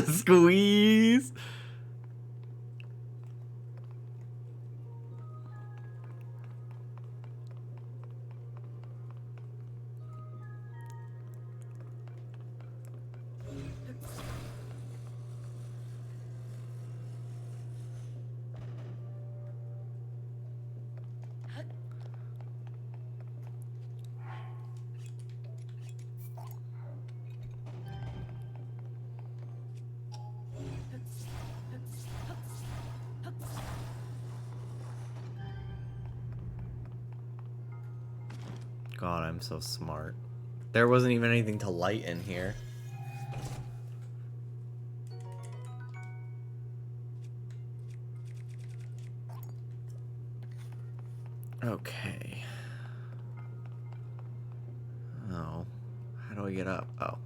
Speaker 1: Squeeze. God, I'm so smart. There wasn't even anything to light in here. Okay. Oh. How do I get up? Oh.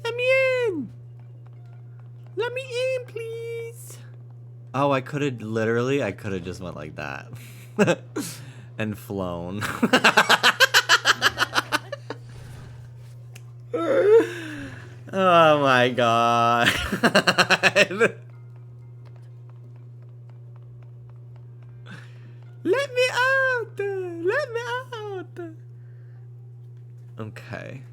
Speaker 1: Let me in! Let me in, please! Oh, I could have just went like that. And flown. Oh my god. Let me out! Let me out! Okay.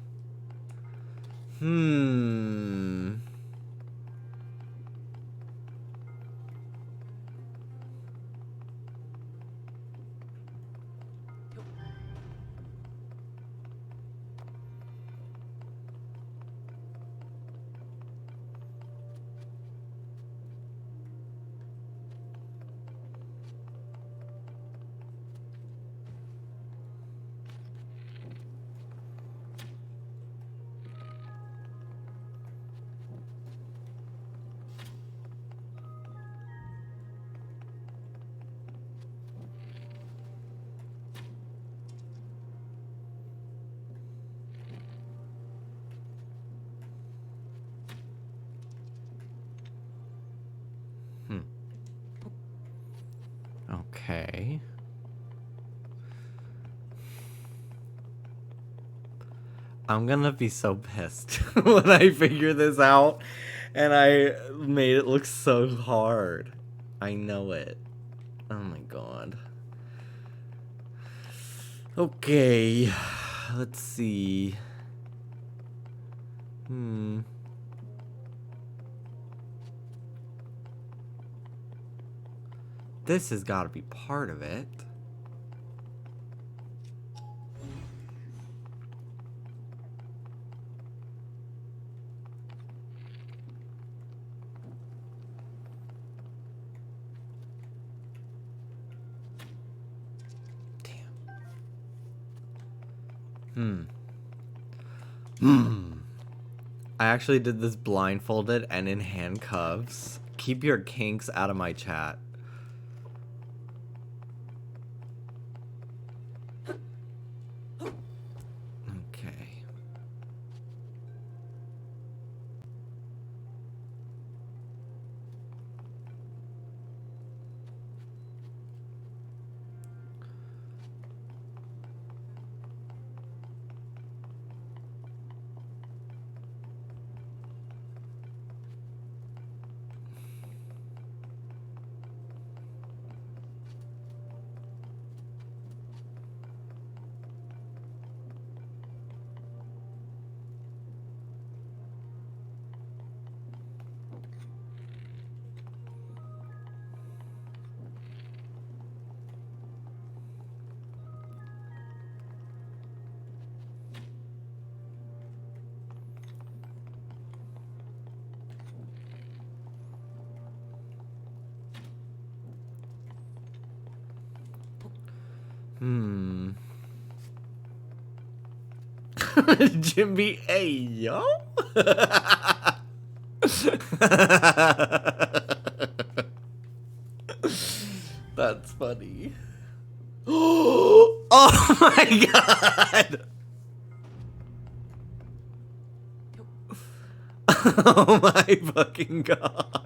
Speaker 1: Okay. I'm gonna be so pissed when I figure this out and I made it look so hard. I know it. Oh my god. Okay. Let's see. This has got to be part of it. I actually did this blindfolded and in handcuffs. Keep your kinks out of my chat. Okay. Jimby, hey, yo? That's funny. Oh my god! Oh my fucking god.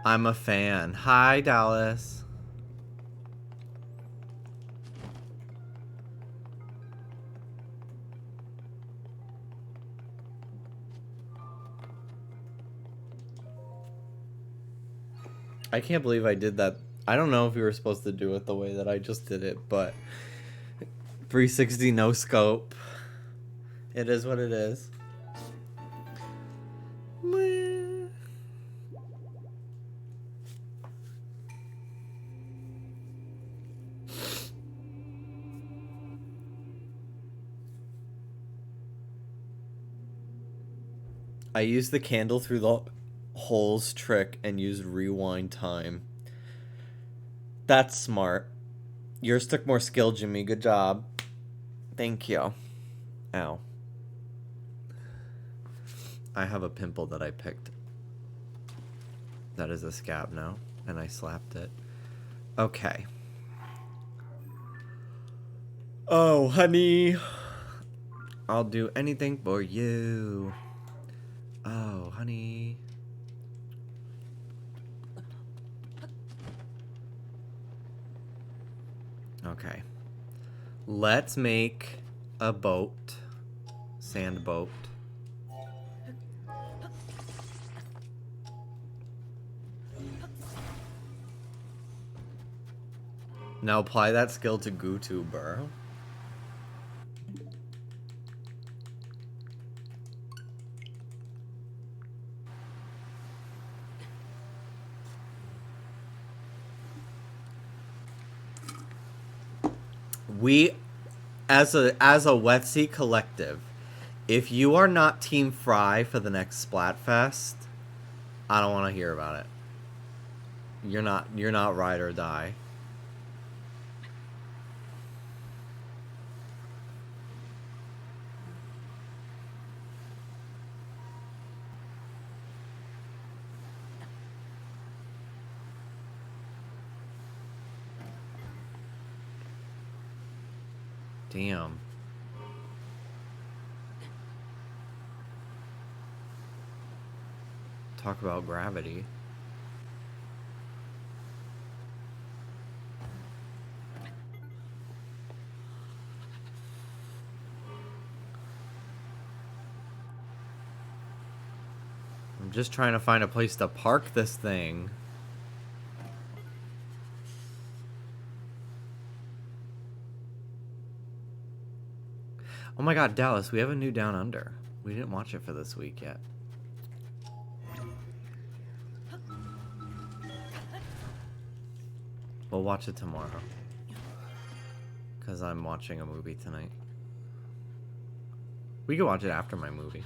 Speaker 1: I'm a fan. Hi, Dallas. I can't believe I did that. I don't know if we were supposed to do it the way that I just did it, but 360 no scope. It is what it is. I used the candle through the holes trick and used rewind time. That's smart. Yours took more skill, Jimmy. Good job. Thank you. Ow. I have a pimple that I picked. That is a scab now, and I slapped it. Okay. Oh, honey. I'll do anything for you. Oh, honey. Okay. Let's make a boat. Sand boat. Now apply that skill to GooTuber. We, as a Wetsy collective, if you are not Team Fry for the next Splatfest, I don't want to hear about it. You're not ride or die. Damn. Talk about gravity. I'm Just trying to find a place to park this thing. Oh my god, Dallas, we have a new Down Under. We didn't watch it for this week yet. We'll watch it tomorrow. Because I'm watching a movie tonight. We can watch it after my movie.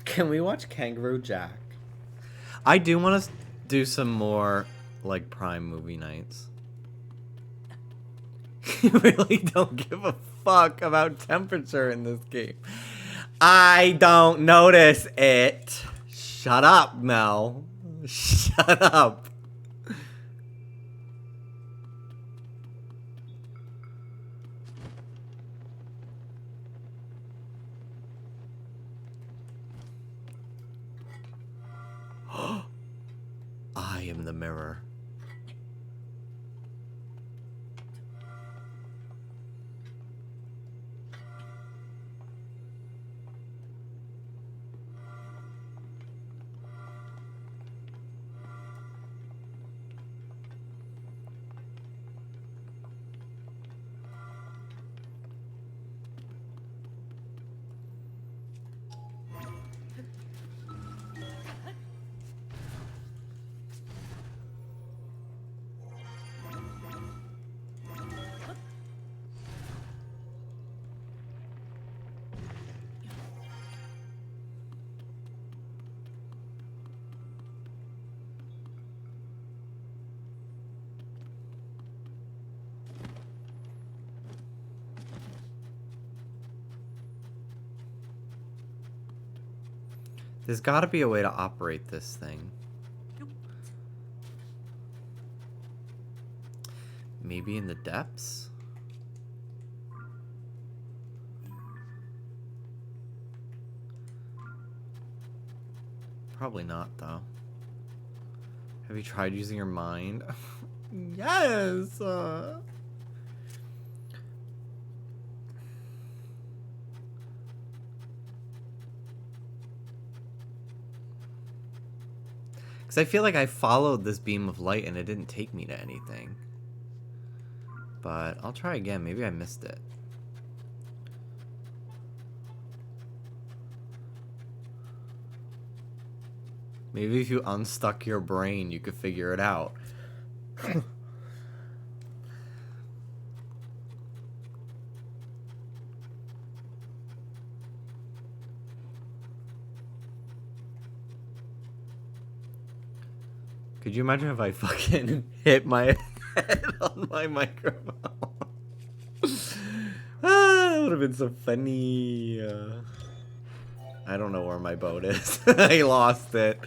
Speaker 1: Can we watch Kangaroo Jack? I do want to do some more, like, Prime movie nights. You really don't give a fuck about temperature in this game. I don't notice it. Shut up, Mel. Shut up. I am the mirror. There's got to be a way to operate this thing. Maybe in the depths? Probably not, though. Have you tried using your mind? Yes! Because I feel like I followed this beam of light and it didn't take me to anything. But I'll try again. Maybe I missed it. Maybe if you unstuck your brain, you could figure it out. Could you imagine if I fucking hit my head on my microphone? That would have been so funny. I don't know where my boat is. I lost it.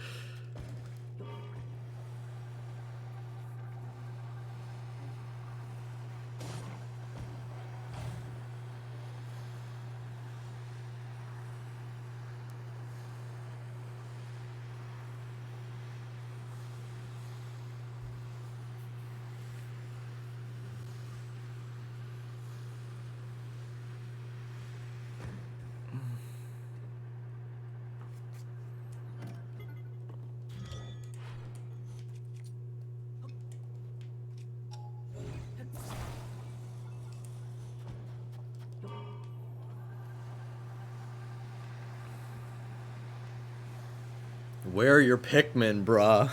Speaker 1: Where are your Pikmin, bruh?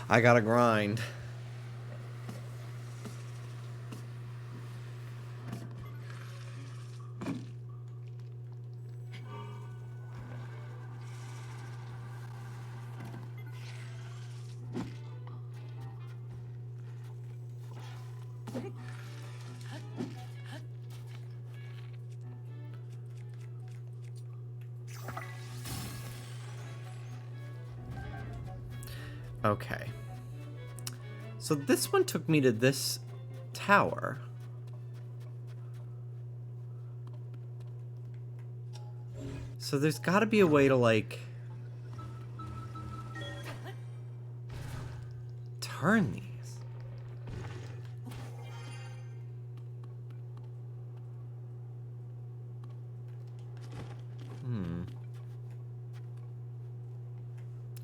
Speaker 1: I gotta grind. Okay. So this one took me to this tower. So there's gotta be a way to, like, turn these.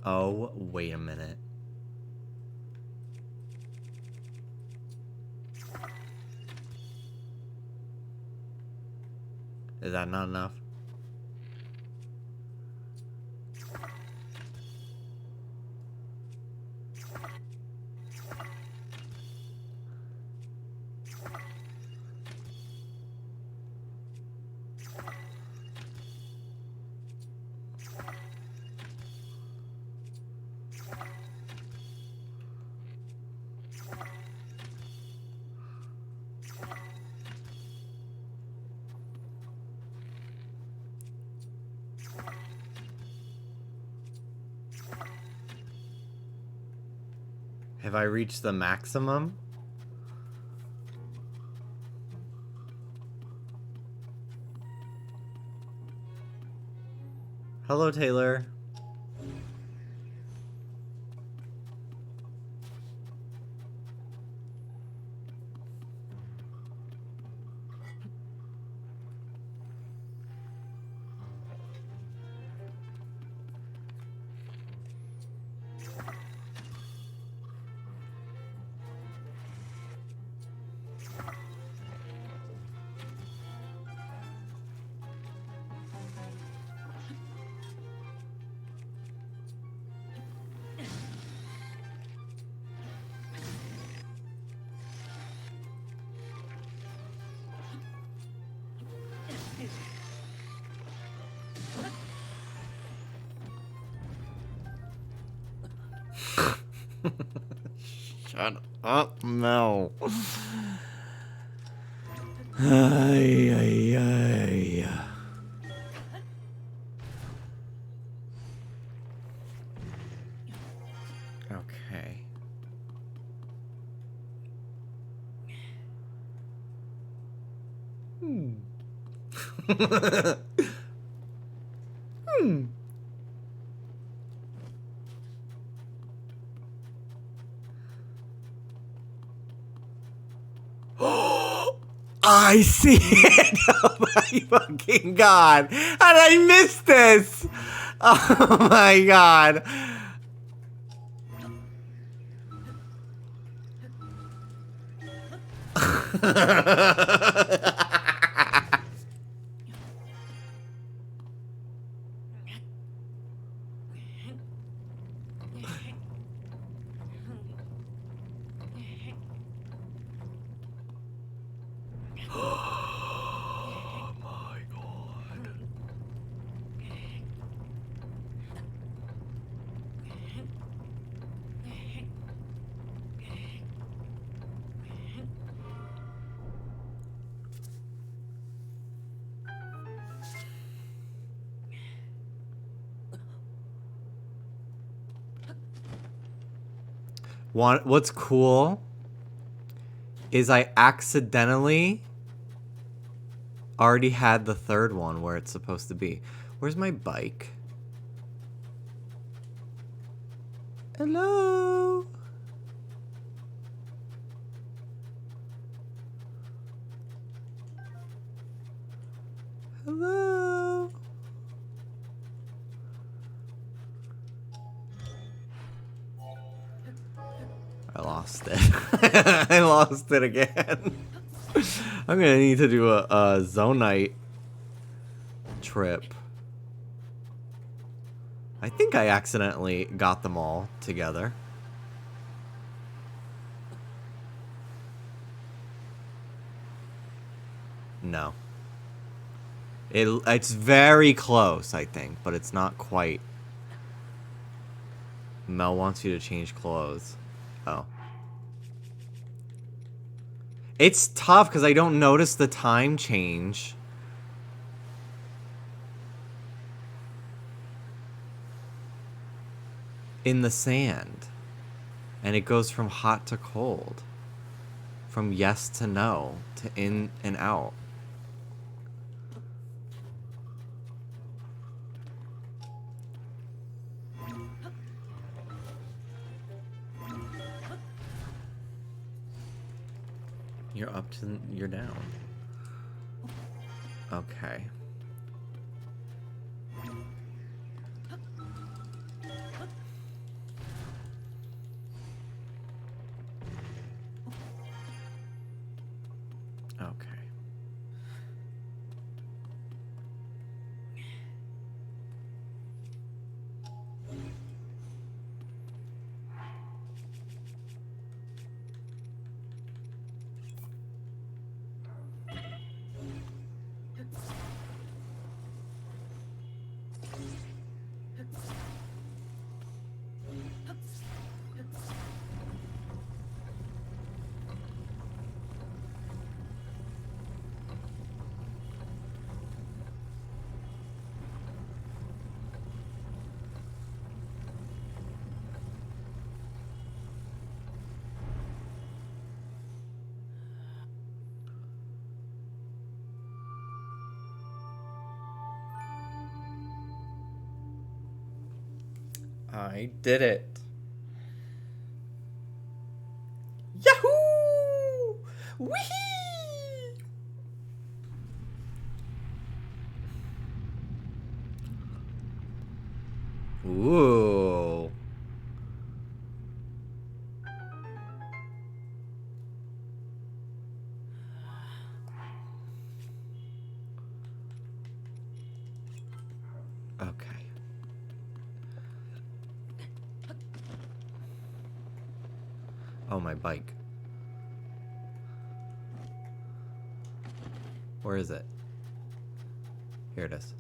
Speaker 1: Oh, wait a minute. Is that not enough? Have I reached the maximum? Hello, Taylor. Shut up, Mel. Ay, ay, ay. Okay. I see it! Oh my fucking god! And I missed this! Oh my god! Oh my god. What's cool is I accidentally already had the third one where it's supposed to be. Where's my bike? Hello? Hello? I lost it. I lost it again. I'm gonna need to do a Zonite trip. I think I accidentally got them all together. No. It's very close, I think, but it's not quite. Mel wants you to change clothes. Oh. It's tough because I don't notice the time change. In the sand. And it goes from hot to cold. From yes to no. To in and out. You're up to... You're down. Okay. Okay. I did it. Yahoo! Whee! Ooh. Okay. Oh, my bike. Where is it? Here it is.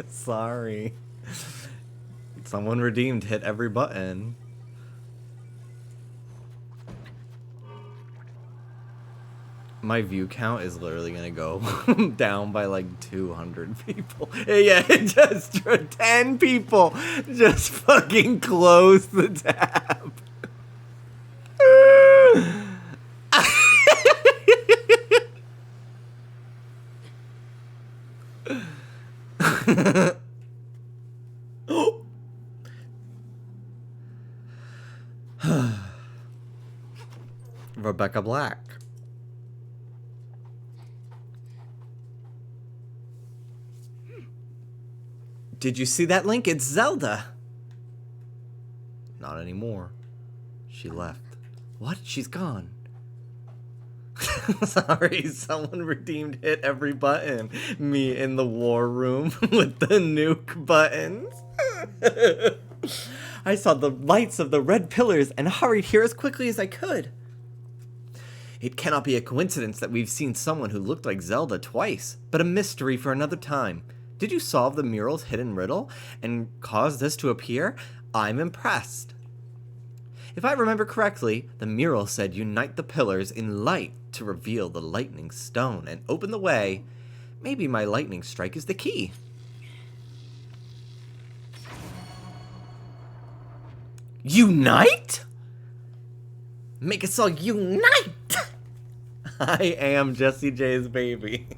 Speaker 1: Sorry. Someone redeemed hit every button. My view count is literally gonna go down by like 200 people. Yeah, just 10 people just fucking close the tab. Rebecca Black. Did you see that link? It's Zelda. Not anymore. She left. What? She's gone. Sorry, someone redeemed hit every button. Me in the war room with the nuke buttons. I saw the lights of the red pillars and hurried here as quickly as I could. It cannot be a coincidence that we've seen someone who looked like Zelda twice, but a mystery for another time. Did you solve the mural's hidden riddle and cause this to appear? I'm impressed. If I remember correctly, the mural said unite the pillars in light to reveal the lightning stone and open the way. Maybe my lightning strike is the key. Unite? Make us all unite! I am Jesse J's baby.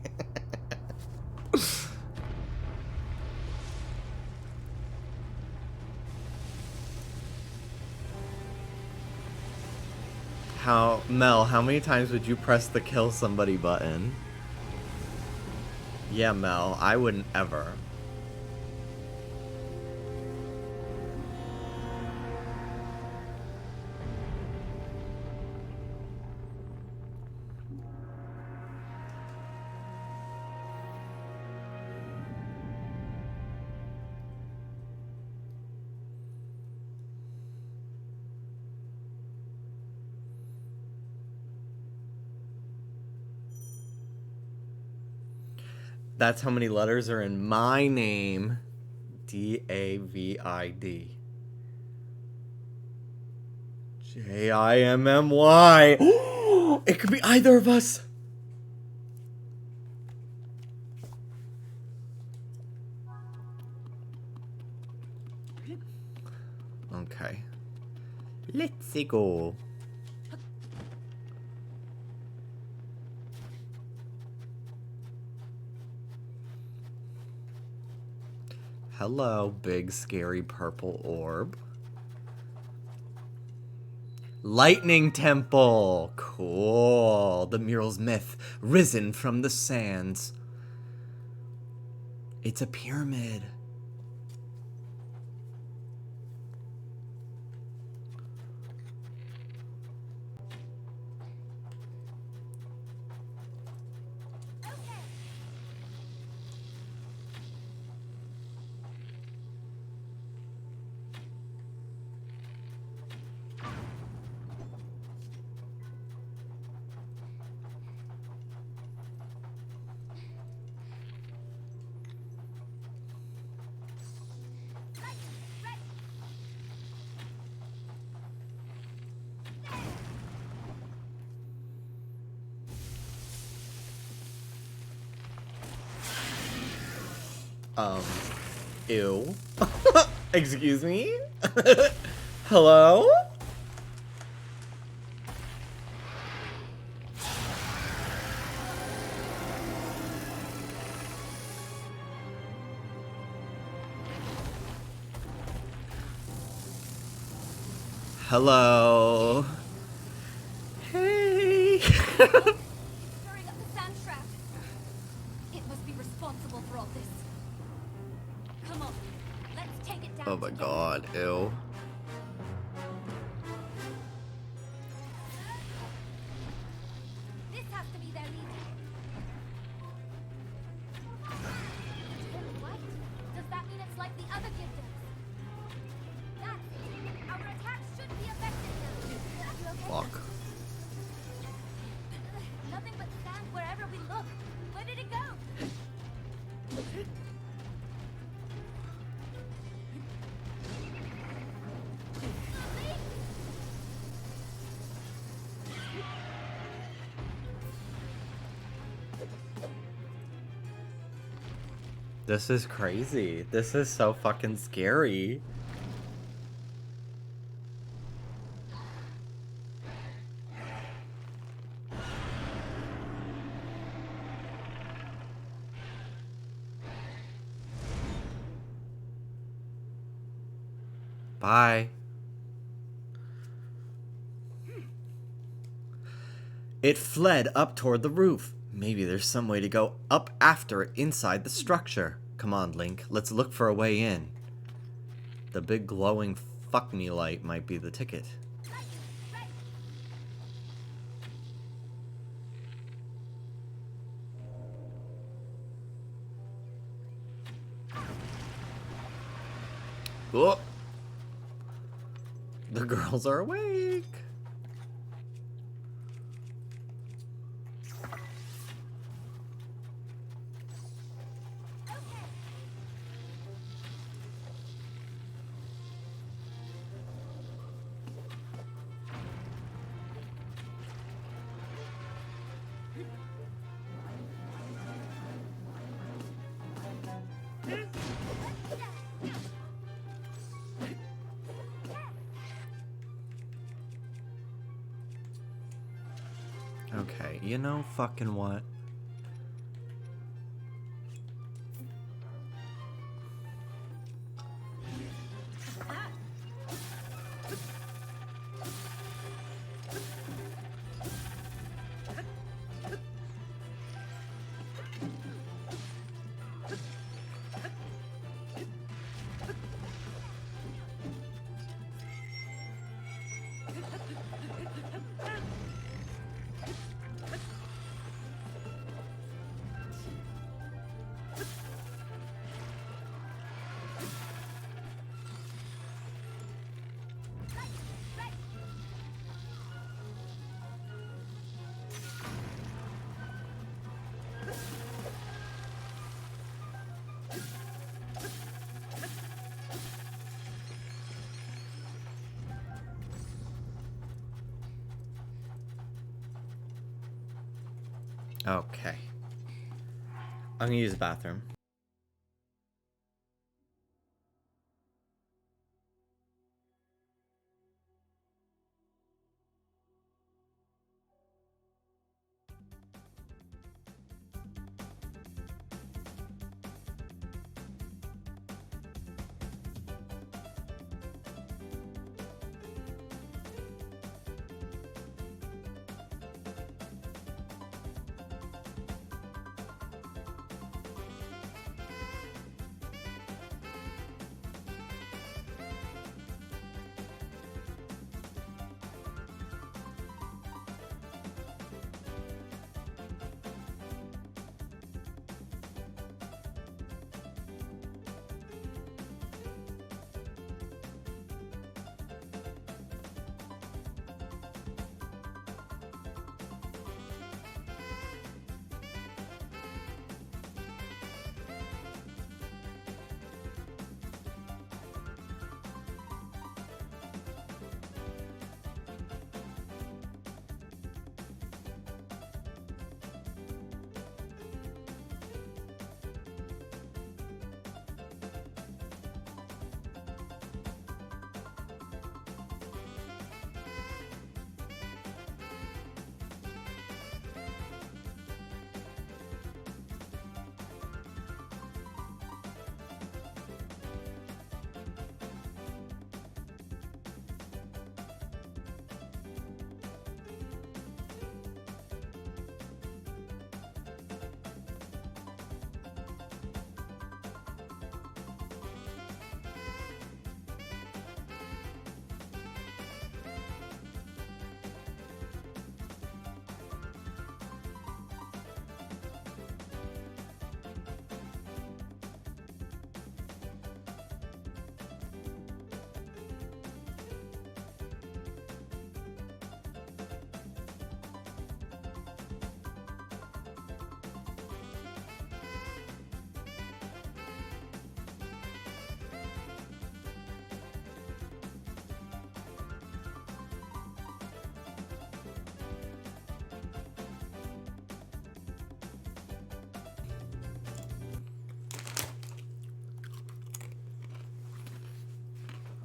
Speaker 1: Mel, how many times would you press the kill somebody button? Yeah, Mel, I wouldn't ever. That's how many letters are in my name. David. Jimmy. It could be either of us. Okay. Let's go. Hello, big scary purple orb. Lightning Temple. Cool. The mural's myth, risen from the sands. It's a pyramid. Ew. Excuse me? Hello? Hello? Hey!
Speaker 2: Stirring up the sand trap. It must be responsible for all this. Come on, let's take it down.
Speaker 1: Oh my
Speaker 2: together.
Speaker 1: god, ew.
Speaker 2: This has to be their leader. What? Does that mean it's like the other Gibdons? That's it. Our attacks should be effective now. You okay?
Speaker 1: Fuck.
Speaker 2: Nothing but sand wherever we look. Where did it go?
Speaker 1: This is crazy. This is so fucking scary. Bye. It fled up toward the roof. Maybe there's some way to go up after it inside the structure. Come on, Link. Let's look for a way in. The big glowing fuck me light might be the ticket. Oh! The girls are awake. Okay, you know fucking what? Okay. I'm gonna use the bathroom.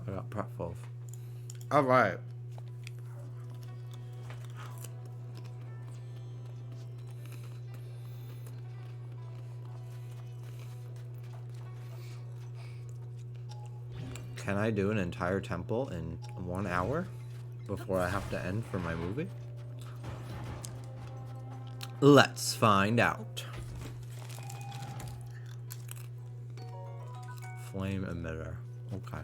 Speaker 1: I got pretzels. All right. Can I do an entire temple in 1 hour before I have to end for my movie? Let's find out. Flame emitter. Okay.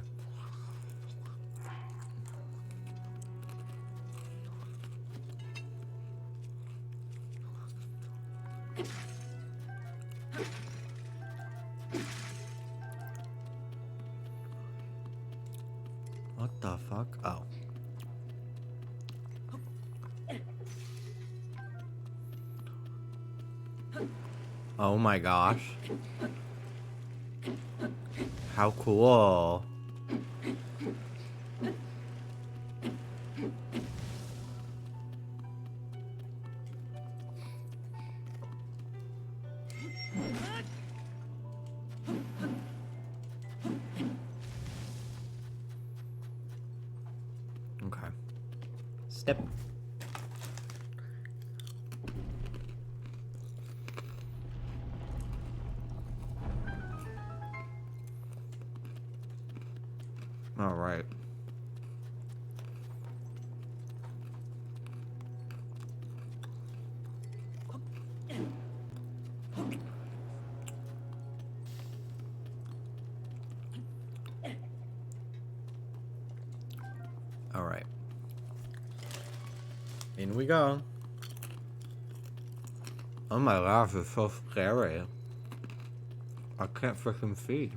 Speaker 1: What the fuck? Oh. Oh my gosh. How cool. Okay. Step. All right. All right. In we go. Oh my gosh, it's so scary. I can't freaking see.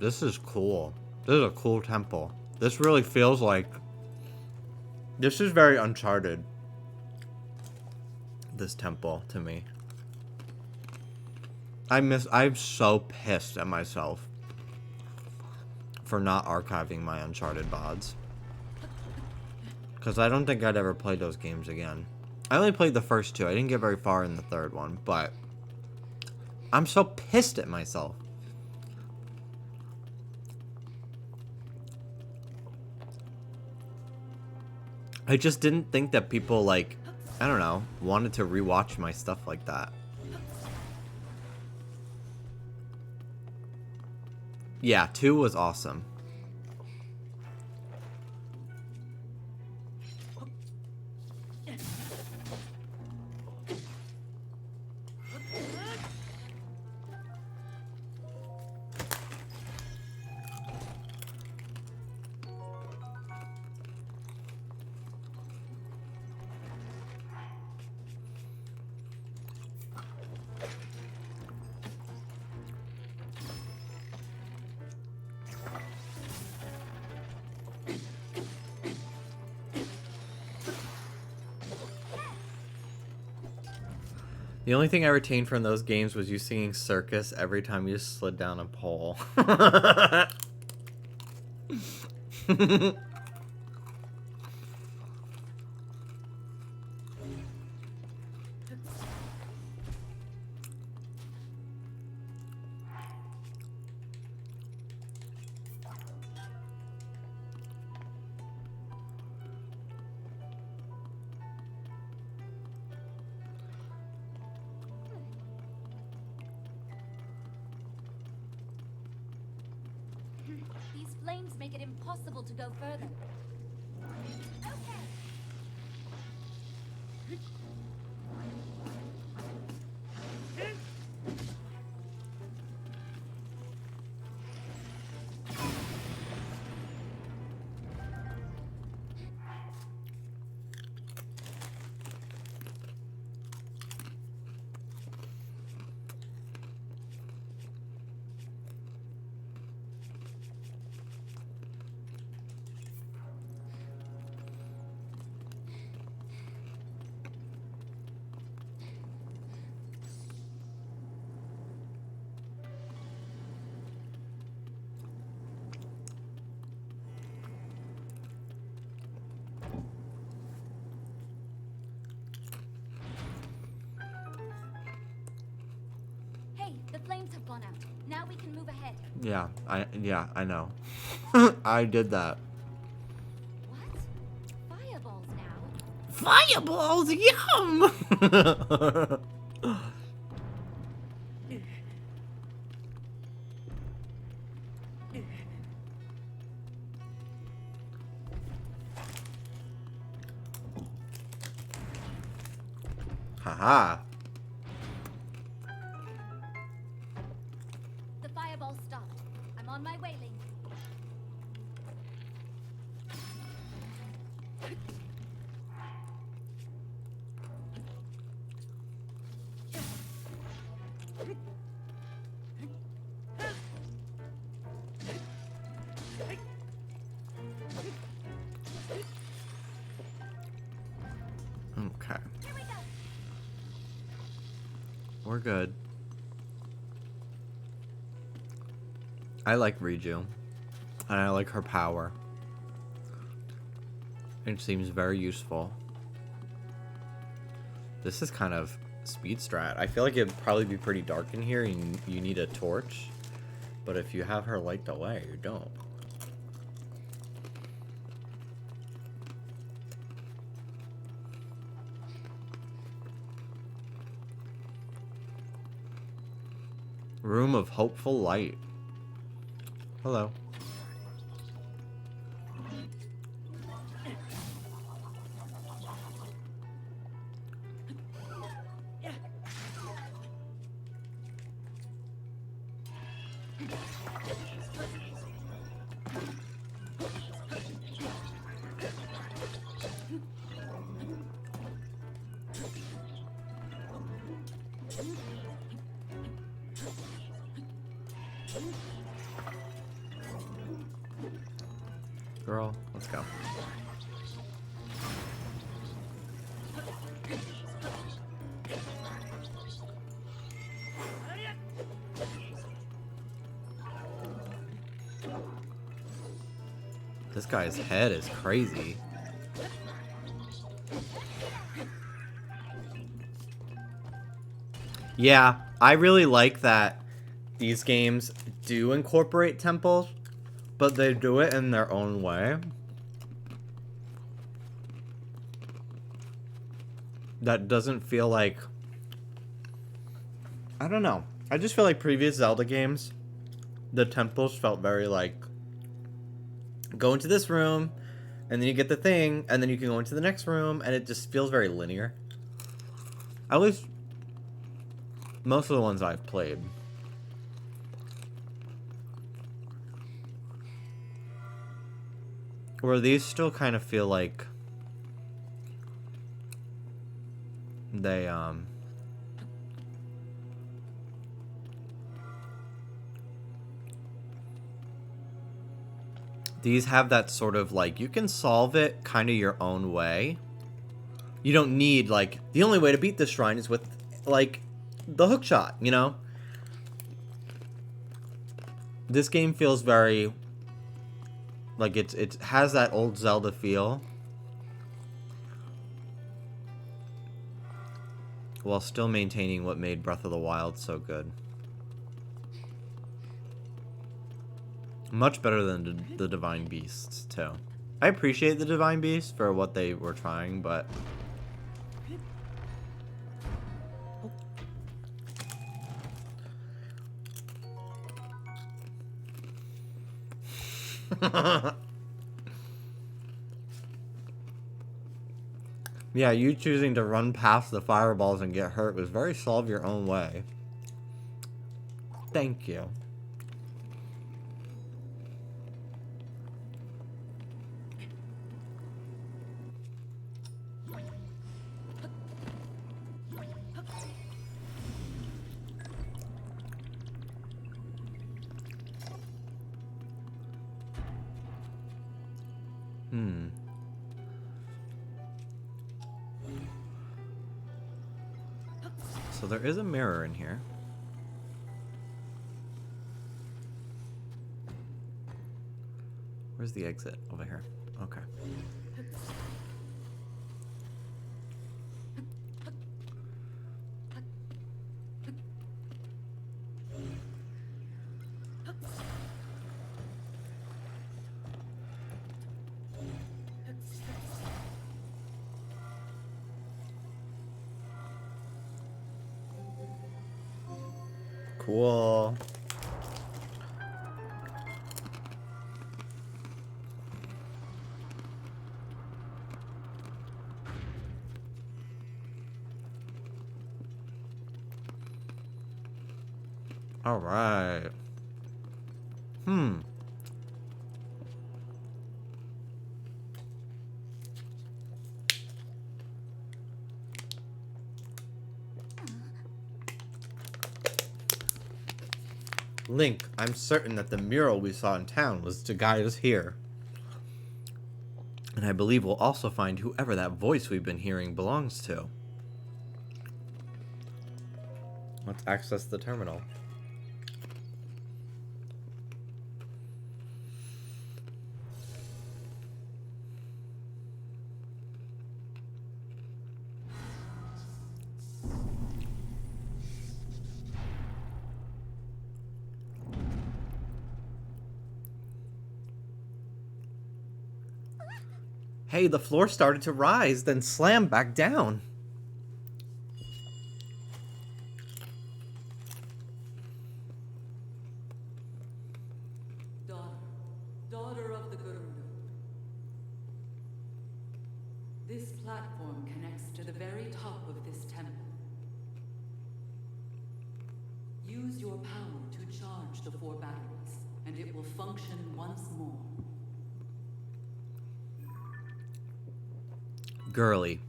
Speaker 1: This is cool. This is a cool temple. This really feels like... This is very Uncharted. This temple, to me. I'm so pissed at myself for not archiving my Uncharted VODs. Because I don't think I'd ever play those games again. I only played the first two. I didn't get very far in the third one, but I'm so pissed at myself. I just didn't think that people, like, I don't know, wanted to rewatch my stuff like that. Yeah, 2 was awesome. The only thing I retained from those games was you singing Circus every time you slid down a pole.
Speaker 2: These flames make it impossible to go further. Okay. The flames have gone out. Now we can move ahead.
Speaker 1: Yeah, I know. I did that.
Speaker 2: What? Fireballs now?
Speaker 1: Fireballs, yum! Haha.
Speaker 2: The fireball stopped. I'm on my way, Link.
Speaker 1: Okay.
Speaker 2: Here we go.
Speaker 1: We're good. I like Riju. And I like her power. It seems very useful. This is kind of speed strat. I feel like it'd probably be pretty dark in here and you need a torch. But if you have her light the way, you don't. Room of hopeful light. Hello. Girl, let's go. This guy's head is crazy. Yeah, I really like that these games do incorporate temples, but they do it in their own way. That doesn't feel like... I don't know. I just feel like previous Zelda games, the temples felt very like... Go into this room, and then you get the thing, and then you can go into the next room, and it just feels very linear. At least most of the ones I've played. Where these still kind of feel like they these have that sort of like you can solve it kind of your own way. You don't need like the only way to beat this shrine is with like the hook shot, you know? This game feels very like it has that old Zelda feel while still maintaining what made Breath of the Wild so good. Much better than the Divine Beasts, too. I appreciate the Divine Beasts for what they were trying, but... Yeah, you choosing to run past the fireballs and get hurt was very solve your own way. Thank you. So there is a mirror in here. Where's the exit? Over here. Okay. Cool. All right. Link, I'm certain that the mural we saw in town was to guide us here. And I believe we'll also find whoever that voice we've been hearing belongs to. Let's access the terminal. Hey, the floor started to rise, then slam back down.
Speaker 3: Daughter of the Gerudo. This platform connects to the very top of this temple. Use your power to charge the 4 batteries, and it will function once more.
Speaker 1: Girly.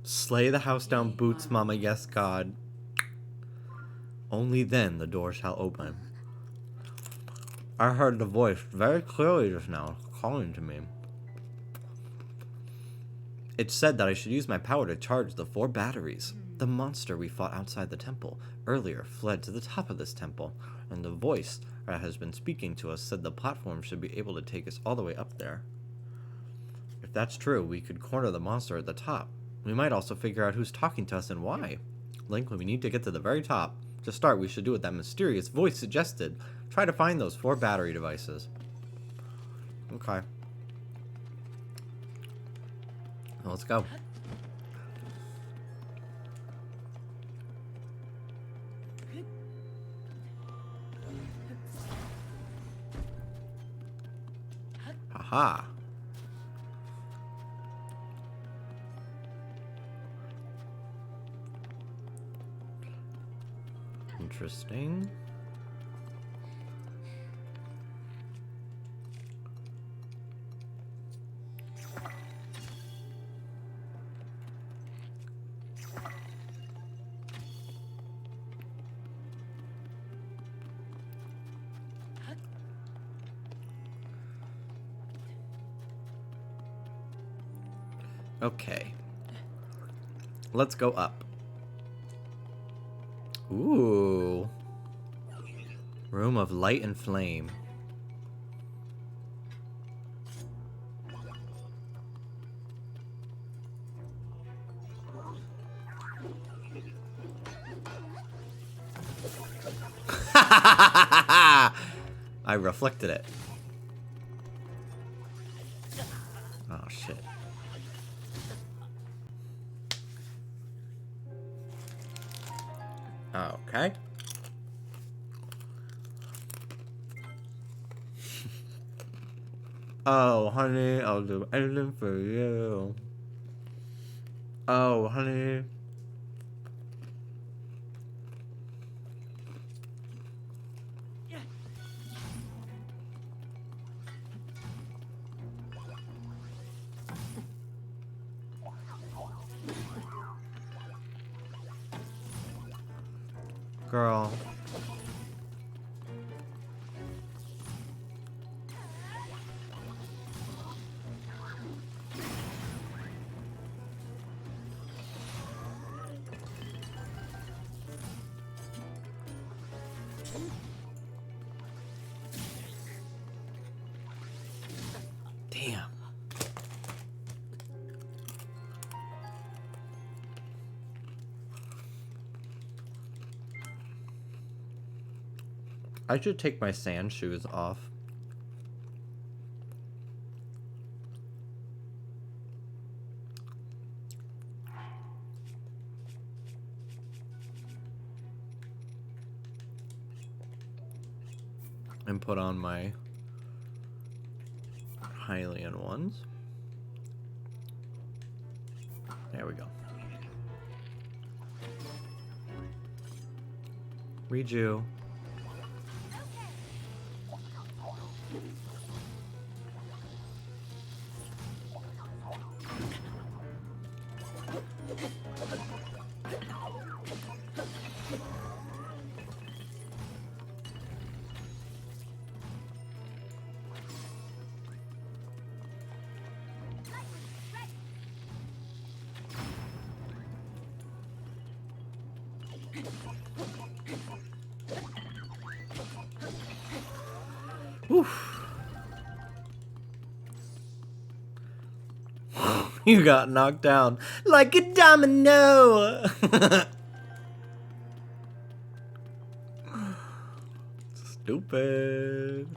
Speaker 1: Slay the house down boots, mama, yes, God. Only then the door shall open. I heard the voice very clearly just now, calling to me. It said that I should use my power to charge the 4 batteries. The monster we fought outside the temple earlier fled to the top of this temple, and the voice that has been speaking to us said the platform should be able to take us all the way up there. that's true, we could corner the monster at the top. We might also figure out who's talking to us and why. Link, we need to get to the very top. To start, we should do what that mysterious voice suggested. Try to find those 4 battery devices. Okay. Well, let's go. Haha. Interesting. Okay. Let's go up. Ooh. Room of light and flame. I reflected it. Oh, shit. Okay. Oh, honey, I'll do anything for you. Oh, honey. Girl. Damn. I should take my sand shoes off. And put on my Hylian ones. There we go. Reju. Oof. You got knocked down like a domino. Stupid.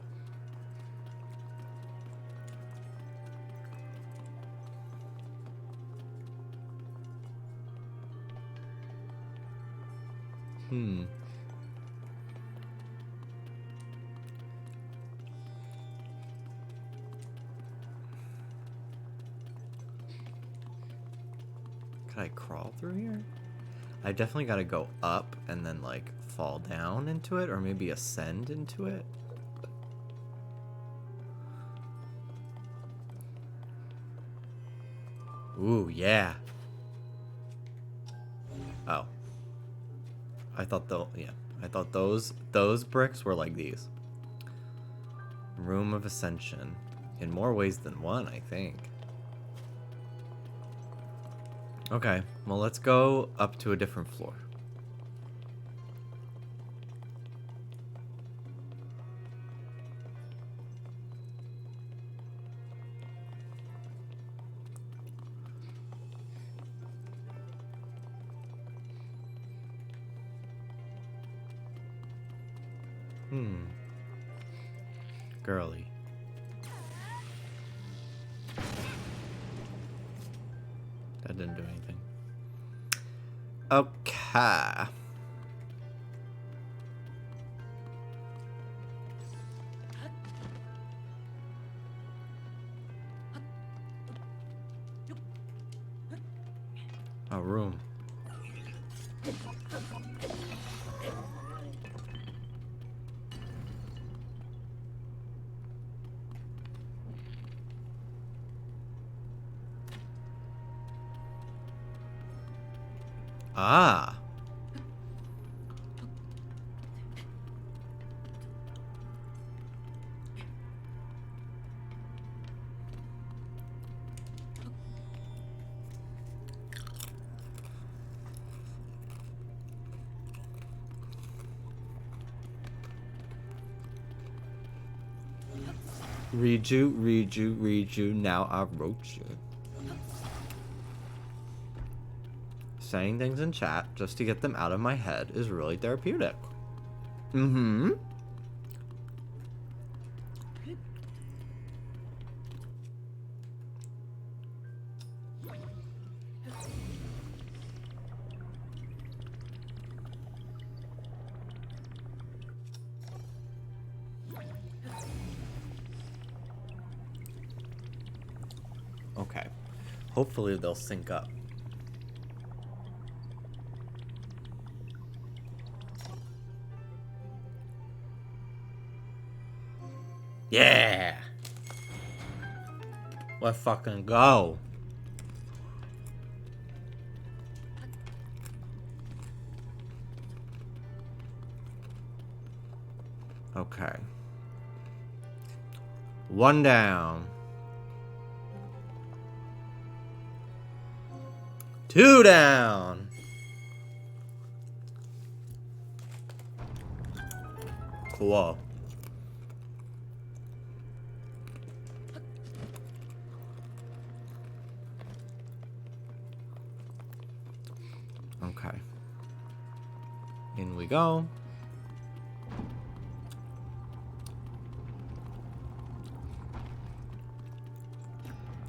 Speaker 1: Could I crawl through here? I definitely gotta go up and then like fall down into it, or maybe ascend into it. Ooh, yeah. Oh. I thought those bricks were like these. Room of Ascension. In more ways than one, I think. Okay, well, let's go up to a different floor. Girly. That didn't do anything. Okay. A room. Ah. Read you, now I wrote you. Saying things in chat just to get them out of my head is really therapeutic. Mm-hmm. Okay. Hopefully they'll sync up. Yeah! Let's fucking go. Okay. One down. 2 down. Cool. Okay. In we go.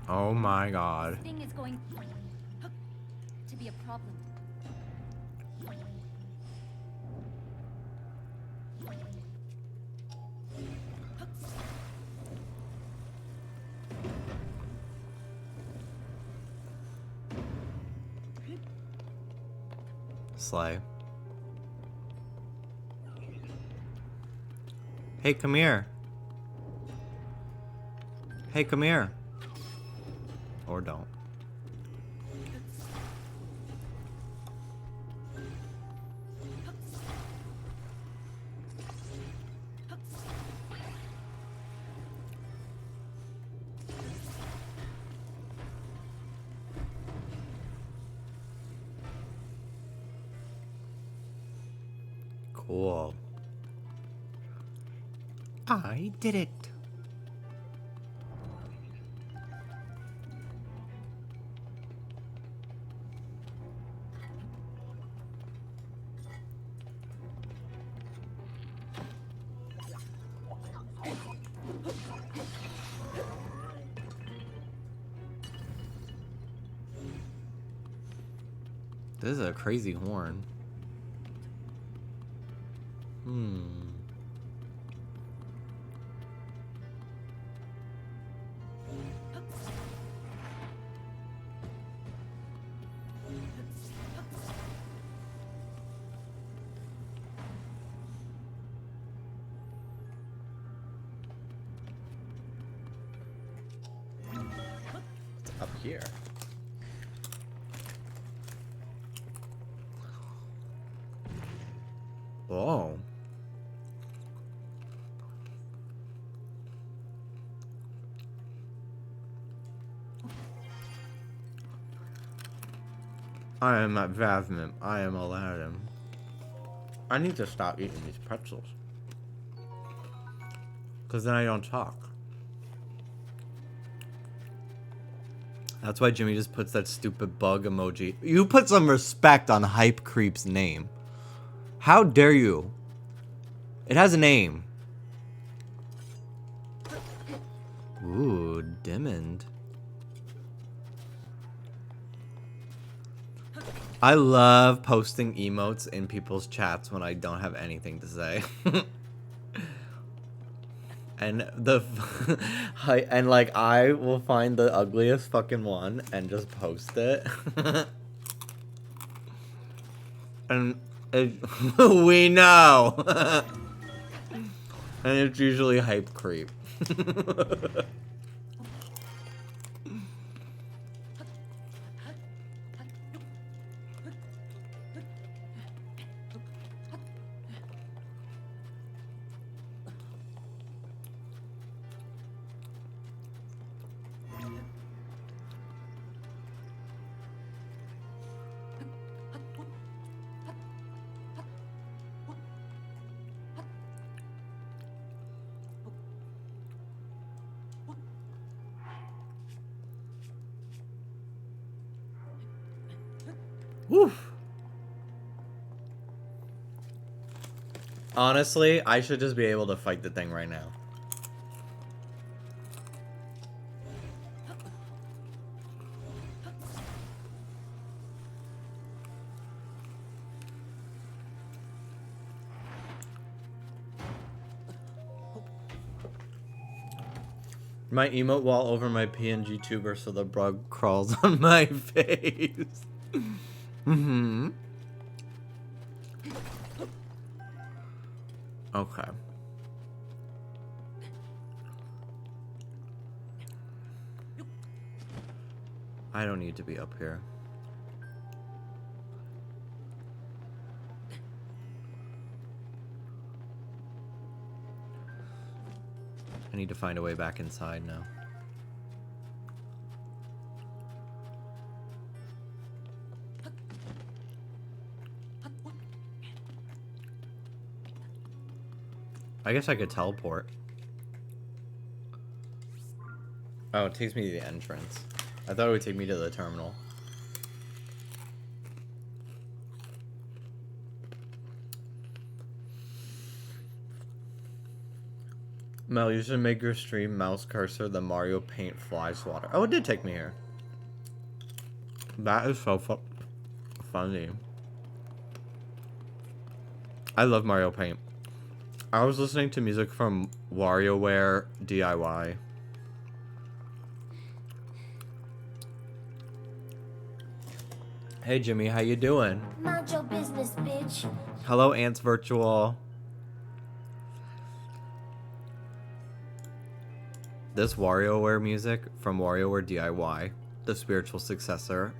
Speaker 1: Oh my god.
Speaker 2: This thing is going to be a problem.
Speaker 1: Slay. Hey, come here. Hey, come here. Or don't. Cool. I did it. This is a crazy horn. It's up here. Oh. I am not Jasmine. I am Aladdin. I need to stop eating these pretzels. Because then I don't talk. That's why Jimmy just puts that stupid bug emoji. You put some respect on Hype Creep's name. How dare you It has a name. Ooh, Diamond. I love posting emotes in people's chats when I don't have anything to say. And and like I will find the ugliest fucking one and just post it. And we know. And it's usually hype creep. Woof. Honestly, I should just be able to fight the thing right now. My emote wall over my PNG tuber so the bug crawls on my face. Mm-hmm. Okay. I don't need to be up here. I need to find a way back inside now. I guess I could teleport. Oh, it takes me to the entrance. I thought it would take me to the terminal. Mel, you should make your stream mouse cursor the Mario Paint fly swatter. Oh, it did take me here. That is so funny. I love Mario Paint. I was listening to music from WarioWare DIY. Hey Jimmy, how you doing?
Speaker 4: Mind your business, bitch.
Speaker 1: Hello, Ants Virtual. This WarioWare music from WarioWare DIY, the spiritual successor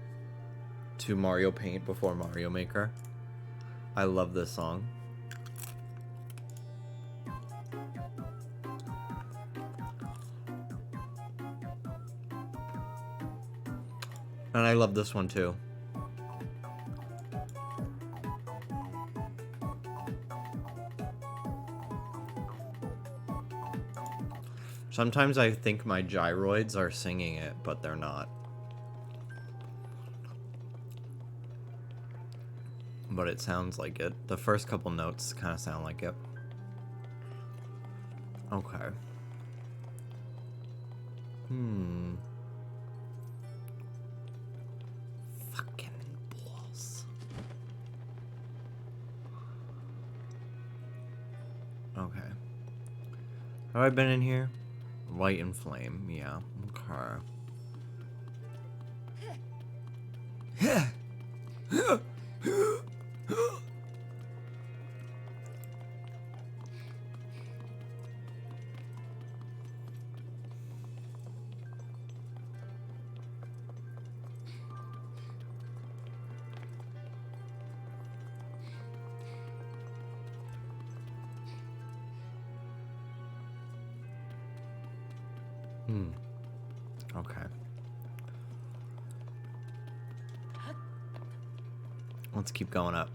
Speaker 1: to Mario Paint before Mario Maker. I love this song. And I love this one too. Sometimes I think my gyroids are singing it, but they're not. But it sounds like it. The first couple notes kind of sound like it. Okay. Fucking balls. Okay. Have I been in here? Light and flame, yeah. Okay. Okay. Let's keep going up.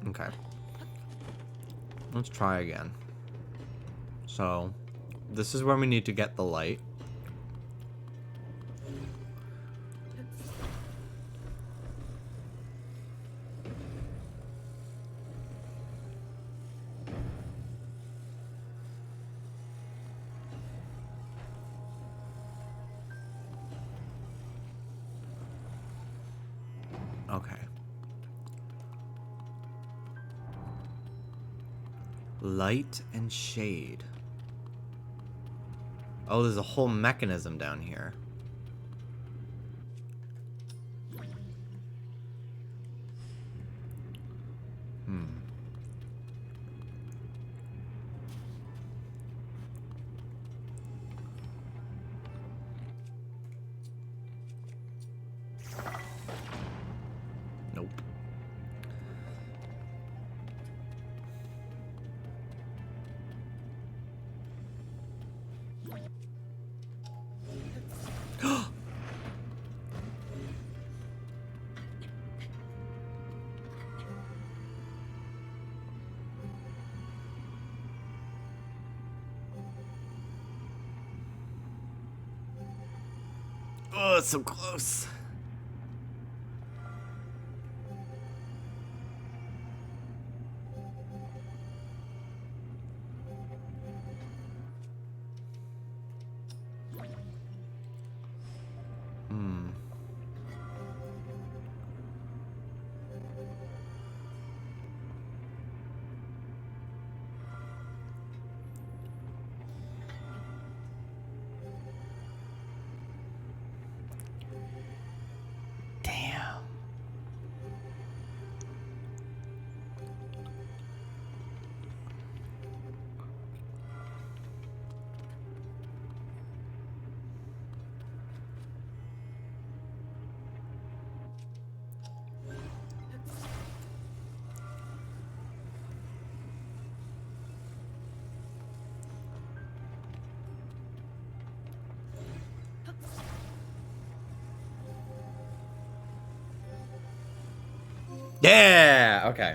Speaker 1: Okay. Let's try again. So, this is where we need to get the light. Okay. Light and shade. Oh, there's a whole mechanism down here. Nope. Oh, it's so close. Damn. Yeah. Okay.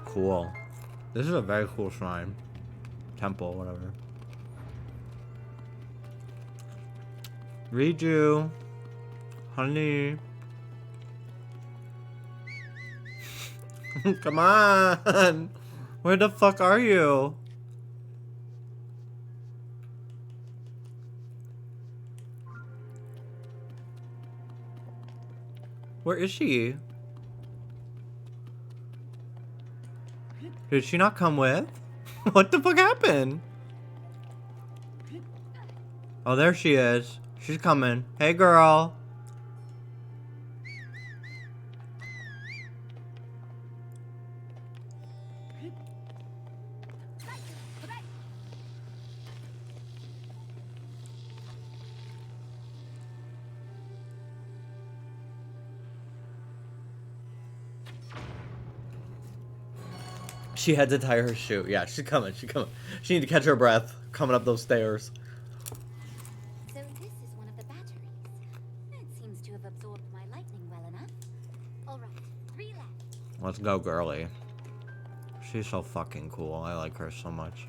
Speaker 1: Cool. This is a very cool shrine. Temple, whatever. Riju. Honey. Come on. Where the fuck are you? Where is she? Did she not come with? What the fuck happened? Oh, there she is. She's coming. Hey, girl. She had to tie her shoe. Yeah, she's coming. She's coming. She need to catch her breath coming up those stairs.
Speaker 2: So this is one of the batteries. It seems to have absorbed my lightning well enough. All right, 3 left.
Speaker 1: Let's go, girly. She's so fucking cool. I like her so much.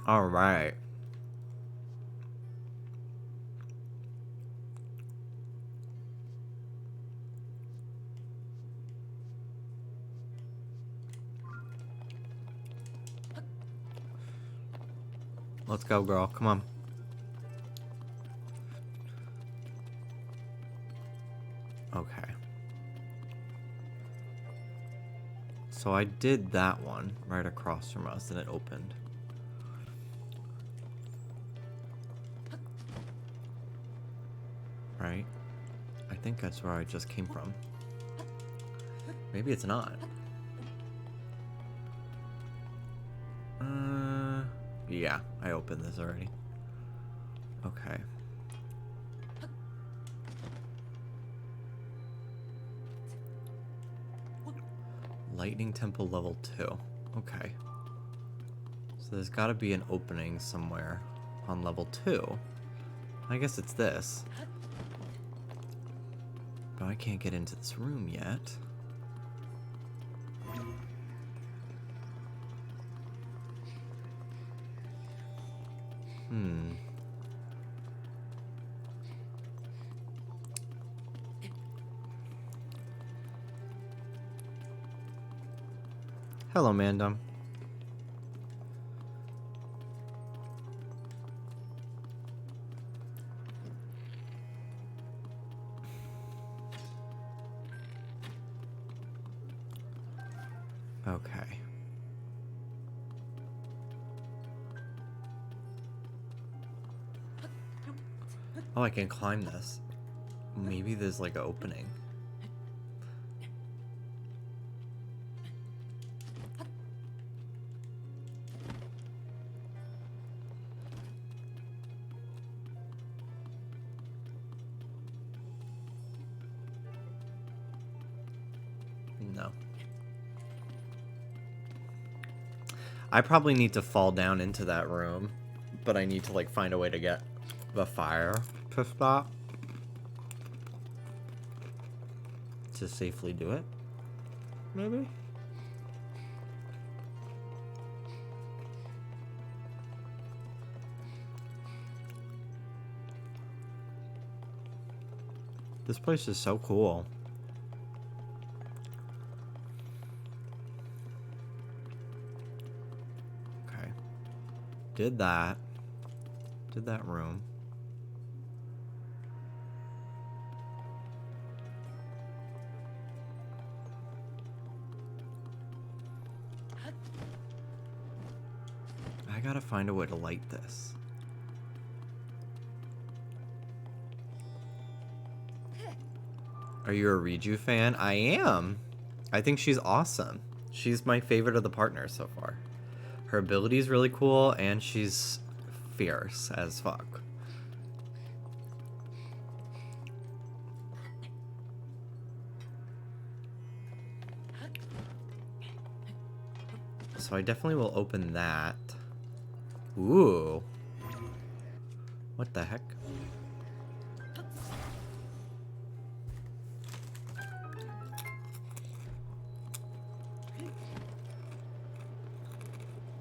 Speaker 1: All right. Let's go, girl. Come on. Okay. So I did that one right across from us and it opened. Right? I think that's where I just came from. Maybe it's not. Yeah, I opened this already. Okay. Lightning Temple level 2. Okay. So there's got to be an opening somewhere on level 2. I guess it's this. But I can't get into this room yet. Hello, Mandem. Okay. Oh, I can climb this. Maybe there's like an opening. No. I probably need to fall down into that room, but I need to like find a way to get the fire to stop to safely do it. Maybe? This place is so cool. Okay. Did that. Did that room. I gotta find a way to light this. Are you a Riju fan? I am. I think she's awesome. She's my favorite of the partners so far. Her ability is really cool, and she's fierce as fuck. So I definitely will open that. Ooh. What the heck?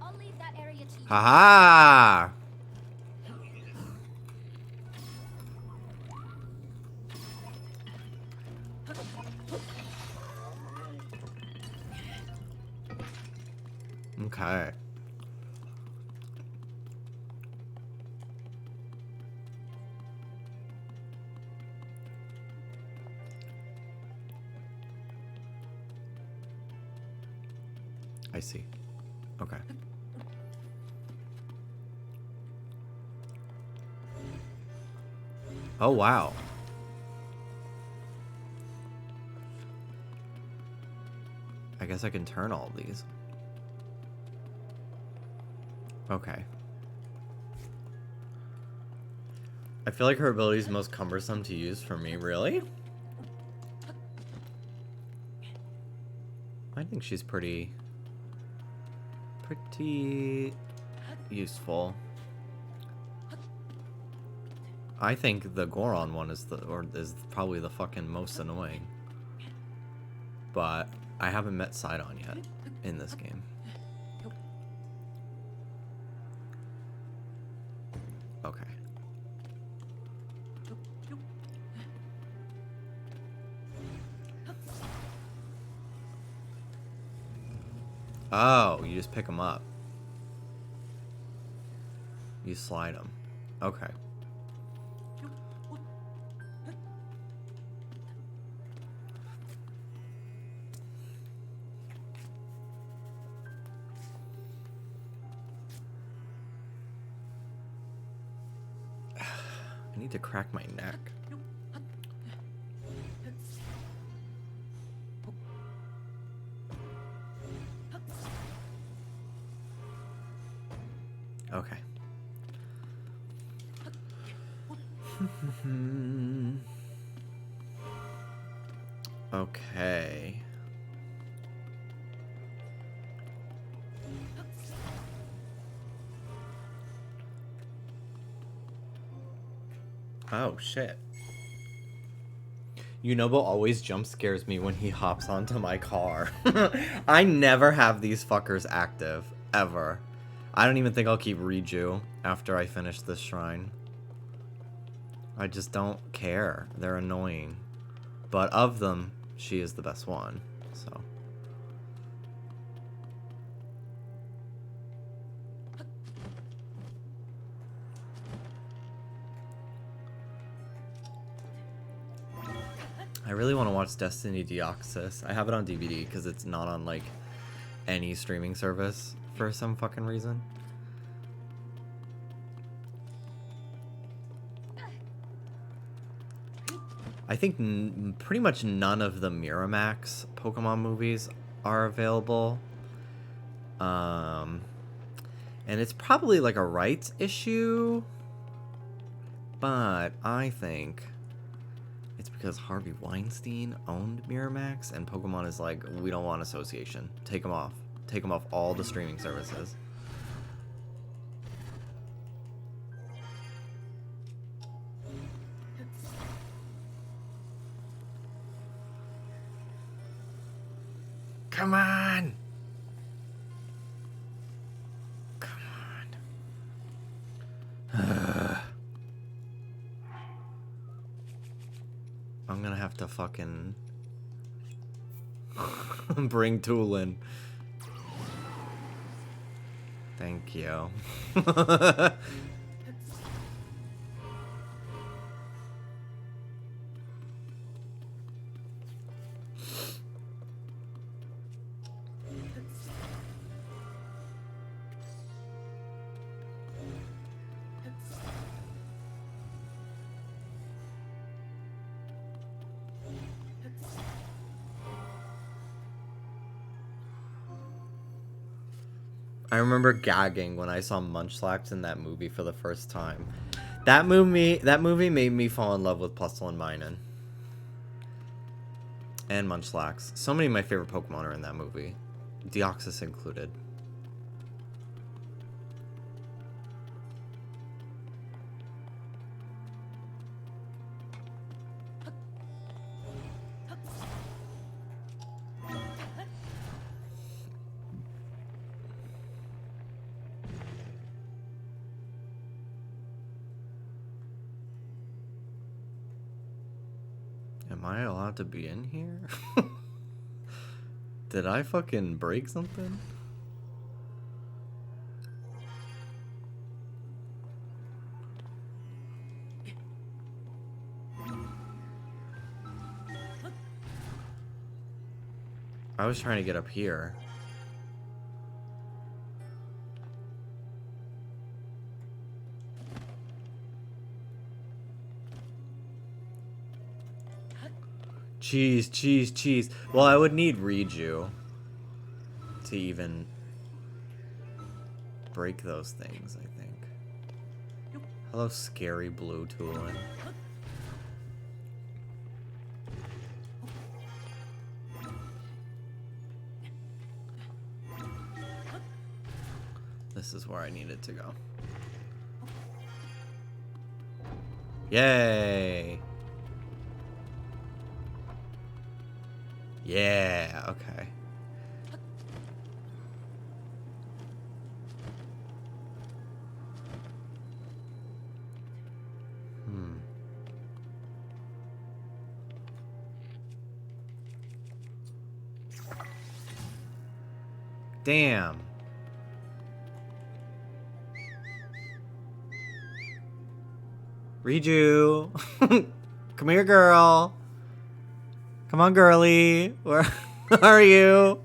Speaker 2: I'll leave that area to you.
Speaker 1: Haha! Okay. I see. Okay. Oh, wow. I guess I can turn all of these. Okay. I feel like her ability is most cumbersome to use for me. Really? I think she's pretty useful. I think the Goron one is probably the fucking most annoying. But I haven't met Sidon yet in this game. Okay. Oh, you just pick them up. You slide them. Okay. I need to crack my neck. Okay. Okay. Oh, shit. Yunobo always jump scares me when he hops onto my car. I never have these fuckers active. Ever. I don't even think I'll keep Riju after I finish this shrine. I just don't care. They're annoying. But of them, she is the best one. So. I really want to watch Destiny Deoxys. I have it on DVD because it's not on, like, any streaming service for some fucking reason. I think pretty much none of the Miramax Pokemon movies are available. And it's probably like a rights issue. But I think it's because Harvey Weinstein owned Miramax and Pokemon is like, we don't want association. Take them off. Take them off all the streaming services. Come on! Come on. I'm gonna have to fucking bring Toolin. Thank you. I remember gagging when I saw Munchlax in that movie for the first time. That movie made me fall in love with Plusle and Minun. And Munchlax. So many of my favorite Pokemon are in that movie. Deoxys included. Am I allowed to be in here? Did I fucking break something? I was trying to get up here. Cheese. Well, I would need Riju to even break those things, I think. Hello, scary blue Toolin. This is where I needed to go. Yay! Yeah, okay. Damn. Riju. Come here, girl. Come on, girly. Where are you?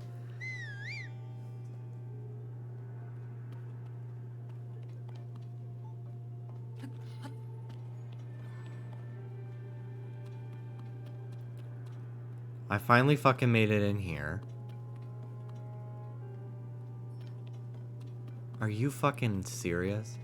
Speaker 1: I finally fucking made it in here. Are you fucking serious?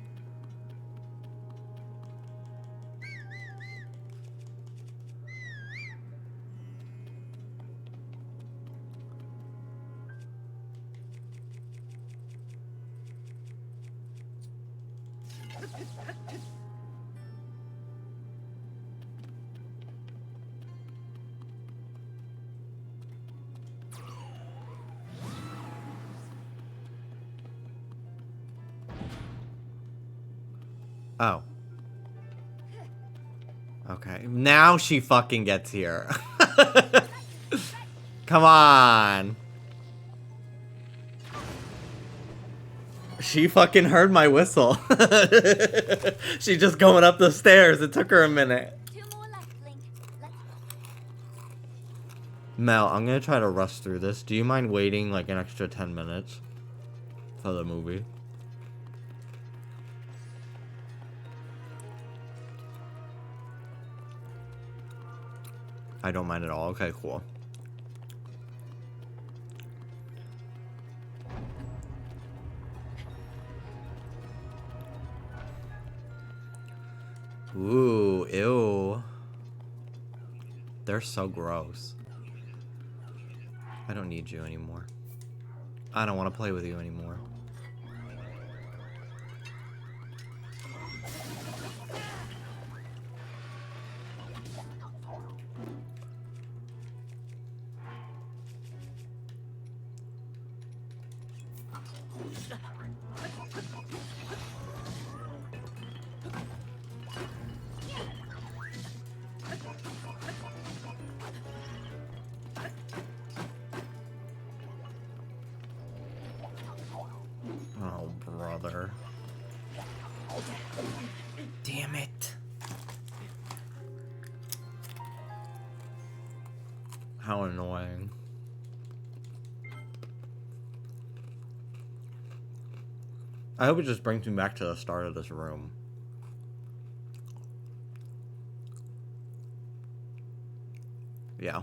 Speaker 1: Oh. Okay. Now she fucking gets here. Come on. She fucking heard my whistle. She's just going up the stairs. It took her a minute.
Speaker 2: 2 more left, Link. Let's
Speaker 1: Mel, I'm gonna try to rush through this. Do you mind waiting like an extra 10 minutes for the movie? I don't mind at all. Okay, cool. Ooh, ew. They're so gross. I don't need you anymore. I don't want to play with you anymore. Oh, brother. Damn it. How annoying. I hope it just brings me back to the start of this room. Yeah.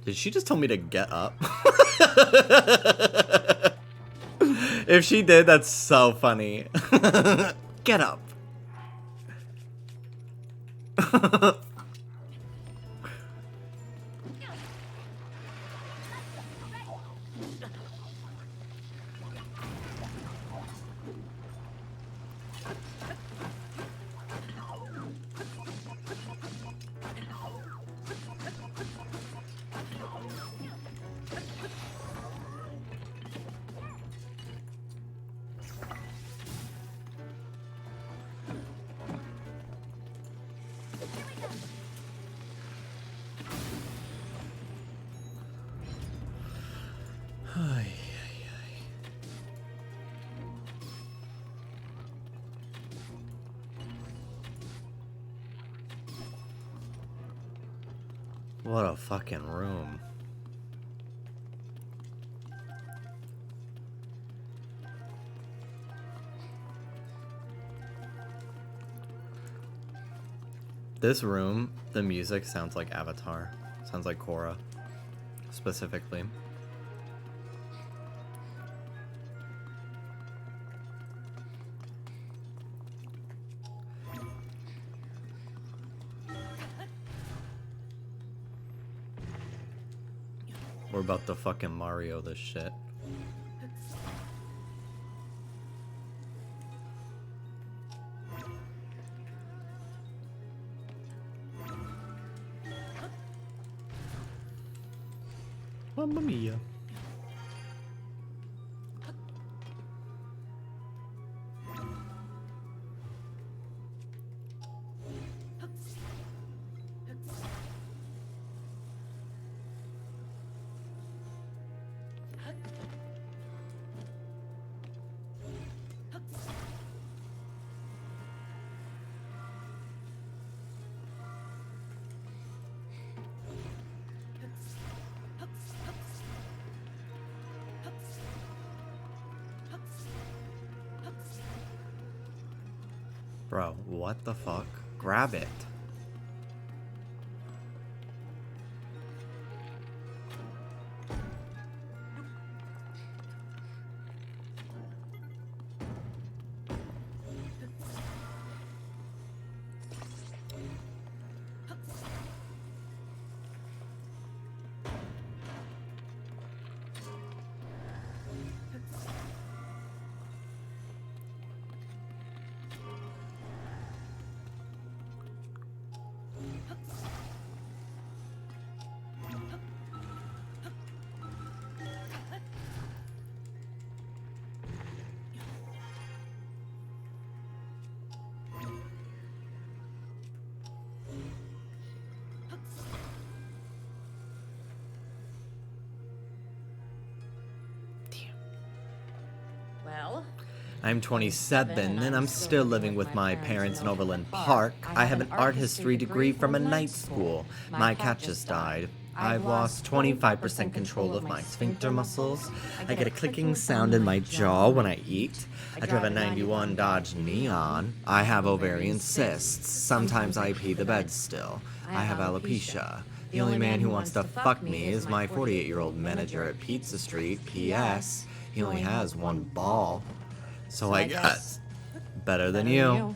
Speaker 1: Did she just tell me to get up? If she did, that's so funny. Get up. What a fucking room. This room, the music sounds like Avatar. Sounds like Korra, specifically. We're about to fucking Mario this shit. Mamma mia. Bro, what the fuck? Grab it.
Speaker 5: Well,
Speaker 1: I'm 27 and I'm still living with my parents in Overland Park. I have an art history degree from a night school. My cat just died. I've lost 25% control of my sphincter muscles. I get a clicking sound in my jaw when I eat. I drive a 91 Dodge Neon. I have ovarian cysts. Sometimes I pee the bed still. I have alopecia. The only man who wants to fuck me is my 48-year-old manager at Pizza Street. P.S. He only has one ball. So I guess better than you.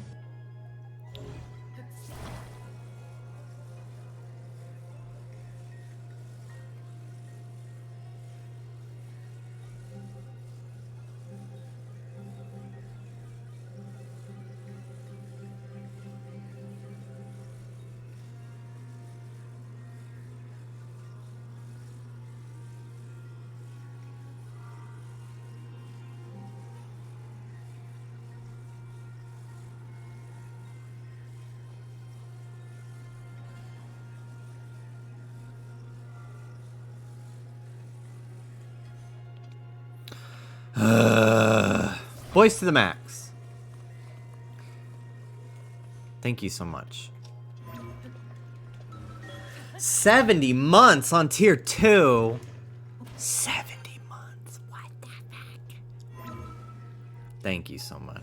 Speaker 1: Voice to the max. Thank you so much. 70 months on tier 2. 70 months. What the heck? Thank you so much.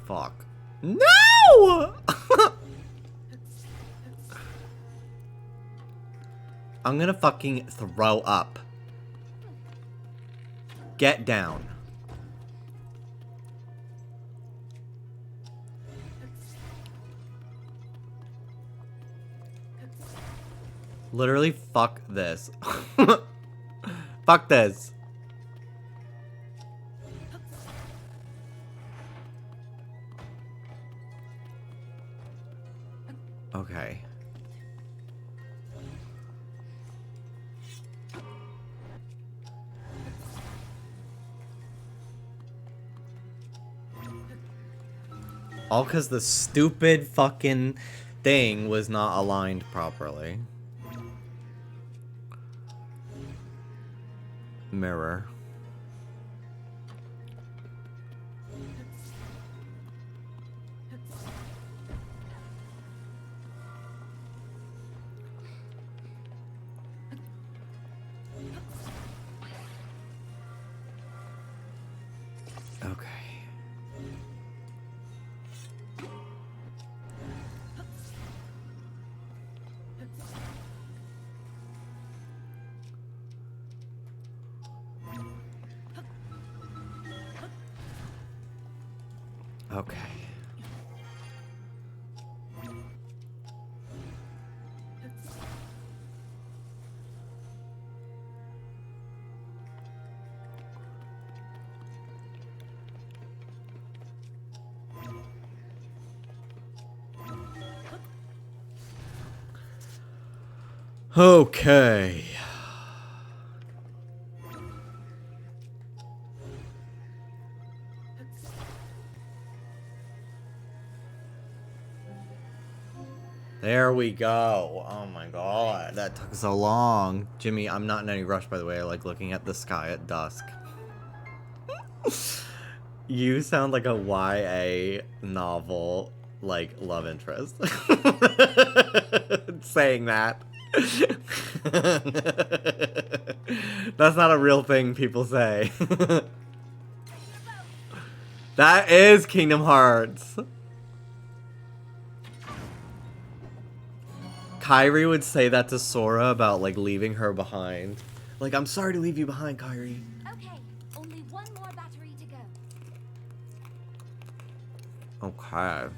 Speaker 1: Fuck. No! I'm gonna fucking throw up. Get down. Literally, fuck this. Fuck this. Okay. All because the stupid fucking thing was not aligned properly. Mirror. Okay. Okay. Okay. There we go. Oh my god, that took so long. Jimmy, I'm not in any rush, by the way. I like looking at the sky at dusk. You sound like a YA novel, like, love interest. Saying that. That's not a real thing people say. That is Kingdom Hearts. Kairi would say that to Sora about, like, leaving her behind. Like, I'm sorry to leave you behind, Kairi.
Speaker 2: Okay, only one more battery to go.
Speaker 1: Okay.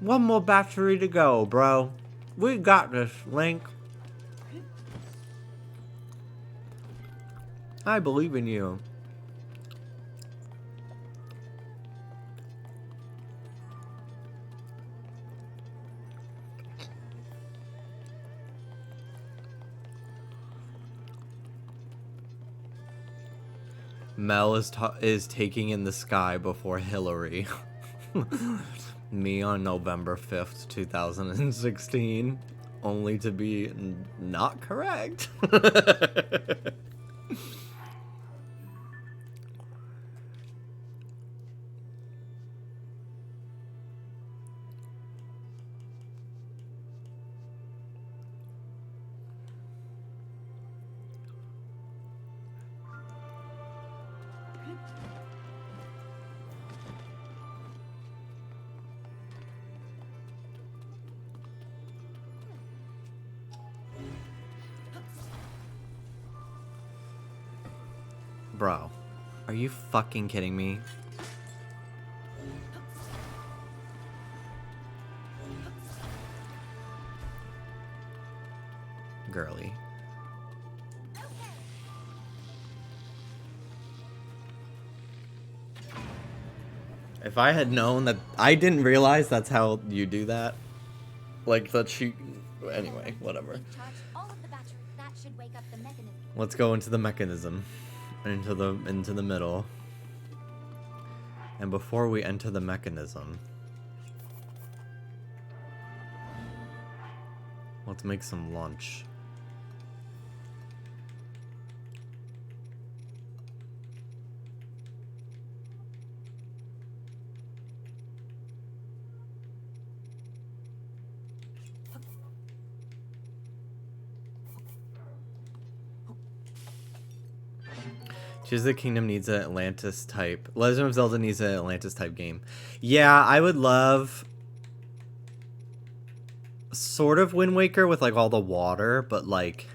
Speaker 1: One more battery to go, bro. We got this, Link. I believe in you. Mel is taking in the sky before Hillary. Me on November 5th, 2016. Only to be not correct. Bro, are you fucking kidding me? Girly. If I had known that, I didn't realize that's how you do that. Like that she, anyway, whatever.
Speaker 2: Charge all of the battery. That should wake up the mechanism.
Speaker 1: Let's go into the mechanism. Into the middle. And before we enter the mechanism, let's make some lunch. Tears of the Kingdom needs an Atlantis type. Legend of Zelda needs an Atlantis type game. Yeah, I would love sort of Wind Waker with like all the water, but like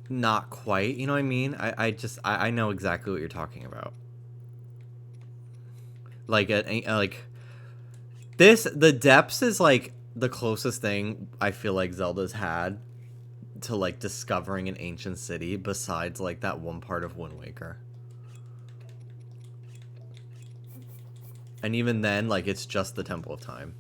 Speaker 1: not quite. You know what I mean? I know exactly what you're talking about. Like like this, the depths is like the closest thing I feel like Zelda's had to like discovering an ancient city besides like that one part of Wind Waker. And even then, like, it's just the Temple of Time.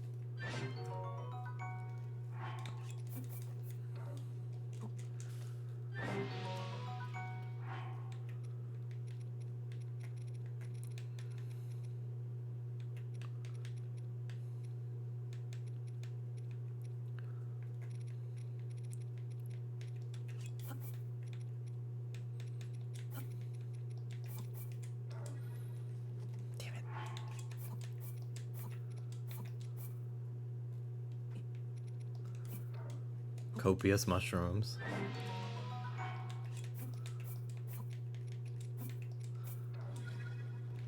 Speaker 1: Copious mushrooms.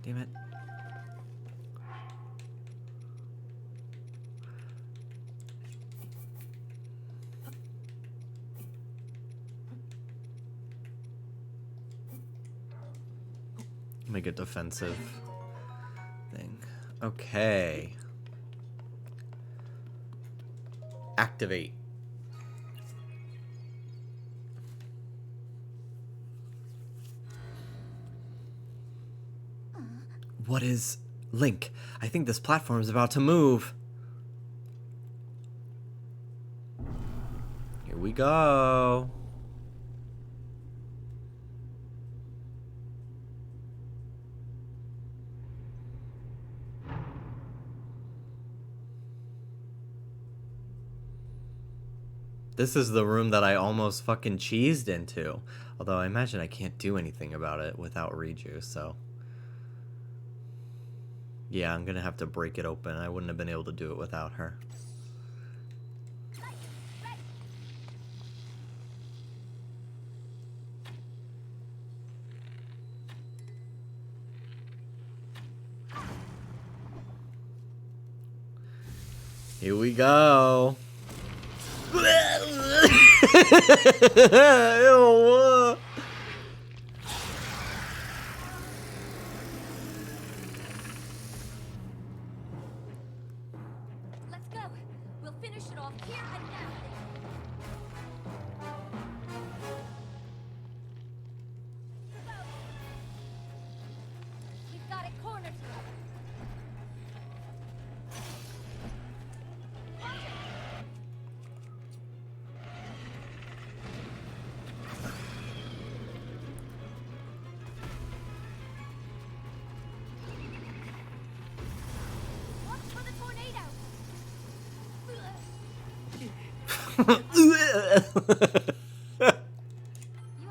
Speaker 1: Damn it. Make a defensive thing. Okay. Activate. What is Link? I think this platform is about to move. Here we go. This is the room that I almost fucking cheesed into. Although I imagine I can't do anything about it without Riju, so... yeah, I'm gonna have to break it open. I wouldn't have been able to do it without her. Here we go. Ew.
Speaker 2: Let's go. We'll finish it off here and now. We've got it cornered. Watch for the tornado. You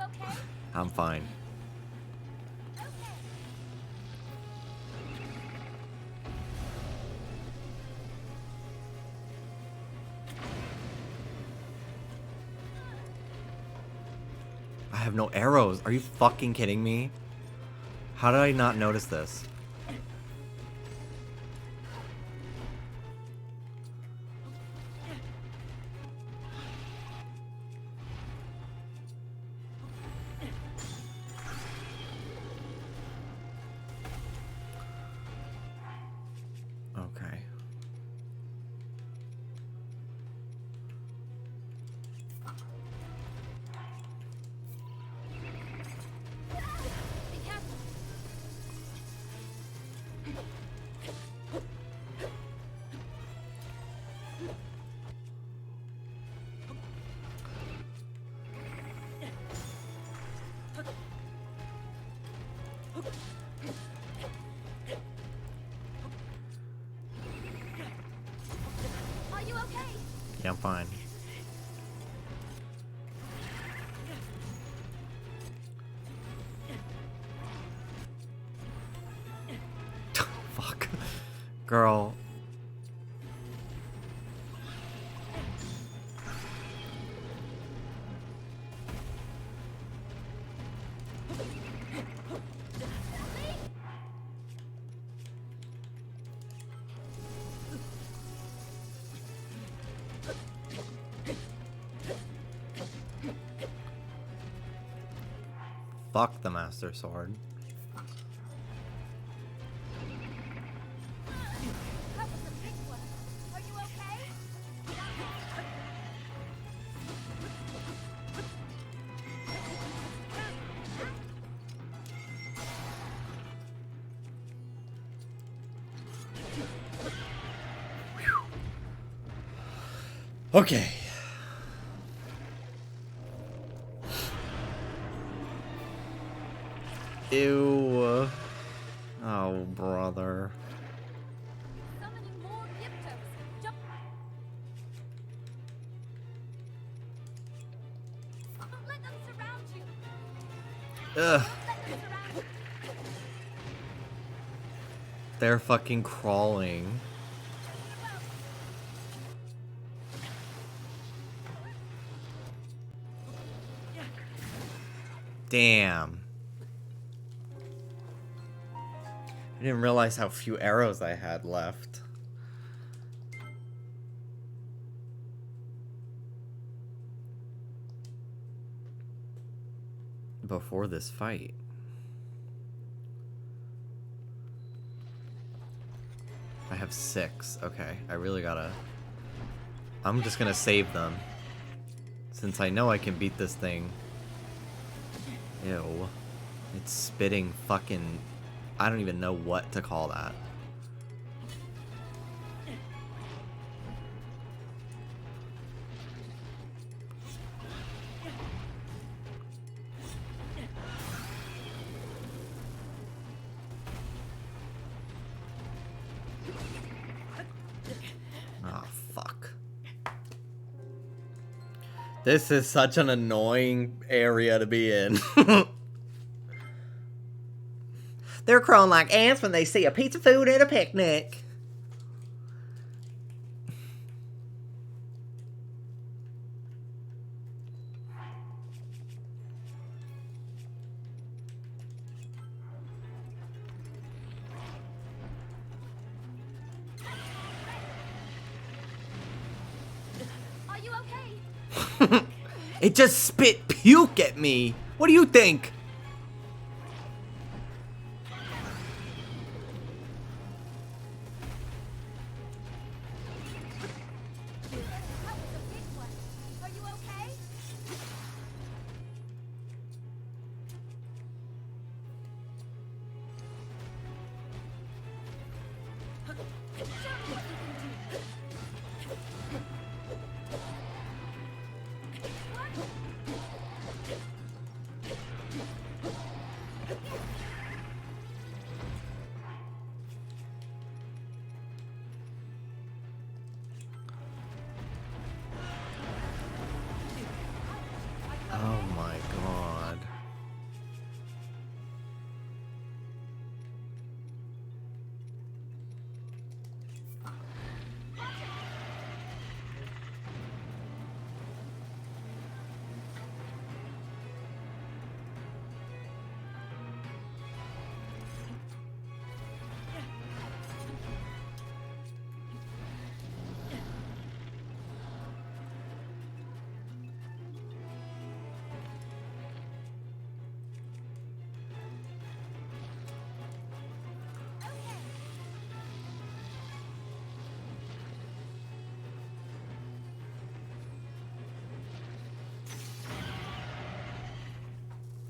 Speaker 2: okay?
Speaker 1: I'm fine.
Speaker 2: Okay.
Speaker 1: I have no arrows. Are you fucking kidding me? How did I not notice this? Okay.
Speaker 2: Be careful. Are you okay?
Speaker 1: Yeah, I'm fine. Fuck. Girl. Fuck the Master Sword.
Speaker 2: That was a big one. Are you okay?
Speaker 1: Okay. Ew. Oh, brother.
Speaker 2: Summoning more Gyptos. Jump. Don't let them surround you.
Speaker 1: Ugh.
Speaker 2: Don't let them surround you.
Speaker 1: They're fucking crawling. Damn. I didn't realize how few arrows I had left. Before this fight. I have 6. Okay, I really gotta... I'm just gonna save them. Since I know I can beat this thing. Ew. It's spitting fucking... I don't even know what to call that. Oh, fuck. This is such an annoying area to be in. They're crawling like ants when they see a piece of food at a picnic.
Speaker 2: okay?
Speaker 1: It just spit puke at me. What do you think?
Speaker 2: That was a big one. Are you okay? Show me what you can do.
Speaker 1: Oh my god.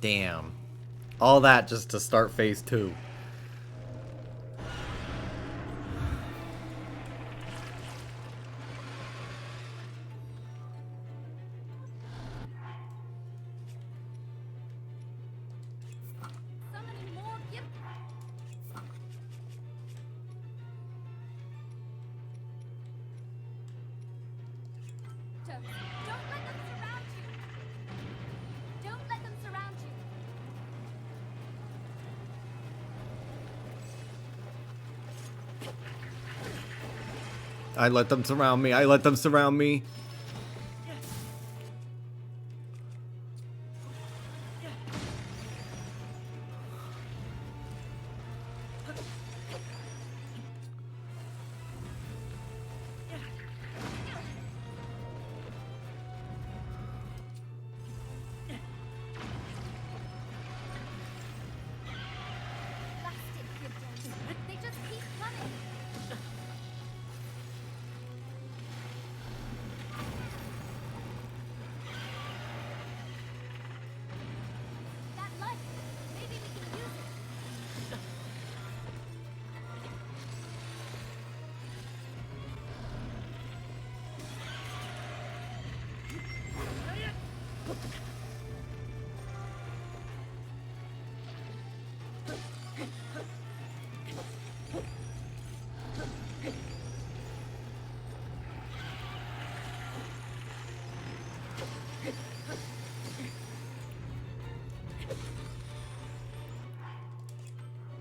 Speaker 1: Damn. All that just to start phase 2.
Speaker 2: Summoning more gift. Don't let them surround you. Don't let them surround you.
Speaker 1: I let them surround me. I let them surround me.
Speaker 2: Plastic gifters. They just keep coming. That light. Maybe we can use it.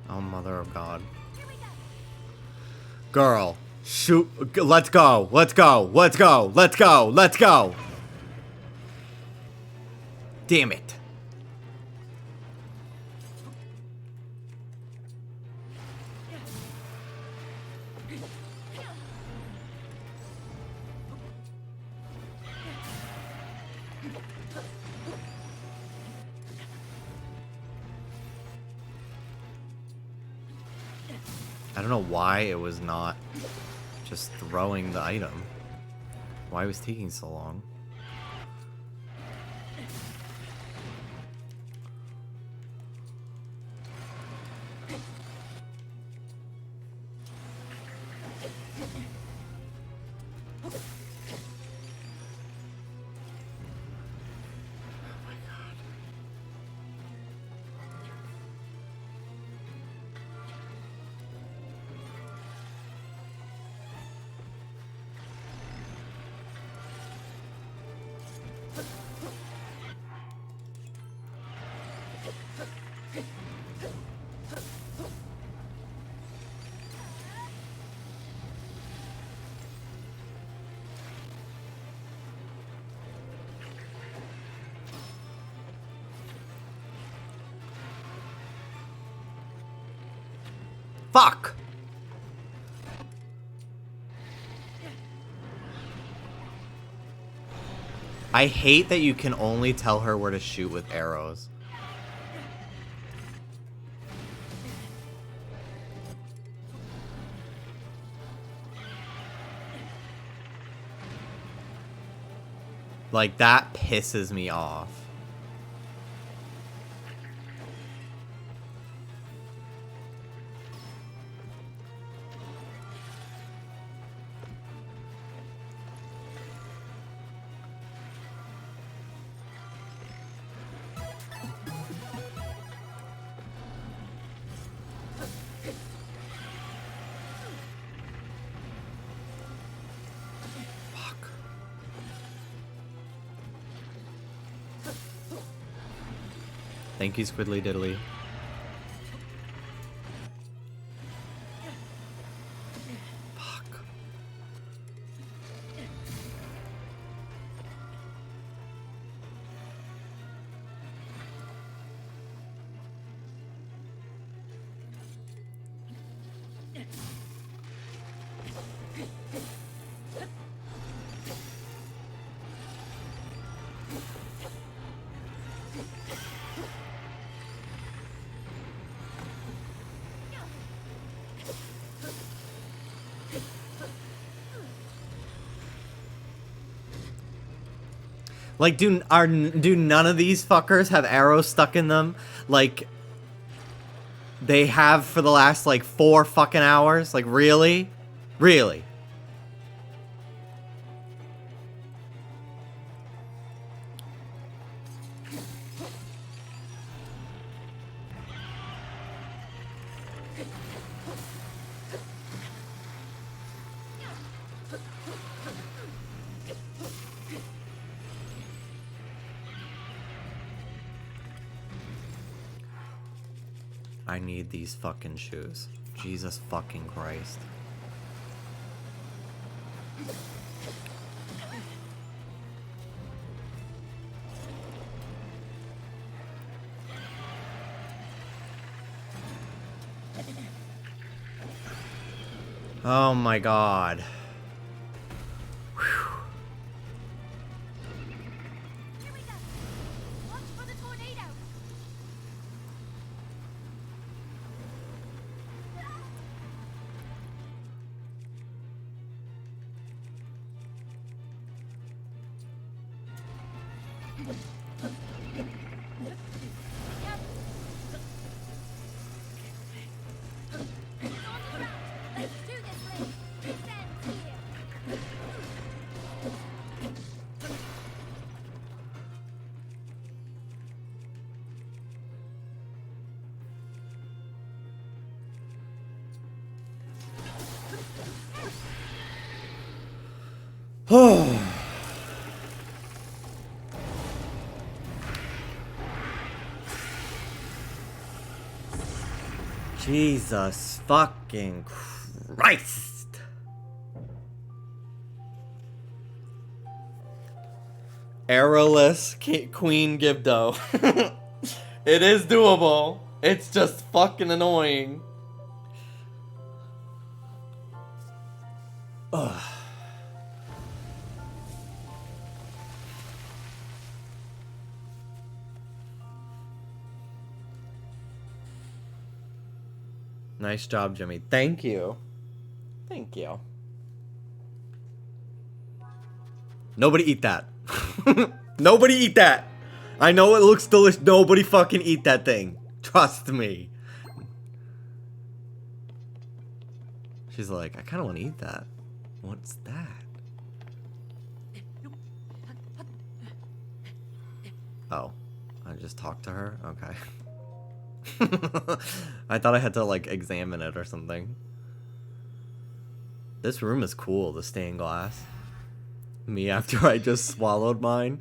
Speaker 1: Oh, mother of God.
Speaker 2: Here we go.
Speaker 1: Girl, shoot. Let's go. Let's go. Let's go. Let's go. Let's go. Damn it. I don't know why it was not just throwing the item. Why it was taking so long. Fuck! I hate that you can only tell her where to shoot with arrows. Like, that pisses me off. Thank you, Squiddly Diddly. Fuck. Like, do none of these fuckers have arrows stuck in them? Like, they have for the last, like, 4 fucking hours? Like, really? Really? I need these fucking shoes. Jesus fucking Christ. Oh my god. Jesus fucking Christ. Arrowless Queen Gibdo. It is doable. It's just fucking annoying. Ugh. Nice job, Jimmy. Thank you. Thank you. Nobody eat that. Nobody eat that. I know it looks delicious. Nobody fucking eat that thing. Trust me. She's like, I kind of want to eat that. What's that? Oh. I just talked to her? Okay. I thought I had to, like, examine it or something. This room is cool, the stained glass. Me after I just swallowed mine.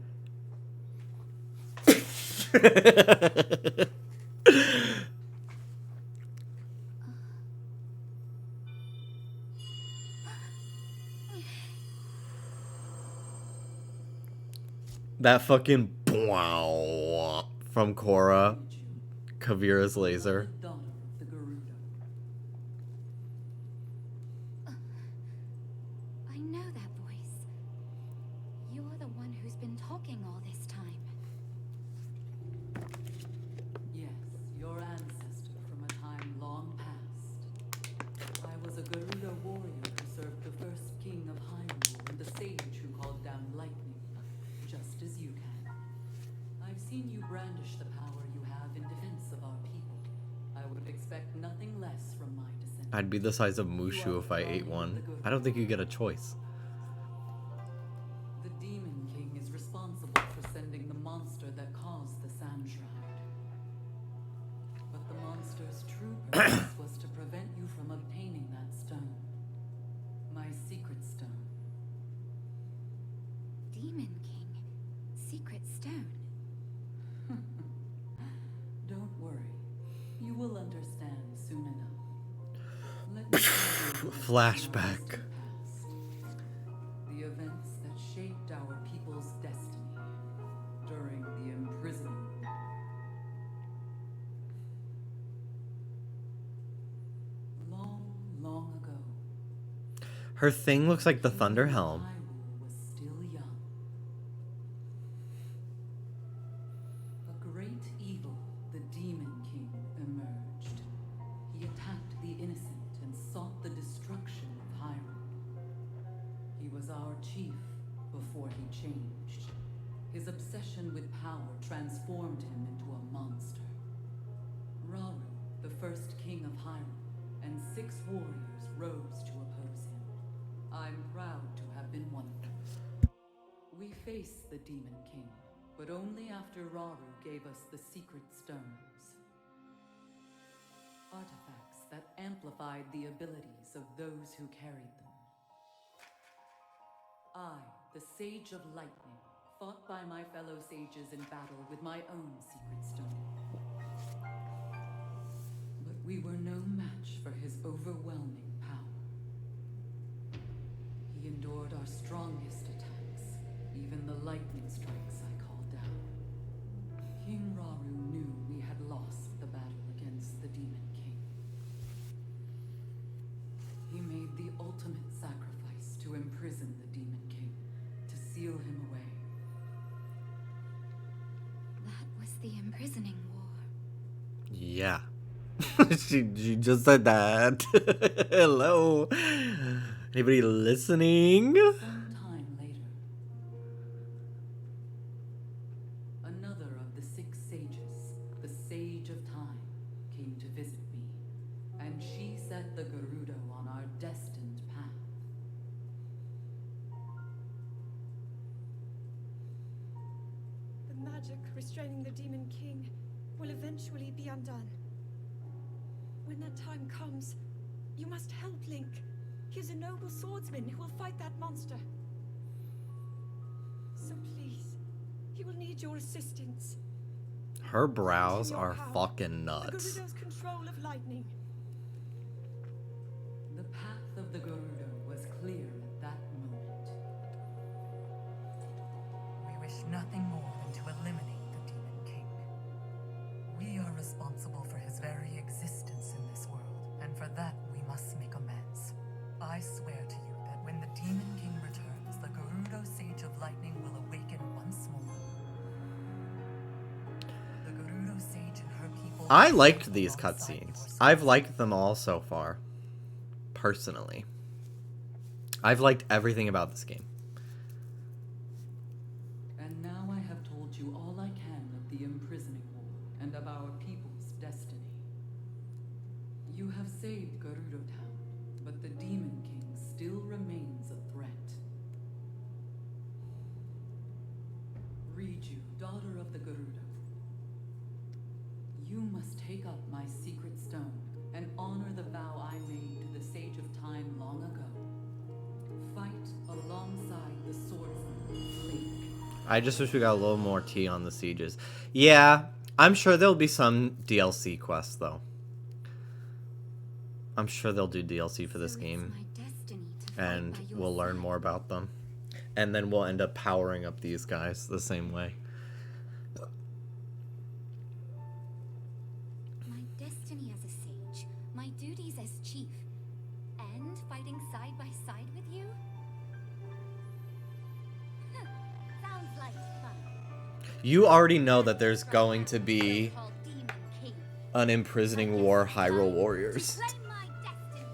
Speaker 1: That fucking wow from Korra. Kavira's laser.
Speaker 3: Daughter of the Gerudo.
Speaker 2: I know that voice. You are the one who's been talking all this time.
Speaker 3: Yes, your ancestor from a time long past. I was a Gerudo warrior who served the first king of Hyrule and the sage who called down lightning, just as you can. I've seen you brandish the power you have in defense of our people. I would expect nothing less from my descendants.
Speaker 1: I'd be the size of Mushu if I ate one. I don't think you get a choice.
Speaker 3: The Demon King is responsible for sending the monster that caused the Sand Shroud. But the monster's true purpose was to prevent you from obtaining that stone. My secret stone.
Speaker 2: Demon King. Secret stone.
Speaker 3: Don't worry. You will understand soon enough. Let me tell you what
Speaker 1: Flashback.
Speaker 3: past. The events that shaped our people's destiny during the imprisoning. Long, long ago.
Speaker 1: Her thing looks like the Thunder Helm.
Speaker 3: Hyrule was still young. A great evil, the Demon King, emerged. He attacked the innocent and sought the destruction of Hyrule. He was our chief before he changed. His obsession with power transformed him into a monster. Rauru, the first king of Hyrule, and 6 warriors rose to oppose him. I'm proud to have been one of them. We faced the Demon King, but only after Rauru gave us the secret stones. Artifacts that amplified the abilities of those who carried them. I, the Sage of Lightning, fought by my fellow sages in battle with my own secret stone. But we were no match for his overwhelming power. He endured our strongest attacks, even the lightning strikes I called down. King Rauru knew we had lost the battle against the Demon King. He made the ultimate sacrifice to imprison the Demon King, to seal him away.
Speaker 2: That was the imprisoning war.
Speaker 1: Yeah. she just said that. Hello. Anybody listening?
Speaker 3: Some time later, another of the 6 sages, the Sage of Time, came to visit me, and she set the Gerudo on our destined path.
Speaker 5: The magic restraining the Demon King will eventually be undone. When that time comes, you must help Link. He is a noble swordsman who will fight that monster. So please, he will need your assistance.
Speaker 1: Her brows are fucking
Speaker 5: The
Speaker 1: nuts.
Speaker 5: Gerudo's control of lightning.
Speaker 3: The path of the Gerudo was clear at that moment. We wish nothing more than to eliminate the Demon King. We are responsible for his very existence in this world, and for that we must make amends. I swear to you that when the Demon King returns, the Gerudo Sage of Lightning will awaken once more. The Gerudo Sage and her people...
Speaker 1: I liked these cutscenes. I've liked them all so far. Personally. I've liked everything about this game.
Speaker 3: And now I have told you all I can of the imprisoning war and of our people's destiny. You have saved Gerudo Town, but the Demon King still remains a threat. Riju, daughter of the Gerudo, you must take up my secret stone and honor the vow I made to the Sage of Time long ago. Fight alongside the swordsman, Link.
Speaker 1: I just wish we got a little more tea on the sieges. Yeah, I'm sure there'll be some DLC quests, though. I'm sure they'll do DLC for this
Speaker 2: So it's
Speaker 1: game,
Speaker 2: my destiny to fight
Speaker 1: and
Speaker 2: by your
Speaker 1: we'll learn
Speaker 2: side.
Speaker 1: more about them. And then we'll end up powering up these guys the same way.
Speaker 2: My destiny as a sage, my duties as chief, and fighting side by side with you? Sounds
Speaker 1: You already know that there's going to be
Speaker 2: Called Demon King.
Speaker 1: an imprisoning war Hyrule warriors.
Speaker 2: To claim my destiny.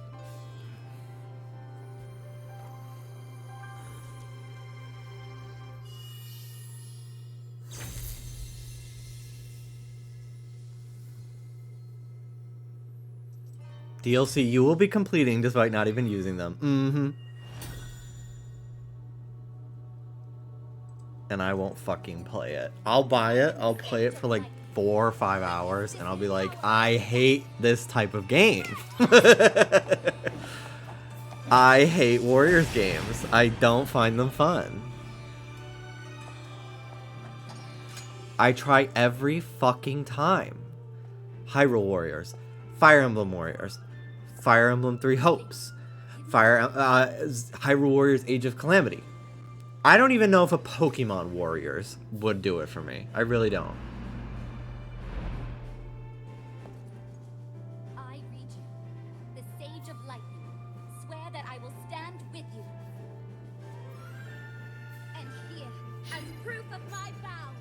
Speaker 1: DLC you will be completing despite not even using them. Mm-hmm. And I won't fucking play it. I'll buy it, I'll play it for like 4 or 5 hours, and I'll be like, I hate this type of game. I hate Warriors games. I don't find them fun. I try every fucking time. Hyrule Warriors, Fire Emblem Warriors, Fire Emblem Three Hopes, Hyrule Warriors Age of Calamity. I don't even know if a Pokemon Warriors would do it for me. I really don't.
Speaker 2: I read you, the Sage of Lightning. Swear that I will stand with you. And here, as proof of my vow.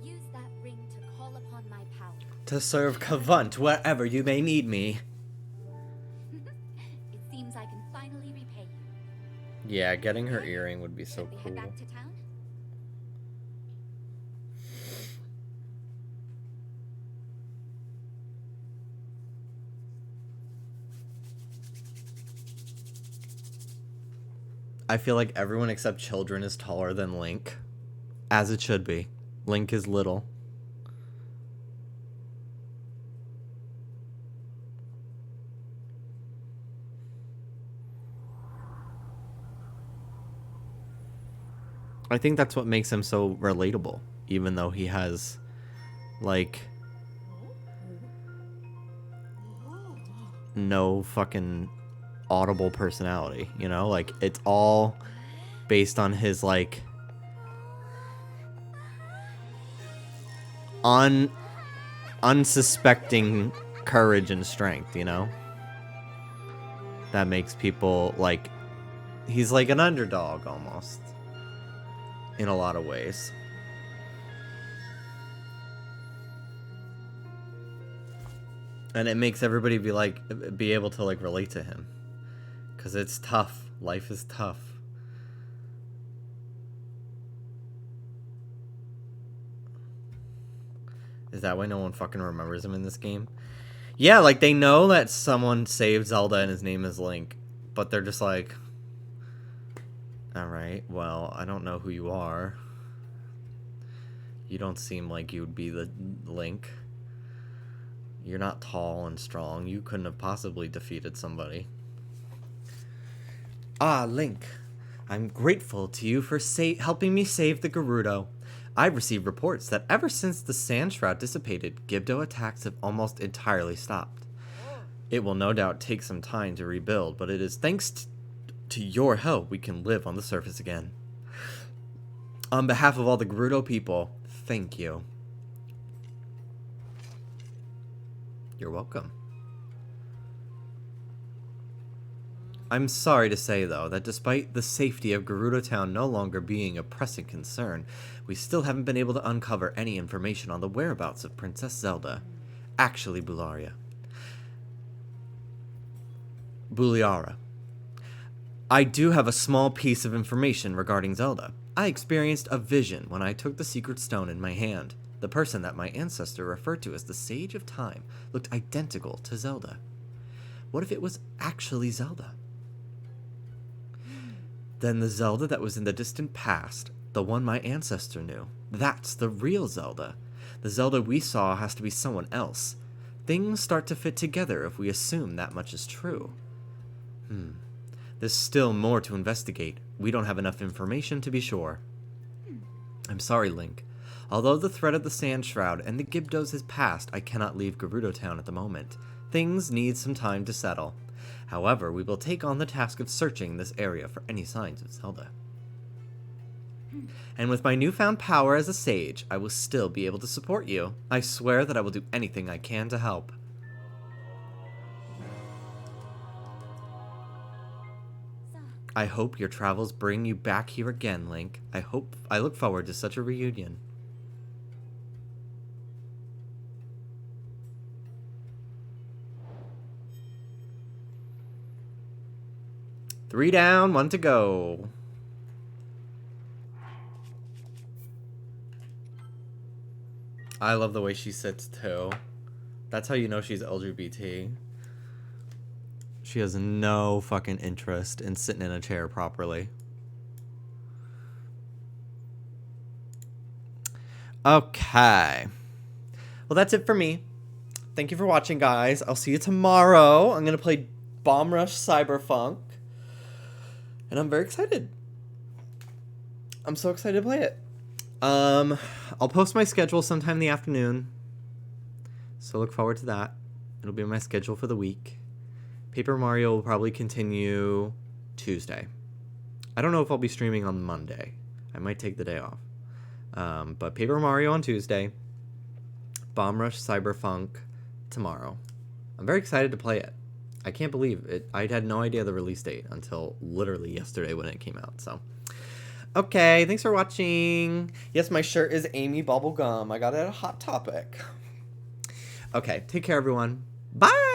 Speaker 2: Use that ring to call upon my power.
Speaker 1: To serve Kavunt wherever you may need me.
Speaker 2: It seems I can finally repay you.
Speaker 1: Yeah, getting her earring would be so
Speaker 2: Should we
Speaker 1: cool.
Speaker 2: head back to town?
Speaker 1: I feel like everyone except children is taller than Link. As it should be. Link is little. I think that's what makes him so relatable, even though he has, like, no fucking audible personality, you know? Like, it's all based on his, like, unsuspecting courage and strength, you know? That makes people, like, he's like an underdog almost. In a lot of ways. And it makes everybody be able to like relate to him. 'Cause it's tough. Life is tough. Is that why no one fucking remembers him in this game? Yeah, like they know that someone saved Zelda and his name is Link, but they're just like, alright, well, I don't know who you are. You don't seem like you'd be the Link. You're not tall and strong. You couldn't have possibly defeated somebody. Ah, Link. I'm grateful to you for helping me save the Gerudo. I've received reports that ever since the Sand Shroud dissipated, Gibdo attacks have almost entirely stopped. It will no doubt take some time to rebuild, but it is thanks to your help we can live on the surface again. On behalf of all the Gerudo people, thank you. You're welcome. I'm sorry to say, though, that despite the safety of Gerudo Town no longer being a pressing concern, we still haven't been able to uncover any information on the whereabouts of Princess Zelda. Actually, Buliara. I do have a small piece of information regarding Zelda. I experienced a vision when I took the secret stone in my hand. The person that my ancestor referred to as the Sage of Time looked identical to Zelda. What if it was actually Zelda? Then the Zelda that was in the distant past, the one my ancestor knew, that's the real Zelda. The Zelda we saw has to be someone else. Things start to fit together if we assume that much is true. There's still more to investigate. We don't have enough information to be sure. I'm sorry, Link. Although the threat of the Sand Shroud and the Gibdos has passed, I cannot leave Gerudo Town at the moment. Things need some time to settle. However, we will take on the task of searching this area for any signs of Zelda. And with my newfound power as a sage, I will still be able to support you. I swear that I will do anything I can to help. I hope your travels bring you back here again, Link. I look forward to such a reunion. Three down, one to go. I love the way she sits too. That's how you know she's LGBT. She has no fucking interest in sitting in a chair properly. Okay. Well, that's it for me. Thank you for watching, guys. I'll see you tomorrow. I'm going to play Bomb Rush Cyberpunk. And I'm very excited. I'm so excited to play it. I'll post my schedule sometime in the afternoon. So look forward to that. It'll be on my schedule for the week. Paper Mario will probably continue Tuesday. I don't know if I'll be streaming on Monday. I might take the day off. But Paper Mario on Tuesday. Bomb Rush Cyberpunk tomorrow. I'm very excited to play it. I can't believe it. I had no idea the release date until literally yesterday when it came out. So, okay, thanks for watching. Yes, my shirt is Amy Bubblegum. I got it at a Hot Topic. Okay, take care, everyone. Bye!